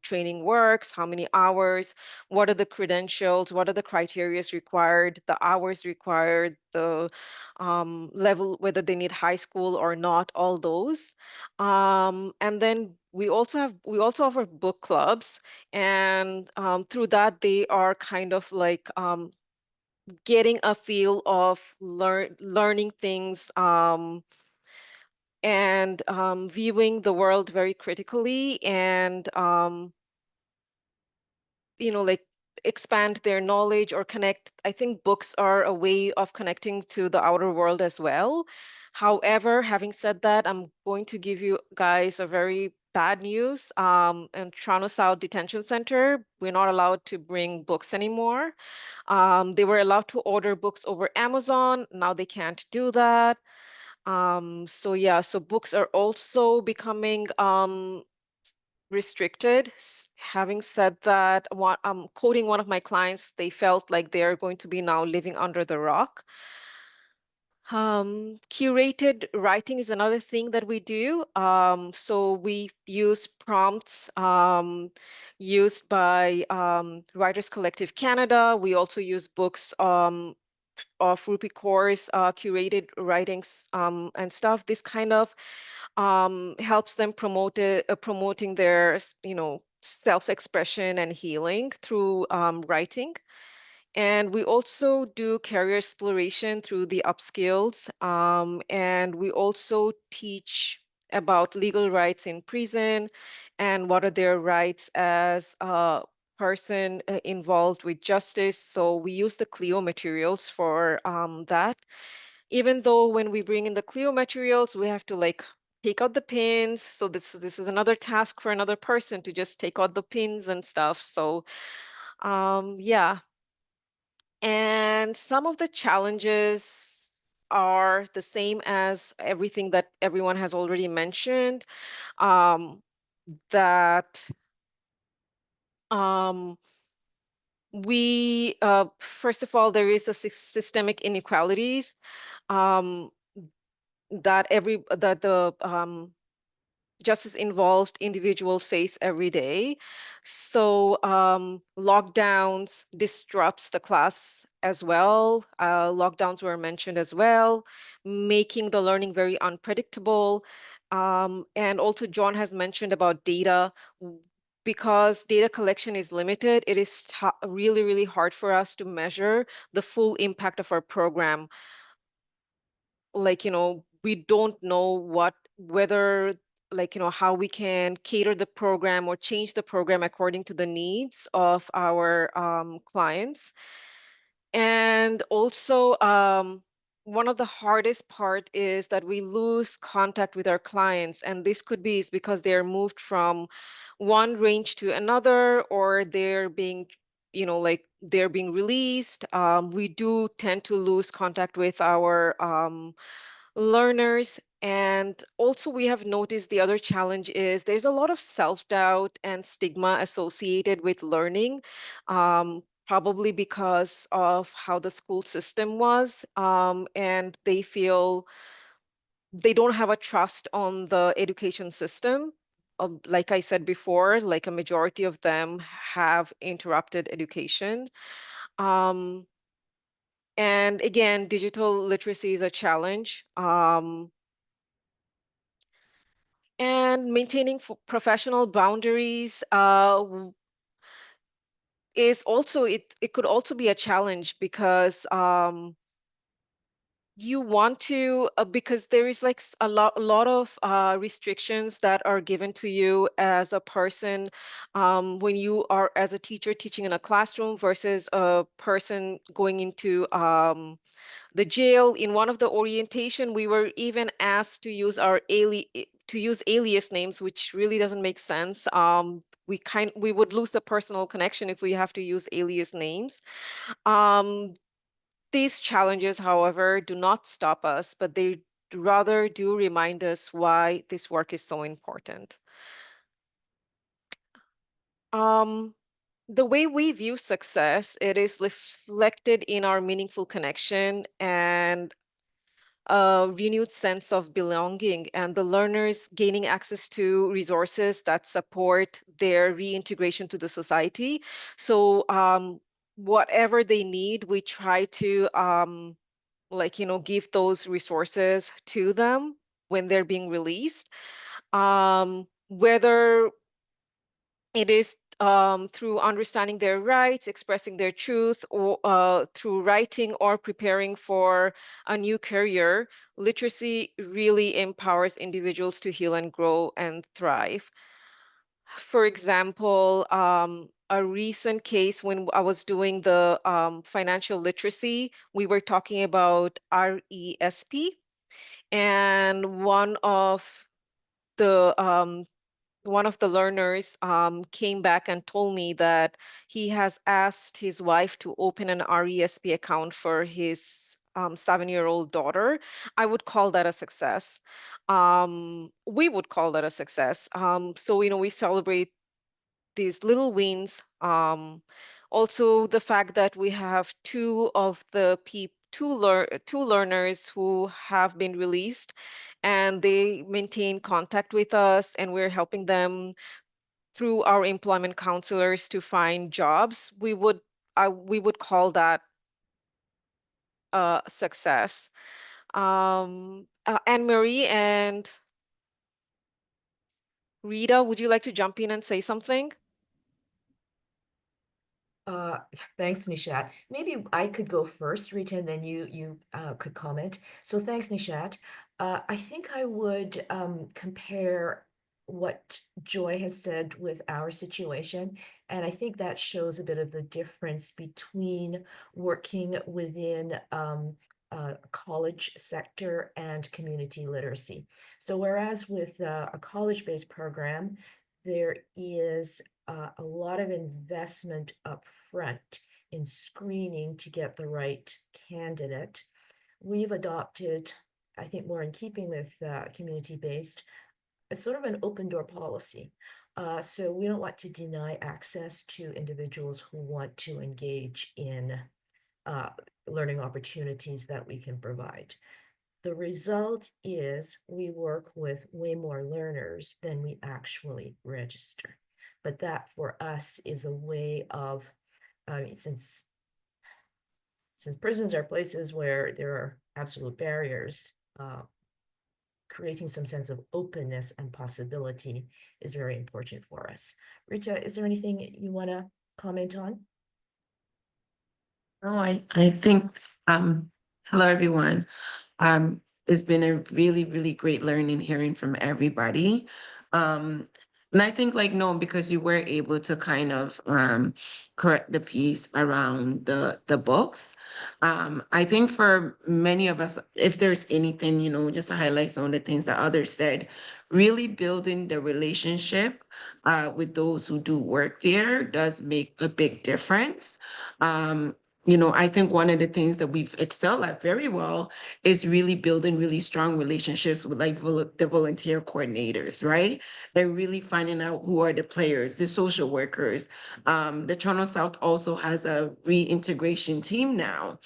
training works, how many hours, what are the credentials, what are the criteria required, the hours required, the level, whether they need high school or not, all those. And then we also offer book clubs, and through that they are kind of like getting a feel of learning things, and viewing the world very critically, and like expand their knowledge or connect. I think books are a way of connecting to the outer world as well. However, having said that, I'm going to give you guys a very bad news. In Toronto South Detention Center, we're not allowed to bring books anymore. They were allowed to order books over Amazon. Now they can't do that. So yeah, so books are also becoming restricted. Having said that, quoting one of my clients, they felt like they're going to be now living under the rock. Curated writing is another thing that we do. So we use prompts used by Writers Collective Canada. We also use books of Rupi Kaur's curated writings and stuff. This kind of helps them promoting their, self-expression and healing through writing. And we also do career exploration through the upskills. And we also teach about legal rights in prison and what are their rights as a person involved with justice. So we use the Clio materials for that. Even though when we bring in the Clio materials, we have to like take out the pins. So this is another task for another person to just take out the pins and stuff. So yeah. And some of the challenges are the same as everything that everyone has already mentioned. That we first of all, there is a systemic inequalities that the justice involved individuals face every day. So lockdowns disrupts the class as well. Lockdowns were mentioned as well, making the learning very unpredictable. And also John has mentioned about data. Because data collection is limited, it is really, really hard for us to measure the full impact of our program. Like, we don't know whether how we can cater the program or change the program according to the needs of our clients. And also, one of the hardest part is that we lose contact with our clients, and this could be because they're moved from one range to another, or they're being they're being released. We do tend to lose contact with our learners. And also we have noticed the other challenge is there's a lot of self-doubt and stigma associated with learning, probably because of how the school system was, and they feel they don't have a trust on the education system. Like I said before, like a majority of them have interrupted education. And again, digital literacy is a challenge. And maintaining professional boundaries is also, it could also be a challenge because you want to, because there is like a lot of restrictions that are given to you as a person when you are as a teacher teaching in a classroom versus a person going into the jail. In one of the orientation, we were even asked to use alias names, which really doesn't make sense. We would lose the personal connection if we have to use alias names. These challenges, however, do not stop us, but they rather do remind us why this work is so important. The way we view success, it is reflected in our meaningful connection and a renewed sense of belonging, and the learners gaining access to resources that support their reintegration to the society. So whatever they need, we try to give those resources to them when they're being released. Whether it is through understanding their rights, expressing their truth, or through writing or preparing for a new career, literacy really empowers individuals to heal and grow and thrive. For example, a recent case when I was doing the financial literacy, we were talking about RESP. And one of the learners came back and told me that he has asked his wife to open an RESP account for his 7-year-old daughter. I would call that a success. We would call that a success. So, we celebrate these little wins. Also, the fact that we have two learners who have been released, and they maintain contact with us, and we're helping them through our employment counselors to find jobs. We would call that a success. Anne Marie and Rita, would you like to jump in and say something? Thanks, Nishat. Maybe I could go first, Rita, and then you could comment. So thanks, Nishat. I think I would compare what Joy has said with our situation, and I think that shows a bit of the difference between working within college sector and community literacy. So whereas with a college-based program, there is a lot of investment up front in screening to get the right candidate. We've adopted, I think more in keeping with community-based, a sort of an open door policy. So we don't want to deny access to individuals who want to engage in learning opportunities that we can provide. The result is we work with way more learners than we actually register. But that for us is a way of, since prisons are places where there are absolute barriers, creating some sense of openness and possibility is very important for us. Rita, is there anything you want to comment on? No, I think, hello, everyone. It's been a really, really great learning hearing from everybody. And I think no, because you were able to kind of correct the piece around the books. I think for many of us, if there's anything, just to highlight some of the things that others said, really building the relationship with those who do work there does make a big difference. I think one of the things that we've excelled at very well is really building really strong relationships with the volunteer coordinators, right? And really finding out who are the players, the social workers. The Toronto South also has a reintegration team now.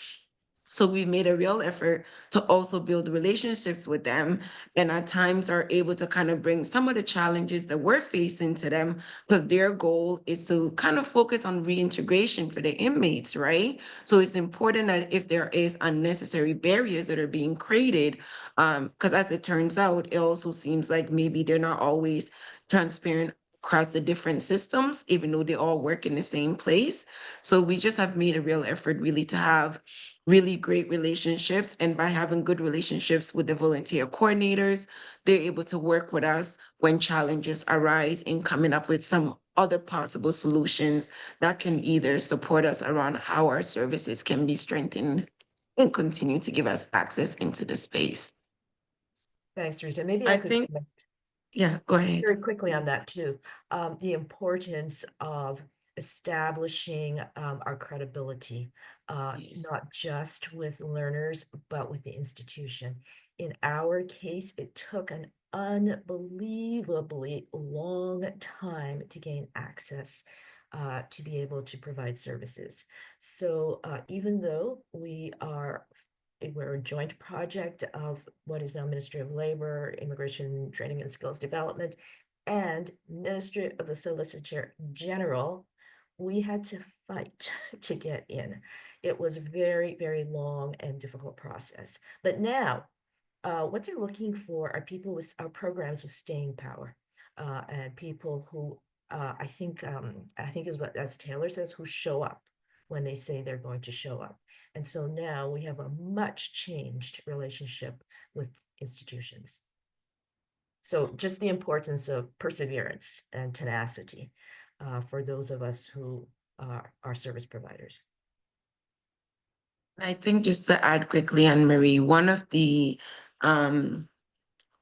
So we've made a real effort to also build relationships with them, and at times are able to kind of bring some of the challenges that we're facing to them, because their goal is to kind of focus on reintegration for the inmates, right? So it's important that if there is unnecessary barriers that are being created, because as it turns out, it also seems like maybe they're not always transparent across the different systems, even though they all work in the same place. So we just have made a real effort really to have really great relationships. And by having good relationships with the volunteer coordinators, they're able to work with us when challenges arise in coming up with some other possible solutions that can either support us around how our services can be strengthened and continue to give us access into the space. Thanks, Rita. Maybe I I could think, comment yeah, go ahead. very quickly on that too. The importance of establishing our credibility, Yes. not just with learners, but with the institution. In our case, it took an unbelievably long time to gain access to be able to provide services. So even though we're a joint project of what is now Ministry of Labor, Immigration, Training and Skills Development, and Ministry of the Solicitor General, we had to fight to get in. It was a very, very long and difficult process. But now, what they're looking for are people with our programs with staying power, and people who I think is what, as Taylor says, who show up when they say they're going to show up. And so now we have a much changed relationship with institutions. So just the importance of perseverance and tenacity for those of us who are service providers. I think just to add quickly, Anne Marie, one of the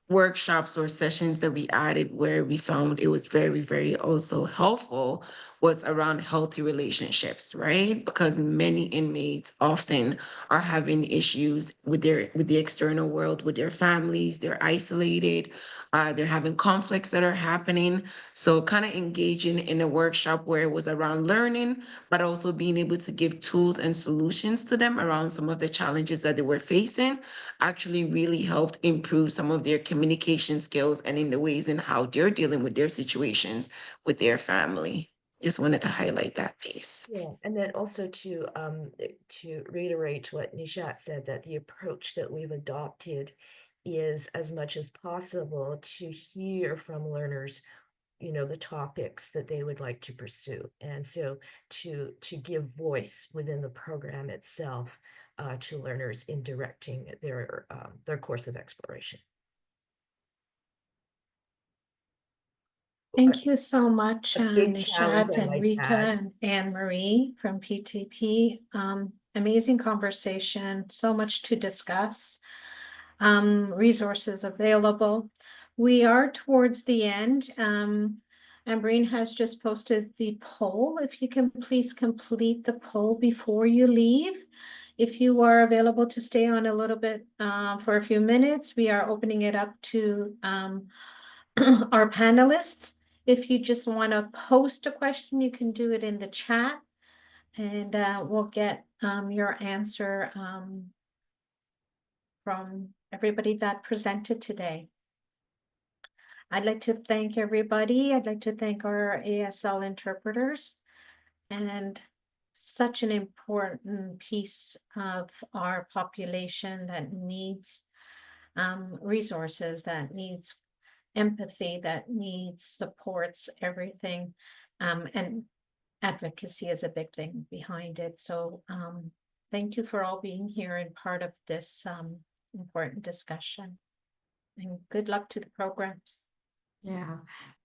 workshops or sessions that we added where we found it was very, very also helpful was around healthy relationships, right? Because many inmates often are having issues with the external world, with their families, they're isolated, they're having conflicts that are happening. So kind of engaging in a workshop where it was around learning, but also being able to give tools and solutions to them around some of the challenges that they were facing actually really helped improve some of their communication skills and in the ways in how they're dealing with their situations with their family. Just wanted to highlight that piece. Yeah, and then also to reiterate what Nishat said, that the approach that we've adopted is as much as possible to hear from learners, you know, the topics that they would like to pursue. And so to give voice within the program itself to learners in directing their course of exploration. Thank you so much, A big challenge, Nishat I and might Rita add. and Anne-Marie from PTP. Amazing conversation, so much to discuss. Resources available. We are towards the end. Ambreen has just posted the poll. If you can please complete the poll before you leave. If you are available to stay on a little bit for a few minutes, we are opening it up to our panelists. If you just want to post a question, you can do it in the chat, and we'll get your answer from everybody that presented today. I'd like to thank everybody. I'd like to thank our ASL interpreters, and such an important piece of our population that needs resources, that needs empathy, that needs supports, everything. And advocacy is a big thing behind it. So thank you for all being here and part of this important discussion. And good luck to the programs. Yeah,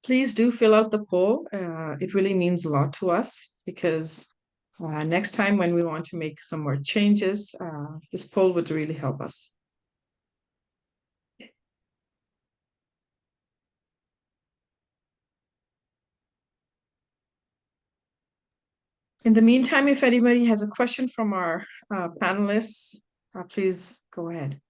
please do fill out the poll. It really means a lot to us because next time when we want to make some more changes, this poll would really help us. In the meantime, if anybody has a question from our panelists, please go ahead.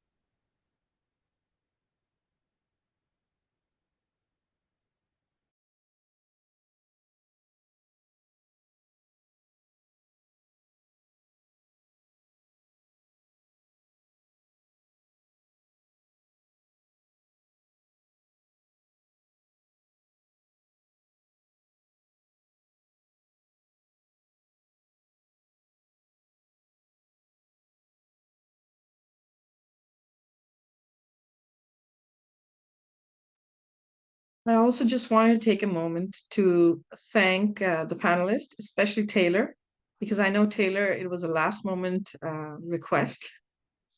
I also just wanted to take a moment to thank the panelists, especially Taylor, because I know Taylor, it was a last moment request.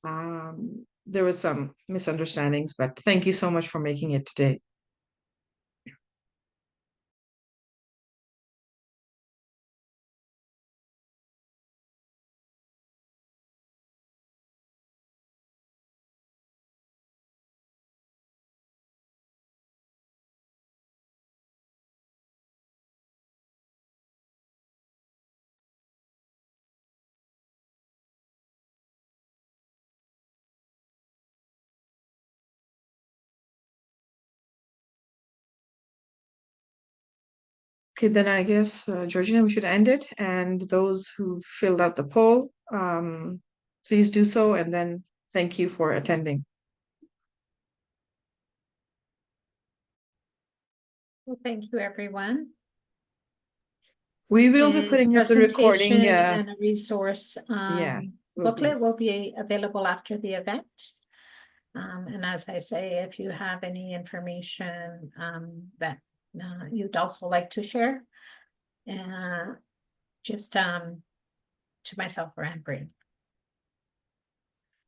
There was some misunderstandings, but thank you so much for making it today. Okay, then I guess, Georgina, we should end it. And those who filled out the poll, please do so. And then thank you for attending. Well, thank you, everyone. We will be And putting up the recording. presentation and a resource will booklet will be available after the event. And as I say, if you have any information that you'd also like to share, just to myself or Anne-Marie.